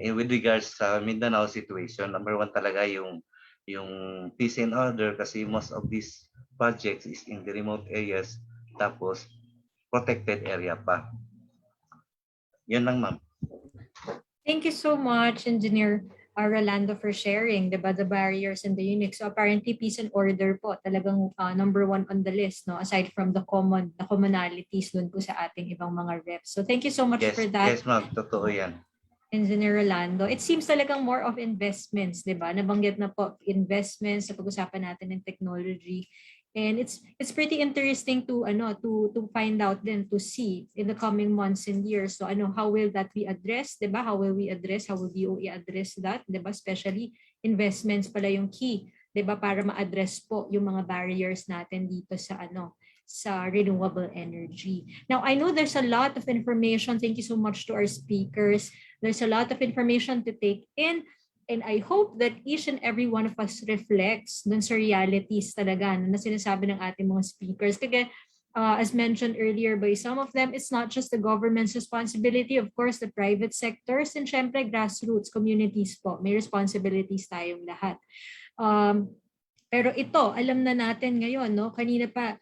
with regards sa Mindanao situation. Number one talaga yung peace and order kasi most of these projects is in the remote areas tapos protected area pa. Yan lang, ma'am. Thank you so much, Engineer Rolando, for sharing the barriers and the unique. So apparently, peace and order po talagang number one on the list, no? Aside from the commonalities dun po sa ating ibang mga reps. So thank you so much for that. Yes, ma'am. Totoo yan. Engineer Rolando. It seems talagang more of investments, di ba? Nabanggit na po investments sa pag-usapan natin ng technology. And it's pretty interesting to find out then, to see in the coming months and years. So how will that be addressed, 'di ba? How will DOE address that, 'di ba? Especially investments pala yung key, 'di ba, para ma-address po yung mga barriers natin dito sa sa renewable energy. Now, I know there's a lot of information. Thank you so much to our speakers. There's a lot of information to take in. And I hope that each and every one of us reflects dun sa realities talaga na sinasabi ng ating mga speakers. Kaya as mentioned earlier by some of them, it's not just the government's responsibility, of course, the private sectors, and syempre grassroots communities po. May responsibilities tayong lahat. Pero ito, alam na natin ngayon, no? Kanina pa,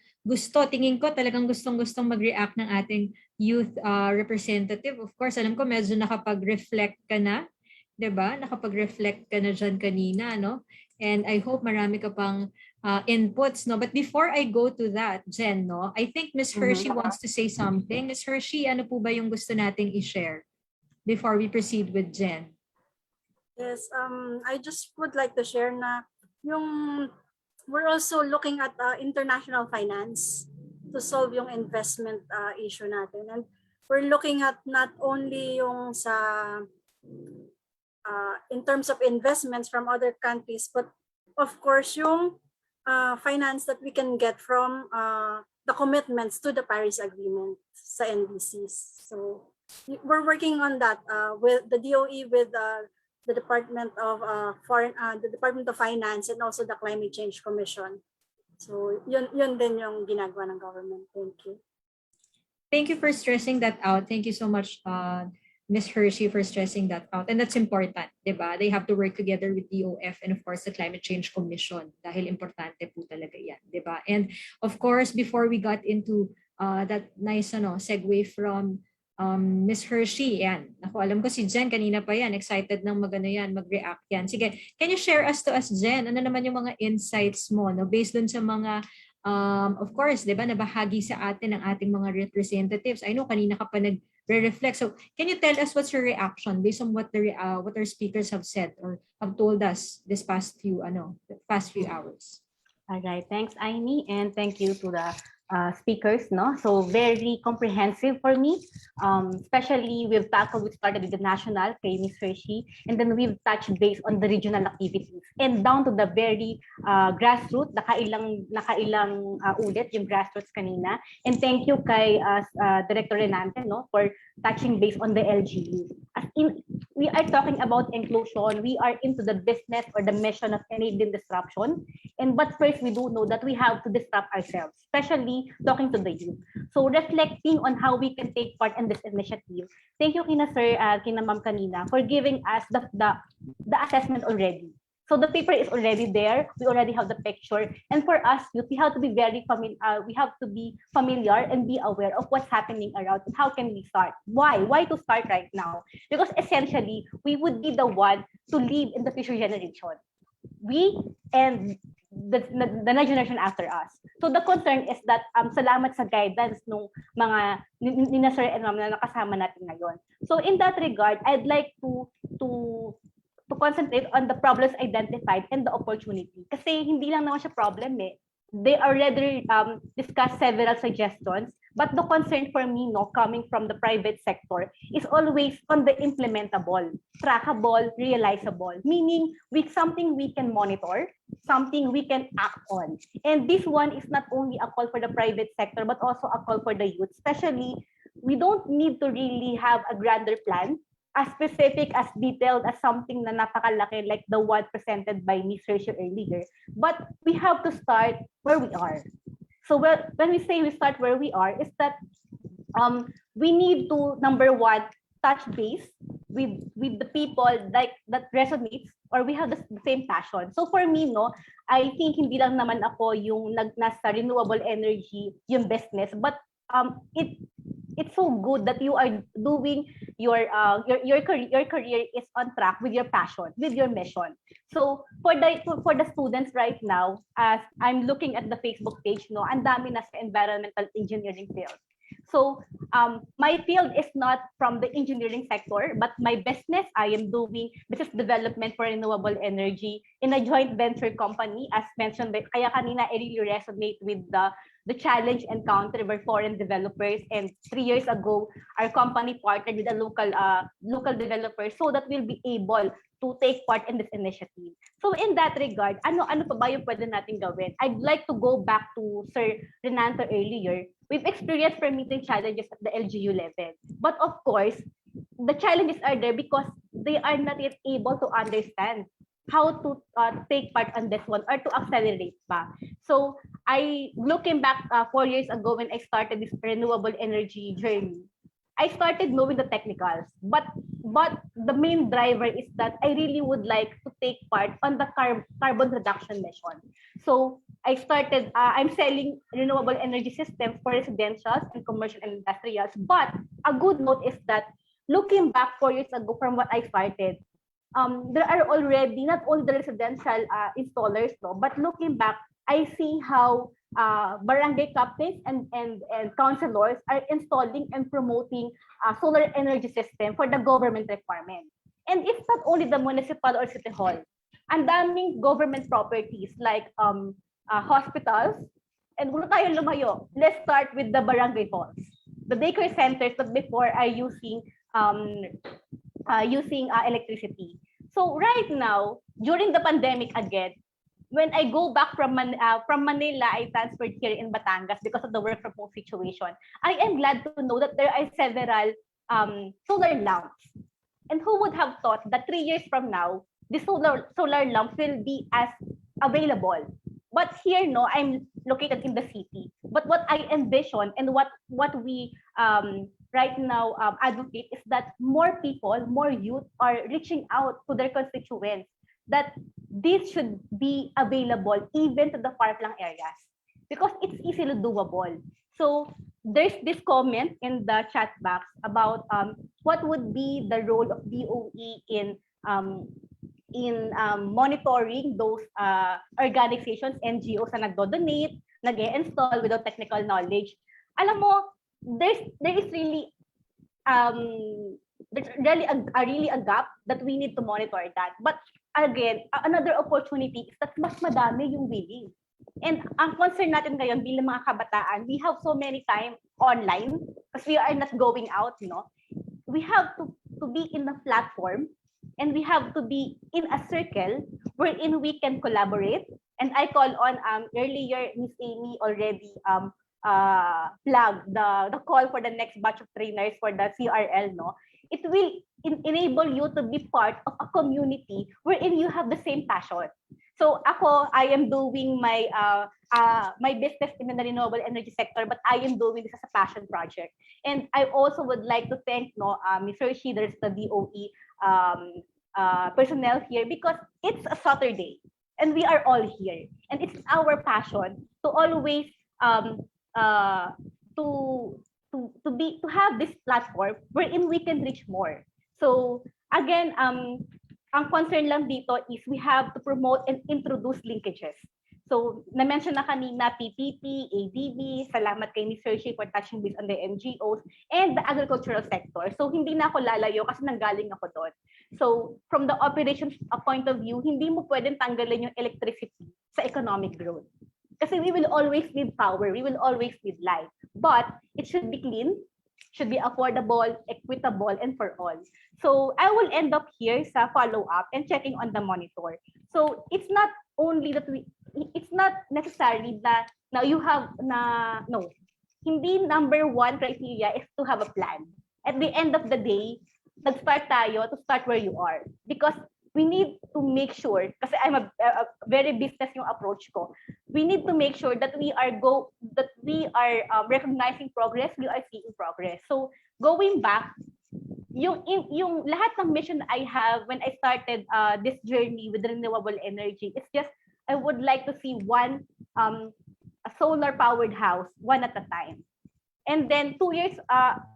tingin ko talagang gustong-gustong mag-react ng ating youth representative. Of course, alam ko medyo nakapag-reflect ka na, 'di ba? Nakapag-reflect ka na dyan kanina, no? And I hope marami ka pang inputs, no? But before I go to that, Jen, no? I think Ms. Hershey wants to say something. Ms. Hershey, ano po ba yung gusto nating i-share before we proceed with Jen? Yes, I just would like to share na we're also looking at international finance to solve yung investment issue natin. And we're looking at not only yung sa in terms of investments from other countries, but of course yung finance that we can get from the commitments to the Paris Agreement sa NDCs. So we're working on that with the DOE, with the Department of the Department of Finance, and also the Climate Change Commission. So yun din yung ginagawa ng government. Thank you. Thank you for stressing that out. Thank you so much, Ms. Hershey, for stressing that out. And that's important, di ba? They have to work together with DOF and of course the Climate Change Commission dahil importante po talaga yan, di ba? And of course, before we got into that nice segue from Ms. Hershey, yan. Ako, alam ko si Jen kanina pa yan, excited nang mag-react yan. Sige, can you share to us, Jen, ano naman yung mga insights mo, no? Based dun sa mga of course, di ba, nabahagi sa atin ng ating mga representatives. I know kanina ka pa nag-reflect. So, can you tell us what's your reaction based on what our speakers have said or have told us this past few hours? All right, thanks, Aimee, and thank you to the speakers, no? So very comprehensive for me. Especially we started with the national, kay Ms. Hershey, and then we've touched base on the regional activities and down to the very grassroots, nakailang ulit yung grassroots kanina. And thank you kay Director Renante, no, for touching base on the LGU. As in, we are talking about inclusion. We are into the business or the mission of enabling disruption. But first, we do know that we have to disrupt ourselves, especially talking to the youth. So reflecting on how we can take part in this initiative. Thank you kina Sir, kina Ma'am kanina for giving us the assessment already. So the paper is already there. We already have the picture. And for us, youth, we have to be very familiar. We have to be familiar and be aware of what's happening around and how can we start. Why? Why to start right now? Because essentially, we would be the one to lead in the future generation. We and the next generation after us. So the concern is that salamat sa guidance nung mga ni Sir and Ma'am na nakasama natin ngayon. So in that regard, I'd like to concentrate on the problems identified and the opportunity. Kasi hindi lang naman siya problem eh. They already discussed several suggestions, but the concern for me, coming from the private sector, is always on the implementable, trackable, realizable, meaning with something we can monitor, something we can act on. And this one is not only a call for the private sector, but also a call for the youth. Especially, we don't need to really have a grander plan, as specific, as detailed as something na napakalaki like the one presented by Ms. Hershey earlier. But we have to start where we are. So when we say we start where we are, is that we need to, number one, touch base with the people like that resonates or we have the same passion. So for me, I think hindi lang naman ako yung nasa renewable energy yung business, but it's so good that you are doing your career is on track with your passion, with your mission. So for the students right now, as I'm looking at the Facebook page, ang dami na sa environmental engineering field. So my field is not from the engineering sector, but my business, I am doing business development for renewable energy in a joint venture company, as mentioned. Kaya kanina I really resonate with the challenge encountered by foreign developers, and 3 years ago, our company partnered with a local developer so that we'll be able to take part in this initiative. So in that regard, ano pa ba yung pwede natin gawin? I'd like to go back to Sir Renante earlier. We've experienced permitting challenges at the LGU level. But of course, the challenges are there because they are not yet able to understand how to take part on this one or to accelerate pa. So looking back 4 years ago when I started this renewable energy journey, I started knowing the technicals, but the main driver is that I really would like to take part on the carbon reduction mission. So I started, I'm selling renewable energy systems for residentials and commercial and industrials. But a good note is that looking back 4 years ago from what I started, there are already not only the residential installers, but looking back, I see how barangay captains and councilors are installing and promoting solar energy system for the government requirement. And it's not only the municipal or city hall. Ang daming government properties like hospitals, and kung tayo lumayo, let's start with the barangay halls. The daycare centers that before are using electricity. So right now, during the pandemic again, when I go back from Manila, I transferred here in Batangas because of the work from home situation. I am glad to know that there are several solar lamps. And who would have thought that 3 years from now, the solar lamps will be as available. But here, I'm located in the city. But what I envision and what we right now advocate is that more people, more youth are reaching out to their constituents, that this should be available even to the far-flung areas because it's easily doable. So there's this comment in the chat box about what would be the role of DOE in monitoring those organizations, NGOs na nagdo-donate, nag-install without technical knowledge. Alam mo, there is really a gap that we need to monitor that. But again, another opportunity is that mas madami yung willing. And ang concern natin ngayon bilang mga kabataan, we have so many time online because we are not going out, We have to be in a platform and we have to be in a circle wherein we can collaborate. And I call on earlier Miss Amy already flagged the call for the next batch of trainers for the CRL, It will enable you to be part of a community wherein you have the same passion. So I am doing my my business in the renewable energy sector, but I am doing this as a passion project. And I also would like to thank Ms. Hershey, there's the DOE personnel here because it's a Saturday and we are all here. And it's our passion to always to have this platform wherein we can reach more. So again, ang concern lang dito is we have to promote and introduce linkages. So, na-mention na kanina PPP, ADB, salamat kay Ms. Hershey for touching base on the NGOs and the agricultural sector. So, hindi na ako lalayo kasi nanggaling ako doon. So, from the operations point of view, hindi mo pwedeng tanggalin yung electricity sa economic growth. Kasi we will always need power, we will always need light. But it should be clean, should be affordable, equitable, and for all. So I will end up here sa follow-up and checking on the monitor. So it's not only that it's not necessary that now you have no. Hindi number one criteria is to have a plan. At the end of the day, nag-start tayo to start where you are. Because we need to make sure, kasi I'm a very business yung approach ko. We need to make sure that we are recognizing progress, we are seeing progress. So going back, yung lahat ng mission I have when I started this journey with renewable energy, it's just I would like to see one a solar powered house one at a time. And then 2 years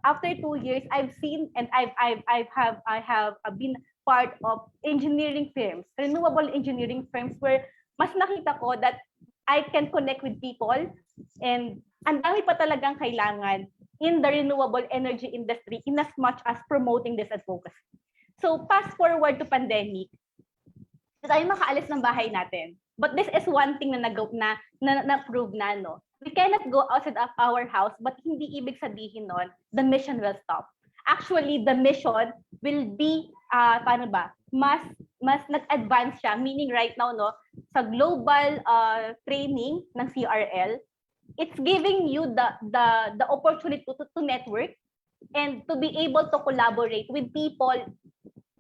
after 2 years, I've seen and I have been part of engineering firms, renewable engineering firms where mas nakita ko that I can connect with people and ang dami pa talagang kailangan in the renewable energy industry in as much as promoting this advocacy. So fast forward to pandemic, tayo makaalis ng bahay natin. But this is one thing na na-prove na, no? We cannot go outside of our house, but hindi ibig sabihin nun, the mission will stop. Actually, the mission will be, mas nag-advance siya, meaning right now, no, sa global training ng CRL, it's giving you the opportunity to network and to be able to collaborate with people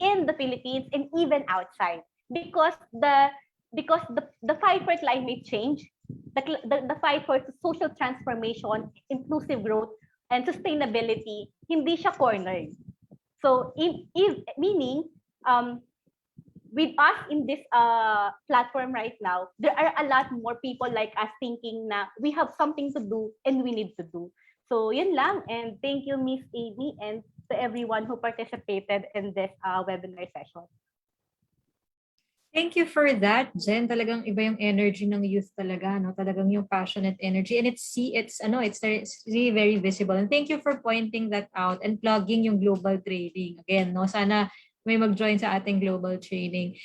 in the Philippines and even outside. Because the fight for climate change, the fight for social transformation, inclusive growth, and sustainability, hindi siya cornered. So, meaning, with us in this platform right now, there are a lot more people like us thinking na we have something to do and we need to do. So, yun lang. And thank you, Miss Amy, and to everyone who participated in this webinar session. Thank you for that, Jen. Talagang iba yung energy ng youth talaga, no? Talagang yung passionate energy, and it's really very visible. And thank you for pointing that out and plugging yung global trading again, no? Sana may mag-join sa ating global training.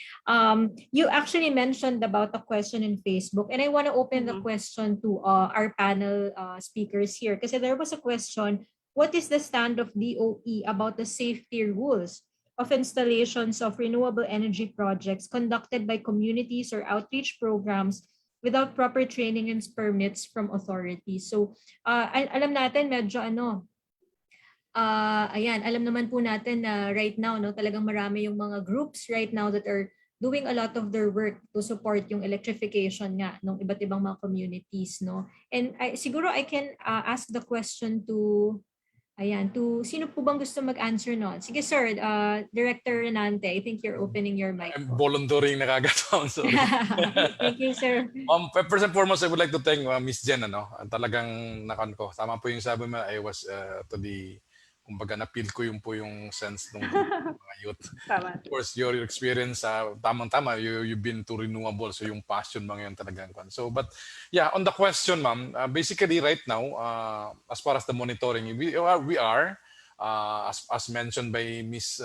You actually mentioned about a question in Facebook, and I want to open the question to our panel speakers here, kasi there was a question: what is the stand of DOE about the safety rules of installations of renewable energy projects conducted by communities or outreach programs without proper training and permits from authorities? So, alam natin medyo alam naman po natin na right now, no, talagang marami yung mga groups right now that are doing a lot of their work to support yung electrification nga ng iba't ibang mga communities, no? And siguro I can ask the question to sino po bang gusto mag-answer nun? Sige sir, Director Renante, I think you're opening your mic. I'm volunteering na kagad. Sorry. Thank you, sir. First and foremost, I would like to thank Miss Jen. Talagang nakan ko. Tama po yung sabi mo, I was kumbaga na-feel ko yung sense ng mga youth. Tama. Of course, your experience, tamang-tama, you've been to renewable, so yung passion mo ngayon talagang. So, but yeah, on the question, ma'am, basically right now, as far as the monitoring, we are as mentioned by Miss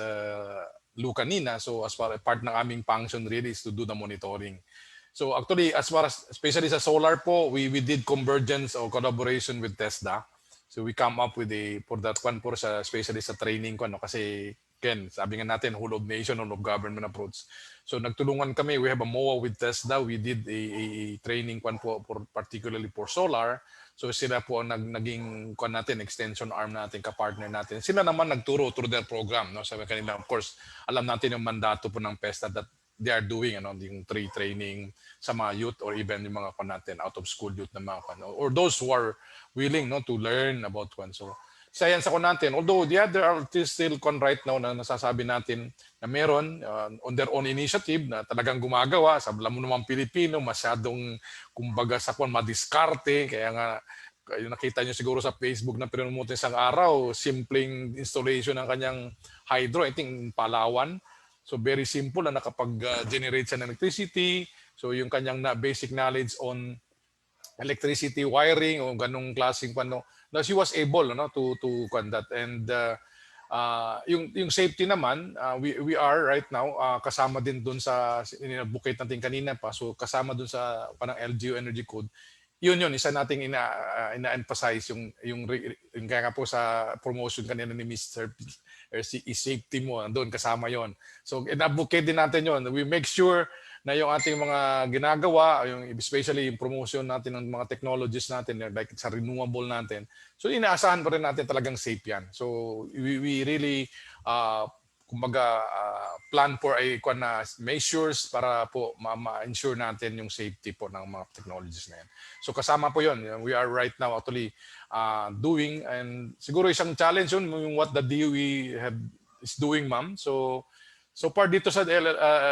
Lu kanina, so as far as part ng aming function really is to do the monitoring. So actually, as far as, especially sa solar po, we did convergence or collaboration with TESDA. So we come up with for that one po sa especially sa training ko, kasi again, sabi nga natin, whole of nation, whole of government approach. So nagtulungan kami, we have a MOA with TESDA, we did a training po particularly for solar. So sila po ang naging natin, extension arm natin, ka-partner natin. Sila naman nagturo through their program. No? Sabi kanila, of course, alam natin yung mandato po ng PESTA that they are doing, yung training sa mga youth or even yung mga natin, out of school youth na mga or those who are willing to learn about one. So science ako natin, although there are still right now na nasasabi natin na meron on their own initiative na talagang gumagawa, sa alam mo naman Pilipino, masyadong kumbaga sa madiskarte, kaya nga yung nakita nyo siguro sa Facebook na pinanood isang araw, simpleng installation ng kanyang hydro, I think Palawan. So very simple na nakapag-generate siya ng electricity, So yung kanyang basic knowledge on electricity wiring o ganung klaseng pano, na she was able to conduct. And yung safety naman, we are right now kasama din dun sa inabukate natin kanina pa. So kasama dun sa parang LGU Energy Code. Yun isa nating ina-emphasize yung kaya po sa promotion kanina ni Mr. safety mo, doon kasama yon. So in-advocate din natin yon. We make sure na yung ating mga ginagawa, yung especially yung promotion natin ng mga technologies natin, like sa renewable natin. So inaasahan pa rin natin talagang safe yan. So we really kumbaga plan for measures para po ma-ensure natin yung safety po ng mga technologies na yan. So kasama po yun. We are right now actually doing, and siguro isang challenge yun yung what the DOE is doing, ma'am. So far dito sa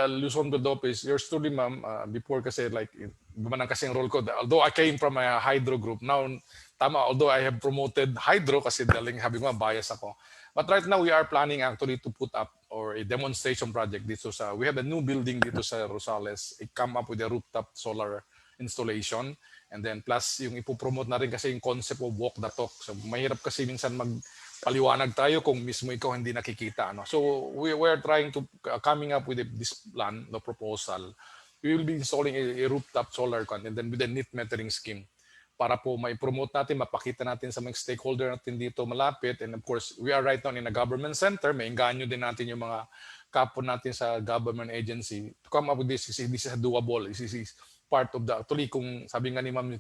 Luzon Field Office, yours truly, ma'am, before kasi like iba man kasi yung role ko, although I came from a hydro group, now although I have promoted hydro kasi habi ko bias ako. But right now we are planning actually to put up or a demonstration project dito we have a new building dito sa Rosales. It come up with a rooftop solar installation, and then plus yung ipopromote na rin kasi yung concept of walk the talk. So mahirap kasi minsan magpaliwanag tayo kung mismo ikaw hindi nakikita. So we were trying to coming up with this plan, the proposal. We will be installing a rooftop solar and then with a net metering scheme para po mai-promote natin, mapakita natin sa mga stakeholder natin dito malapit. And of course, we are right now in a government center. May engganyo din natin yung mga kapo natin sa government agency to come up with this. This is doable. This is part of the, actually kung sabi nga ni Ma'am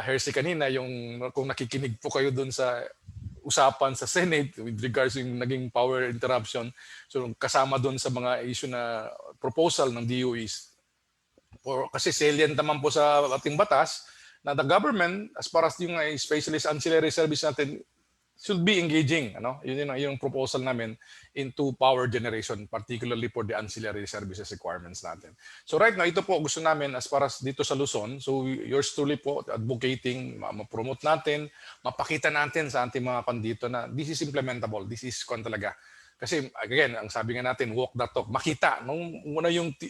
Hershey kanina, kung nakikinig po kayo dun sa usapan sa Senate with regards yung naging power interruption, so kasama dun sa mga issue na proposal ng DOEs. Kasi salient naman po sa ating batas, na the government, as far as yung specialist ancillary service natin, should be engaging, yun yung proposal namin into power generation, particularly for the ancillary services requirements natin. So right now, ito po gusto namin as far as dito sa Luzon, so yours truly po, advocating, ma-promote natin, mapakita natin sa ating mga kandito na this is implementable, this is talaga. Kasi again, ang sabi nga natin, walk the talk, makita. Nung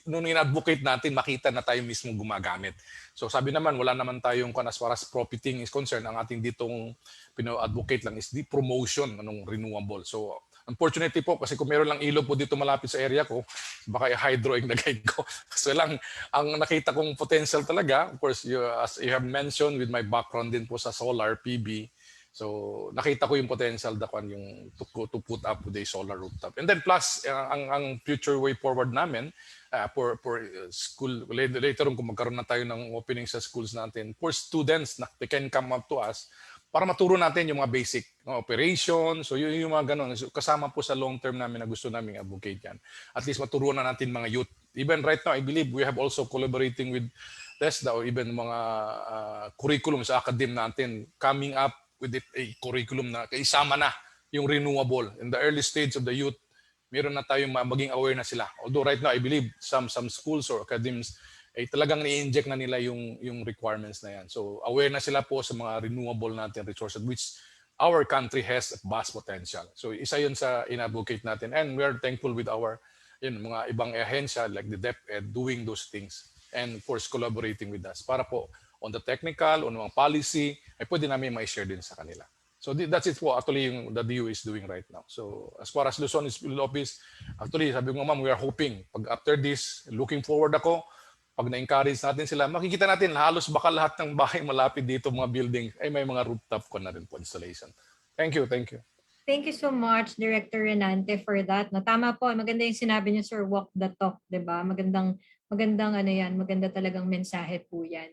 in-advocate natin, makita na tayo mismo gumagamit. So sabi naman, wala naman tayong as far as profiting is concerned, ang ating ditong pino-advocate lang is the promotion ng renewable. So unfortunately po, kasi kung meron lang ilog po dito malapit sa area ko, baka hydro yung nagay ko. So lang, ang nakita kong potential talaga, of course, as you have mentioned with my background din po sa solar, PV, so nakita ko yung potential yung to put up with a solar rooftop. And then plus ang future way forward namin for school later on kung magkaroon na tayo ng opening sa schools natin for students na they can come up to us para maturo natin yung mga basic operation. So yung mga ganun. So, kasama po sa long term namin na gusto namin advocate yan. At least maturuan na natin mga youth. Even right now, I believe we have also collaborating with TESDA or even mga curriculum sa academe natin coming up with a curriculum na kaisama na yung renewable. In the early stage of the youth, meron na tayong maging aware na sila. Although right now, I believe some schools or academies ay talagang ni-inject na nila yung requirements na yan. So aware na sila po sa mga renewable natin resources which our country has vast potential. So isa yun sa in-advocate natin. And we are thankful with our mga ibang ahensya like the DepEd doing those things. And of course, collaborating with us para po on the technical, on mga policy, ay pwede namin ma-share din sa kanila. So that's it po actually yung the DU is doing right now. So as far as Luzon Field Office, actually sabi ko ma'am, we are hoping, pag after this, looking forward ako, pag na-encourage natin sila, makikita natin halos baka lahat ng bahay malapit dito, mga building, ay may mga rooftop ko na rin po installation. Thank you, thank you. Thank you so much, Director Renante, for that. Tama po, maganda yung sinabi niyo, sir, walk the talk, diba? Maganda talagang mensahe po yan.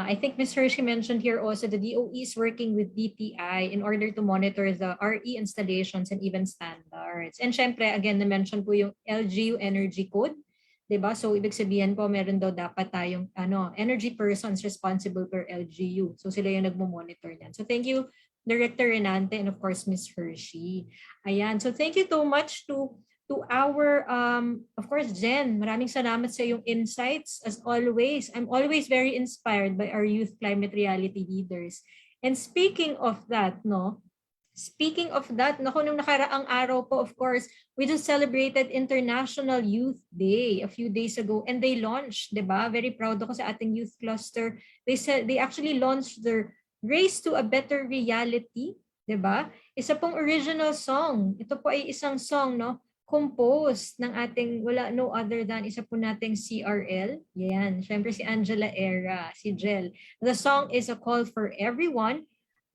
I think Ms. Hershey mentioned here also the DOE is working with DTI in order to monitor the RE installations and even standards. And syempre, again, na-mention po yung LGU Energy Code, diba? So, ibig sabihin po, meron daw dapat tayong energy persons responsible per LGU. So, sila yung nagmo-monitor yan. So, thank you, Director Renante, and of course, Ms. Hershey. Ayan. So, thank you so much to our, of course, Jen, maraming salamat sa iyong insights. As always, I'm always very inspired by our youth climate reality leaders. And speaking of that, Speaking of that, naku, nung nakaraang araw po, of course, we just celebrated International Youth Day a few days ago, and they launched, di ba? Very proud ako sa ating youth cluster. They said they actually launched their Race to a Better Reality, di ba? Isa pong original song. Ito po ay isang song, no? Composed ng ating, no other than isa po nating CRL. Yan, syempre si Angela Era, si Jel. The song is a call for everyone.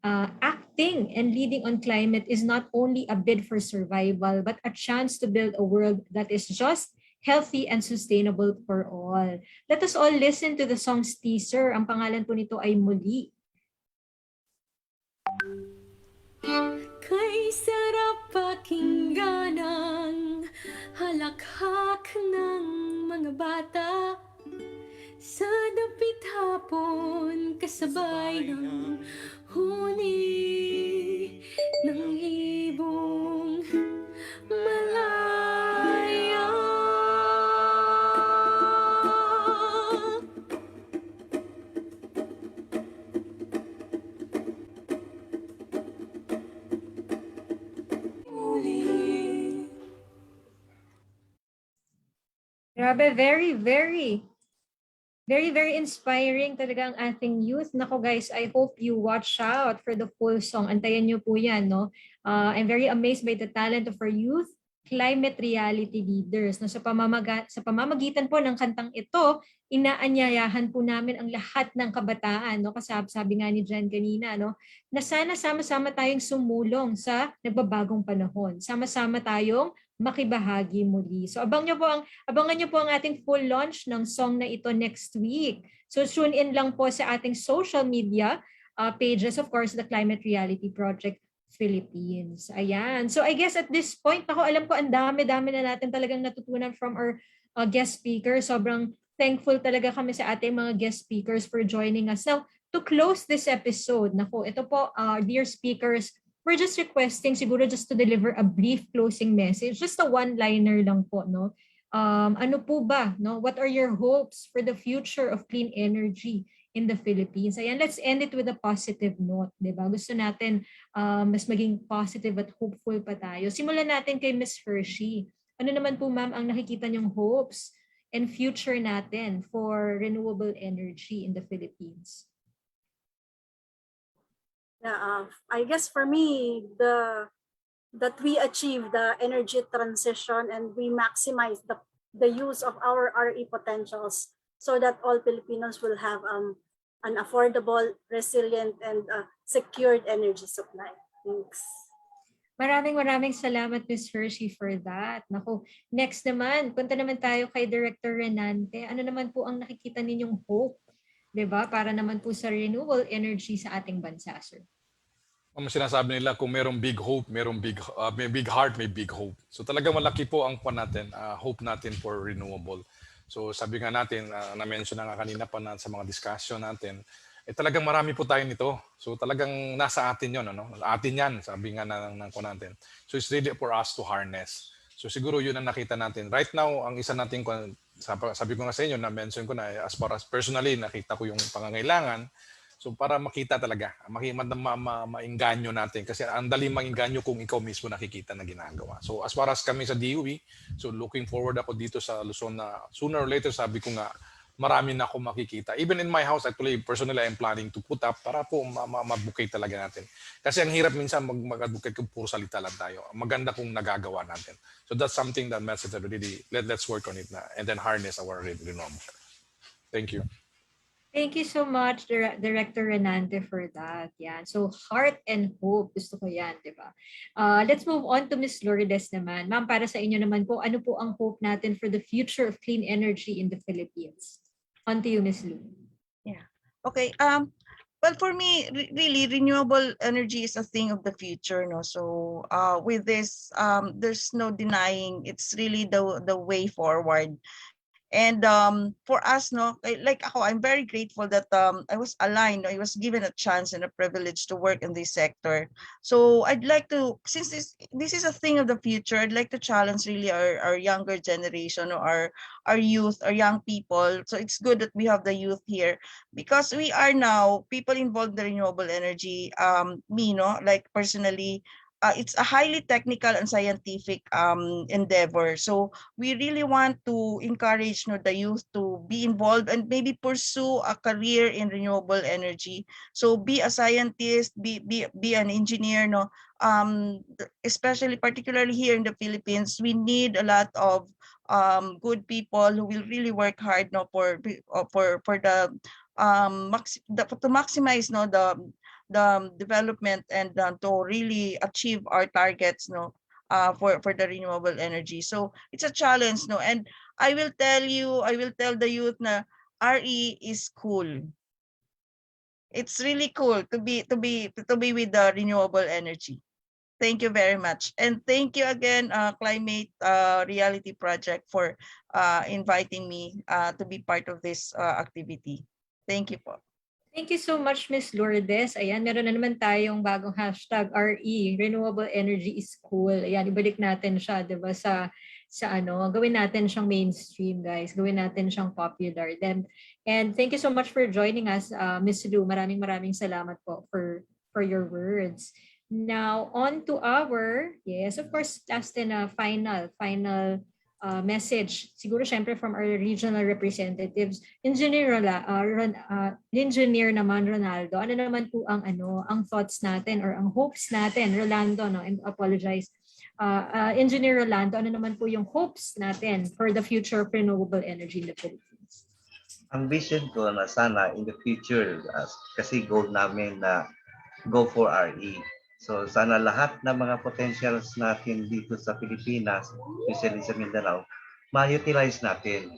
Acting and leading on climate is not only a bid for survival, but a chance to build a world that is just, healthy, and sustainable for all. Let us all listen to the song's teaser. Ang pangalan po nito ay Muli. Kay sarap pakinggan ang halakhak ng mga bata sa dapit hapon kasabay ng huni ng ibong malaya. Grabe, very inspiring talaga ang ating youth. Nako guys, I hope you watch out for the full song. Antayin niyo po yan, no? I'm very amazed by the talent of our youth climate reality leaders. No, sa pamamagitan po ng kantang ito, inaanyayahan po namin ang lahat ng kabataan, no? Kasi sabi nga ni Jen kanina, no, na sana sama-sama tayong sumulong sa nagbabagong panahon. Sama-sama tayong makibahagi muli. So abangan niyo po ang ating full launch ng song na ito next week. So tune in lang po sa ating social media pages, of course, the Climate Reality Project Philippines. Ayan. So I guess at this point, alam ko ang dami-dami na natin talagang natutunan from our guest speakers. Sobrang thankful talaga kami sa ating mga guest speakers for joining us. Now, to close this episode, ito po, dear speakers, we're just requesting siguro just to deliver a brief closing message, just a one-liner lang po, no? Ano po ba, no? What are your hopes for the future of clean energy in the Philippines? Ayan, let's end it with a positive note, di ba? Gusto natin mas maging positive at hopeful pa tayo. Simulan natin kay Ms. Hershey. Ano naman po, ma'am, ang nakikita niyong hopes and future natin for renewable energy in the Philippines? Yeah, I guess for me, that we achieve the energy transition and we maximize the use of our RE potentials so that all Filipinos will have an affordable, resilient, and secured energy supply. Thanks. Maraming salamat, Ms. Hershey, for that. Naku, next naman, punta naman tayo kay Director Renante. Ano naman po ang nakikita ninyong hope, diba, para naman po sa renewable energy sa ating bansa, sir? Ang sinasabi nila, kung merong big hope, may big heart, may big hope. So talagang malaki po ang hope natin for renewable. So sabi nga natin, na-mention na nga kanina pa sa mga discussion natin, talagang marami po tayo nito. So talagang nasa atin yun, ano? Atin yan, sabi nga ng natin. So it's really for us to harness. So siguro yun ang nakita natin. Right now, ang isa natin, sabi ko nga sa inyo, na-mention ko na, as far as personally, nakita ko yung pangangailangan. So para makita talaga, mainganyo natin. Kasi ang dali mainganyo kung ikaw mismo nakikita na ginagawa. So as far as kami sa DOE, so looking forward ako dito sa Luzon na sooner or later, sabi ko nga, marami na ako makikita. Even in my house, actually, personally, I'm planning to put up para po mag-advocate talaga natin. Kasi ang hirap minsan mag-advocate kung puro salita lang tayo. Maganda kung nagagawa natin. So that's something that message that really, let's work on it na and then harness our renewable. Thank you. Thank you so much, Director Renante, for that. Yan. So, heart and hope. Gusto ko yan, di ba? Let's move on to Ms. Lourdes naman. Ma'am, para sa inyo naman po, ano po ang hope natin for the future of clean energy in the Philippines? On to you, Ms. Lou. Yeah. Okay. Well, for me, really, renewable energy is a thing of the future. No? So with this, there's no denying it's really the way forward. And for us, no, like ako, I'm very grateful that I was aligned, I was given a chance and a privilege to work in this sector. So I'd like to, since this is a thing of the future, I'd like to challenge really our younger generation, or our youth, our young people. So it's good that we have the youth here, because we are now people involved in the renewable energy. Me, no, like personally, it's a highly technical and scientific endeavor. So we really want to encourage, no, the youth to be involved and maybe pursue a career in renewable energy. So be a scientist, be an engineer, no. Especially particularly here in the Philippines, we need a lot of good people who will really work hard, no, for the to maximize, no, the development, and to really achieve our targets, no, for the renewable energy. So it's a challenge, no, and I will tell the youth na RE is cool. It's really cool to be with the renewable energy. Thank you very much, and thank you again, Climate Reality Project, for inviting me to be part of this activity. Thank you po. Thank you so much, Miss Lourdes. Ayan, meron na naman tayong bagong hashtag RE, Renewable Energy is Cool. Ayan, ibalik natin siya, 'di ba, sa gawin natin siyang mainstream, guys. Gawin natin siyang popular. And thank you so much for joining us, Miss Lou. Maraming salamat po for your words. Now, on to our, yes, of course, last and final message, siguro syempre from our regional representatives. Engineer naman, Ronaldo, ano naman po ang thoughts natin or ang hopes natin, Rolando, no, and apologize. Engineer Rolando, ano naman po yung hopes natin for the future of renewable energy in the Philippines? Ang vision ko na sana in the future, kasi goal namin na go for RE. So sana lahat ng mga potentials natin dito sa Pilipinas, especially sa Mindanao, ma-utilize natin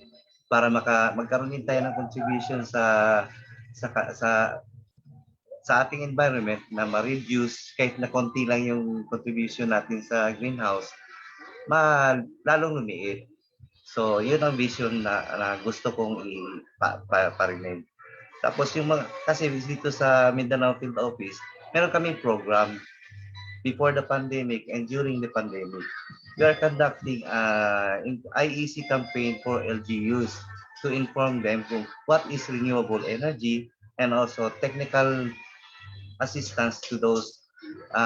para magkaroon din tayo ng contribution sa ating environment, na ma-reduce kahit na konti lang yung contribution natin sa greenhouse, lalong lumiit. So yun ang vision na gusto kong parinig. Tapos yung kasi dito sa Mindanao Field Office, meron kaming program before the pandemic and during the pandemic. We are conducting an IEC campaign for LGUs to inform them kung what is renewable energy, and also technical assistance to those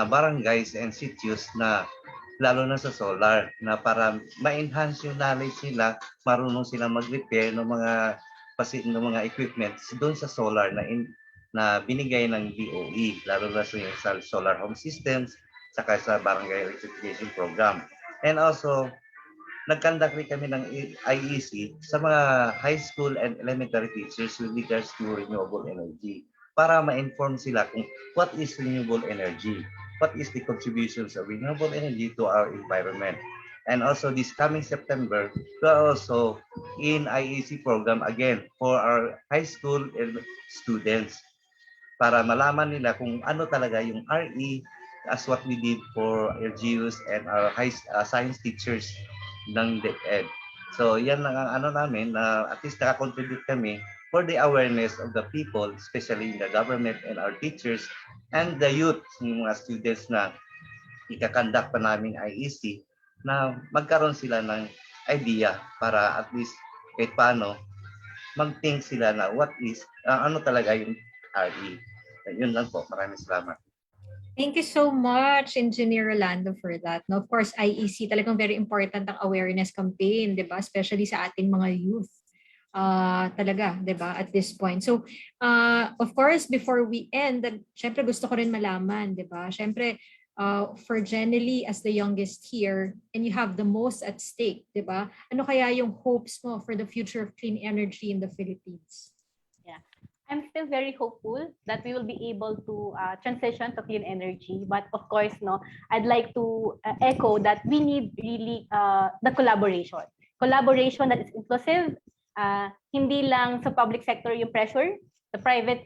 barangays and sitios na lalo na sa solar, na para ma-enhance yung knowledge nila, marunong silang mag-repair ng mga equipments doon sa solar na binigay ng DOE, lalo na sa solar home systems, saka sa barangay electrification program. And also, nag-conduct rin kami ng IEC sa mga high school and elementary teachers with regards to renewable energy, para ma-inform sila kung what is renewable energy, what is the contributions of renewable energy to our environment. And also this coming September, we are also in IEC program again for our high school students, para malaman nila kung ano talaga yung RE, as what we did for LGUs and our science teachers ng DepEd. So yan lang ang namin, na at least nakakontribute kami for the awareness of the people, especially in the government and our teachers and the youth, yung mga students na ika-conduct pa namin IEC, na magkaroon sila ng idea para at least kahit paano mag-think sila na what is, ano talaga yung RE. Yun lang po. Maraming salamat. Thank you so much, Engineer Rolando, for that. No, of course, IEC, talagang very important ang awareness campaign, di ba? Especially sa ating mga youth. Talaga, di ba? At this point. So, of course, before we end, syempre gusto ko rin malaman, di ba? Syempre, for Genellie as the youngest here, and you have the most at stake, di ba? Ano kaya yung hopes mo for the future of clean energy in the Philippines? I'm still very hopeful that we will be able to transition to clean energy. But of course, no, I'd like to echo that we need really the collaboration. Collaboration that is inclusive, hindi lang sa public sector yung pressure, the private,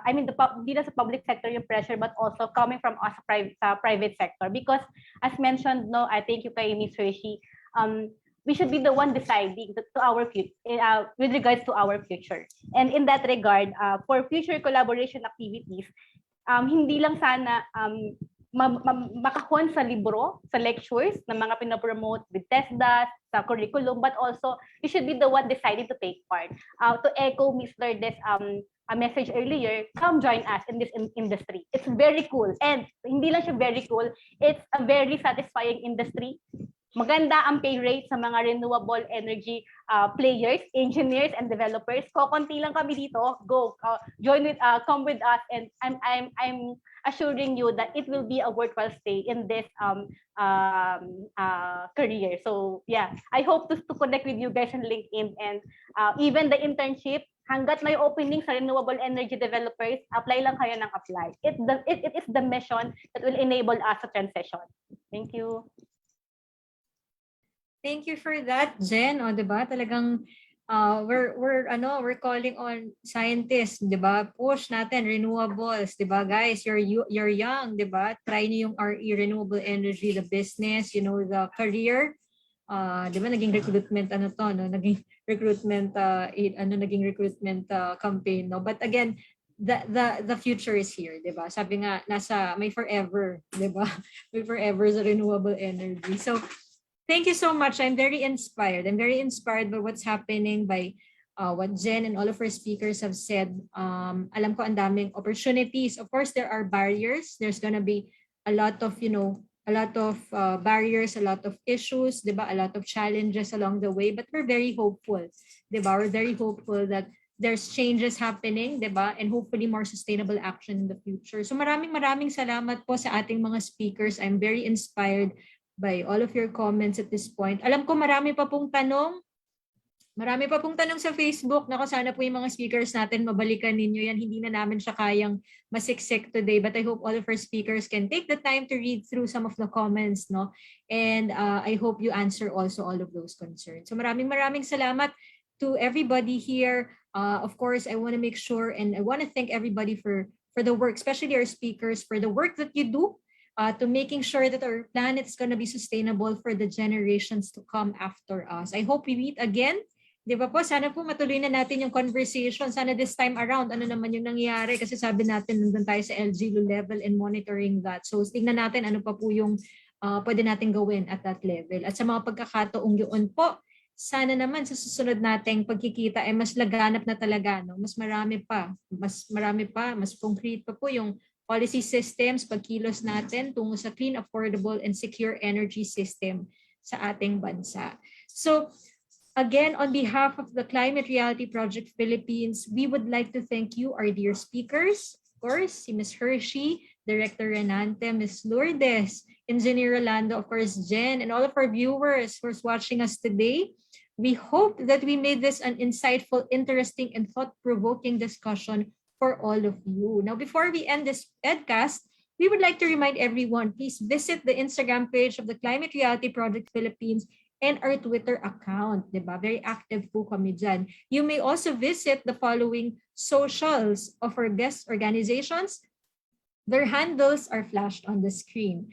hindi lang sa public sector yung pressure, but also coming from us private sector. Because as mentioned, no, I thank you kay Ms. Hershey, we should be the one deciding to our with regards to our future. And in that regard, for future collaboration activities, hindi lang sana makahon sa libro, sa lectures ng mga pinapromote with TESDA, sa curriculum, but also you should be the one deciding to take part. To echo Ms. Lourdes' a message earlier, come join us in this industry. It's very cool. And hindi lang siya very cool, it's a very satisfying industry. Maganda ang pay rate sa mga renewable energy players, engineers, and developers. Kokonti lang kami dito. Go, come with us, and I'm assuring you that it will be a worthwhile stay in this career. So yeah, I hope to connect with you guys on LinkedIn, and even the internship. Hanggat may opening sa renewable energy developers, apply lang kayo ng apply. It is the mission that will enable us to transition. Thank you. Thank you for that, Jen. O, 'di ba? Talagang we're calling on scientists, 'di ba? Push natin renewables, 'di ba? Guys, you're young, 'di ba? Try niyo yung RE renewable energy, the business, the career. 'Di ba naging recruitment naging recruitment campaign, no? But again, the future is here, 'di ba? Sabi nga may forever, 'di ba? May forever sa renewable energy. So thank you so much. I'm very inspired. I'm very inspired by what's happening, by what Jen and all of our speakers have said. Alam ko ang daming opportunities. Of course, there are barriers. There's gonna be a lot of barriers, a lot of issues, diba? A lot of challenges along the way. But we're very hopeful, diba? We're very hopeful that there's changes happening, diba? And hopefully more sustainable action in the future. So maraming salamat po sa ating mga speakers. I'm very inspired by all of your comments at this point. Alam ko marami pa pong tanong sa Facebook. Naku, sana po yung mga speakers natin mabalikan ninyo yan. Hindi na namin siya kayang masiksik today, but I hope all of our speakers can take the time to read through some of the comments, no? And I hope you answer also all of those concerns. So maraming salamat to everybody here. Of course, I want to make sure, and I want to thank everybody for the work, especially our speakers, for the work that you do to making sure that our planet is going to be sustainable for the generations to come after us. I hope we meet again. Di ba po? Sana po matuloy na natin yung conversation. Sana this time around, ano naman yung nangyayari? Kasi sabi natin, nandun tayo sa LGU level and monitoring that. So tingnan natin ano pa po yung pwede natin gawin at that level. At sa mga pagkakataong yun po, sana naman sa susunod nating pagkikita ay mas laganap na talaga. No? Mas marami pa, mas concrete pa po yung policy systems, pagkilos natin tungo sa clean, affordable, and secure energy system sa ating bansa. So, again, on behalf of the Climate Reality Project Philippines, we would like to thank you, our dear speakers. Of course, si Ms. Hershey, Director Renante, Ms. Lourdes, Engineer Rolando, of course, Jen, and all of our viewers who are watching us today. We hope that we made this an insightful, interesting, and thought-provoking discussion for all of you. Now, before we end this podcast, we would like to remind everyone, please visit the Instagram page of the Climate Reality Project Philippines and our Twitter account. Diba? Very active po kami dyan. You may also visit the following socials of our guest organizations. Their handles are flashed on the screen.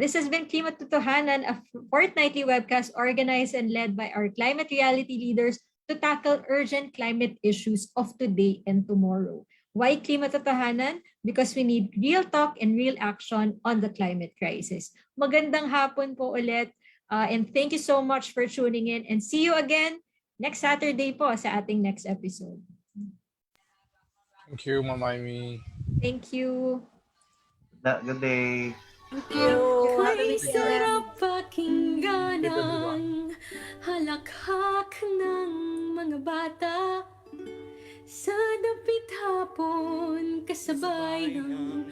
This has been Klimatotohanan, a fortnightly webcast organized and led by our climate reality leaders to tackle urgent climate issues of today and tomorrow. Why Klimatotohanan? Because we need real talk and real action on the climate crisis. Magandang hapon po ulit. And thank you so much for tuning in. And see you again next Saturday po sa ating next episode. Thank you, Mama Amy. Thank you. Good day. Thank you. Kay sarap pakinggan ang halakhak ng mga bata. Sa dapit hapon, kasabay ng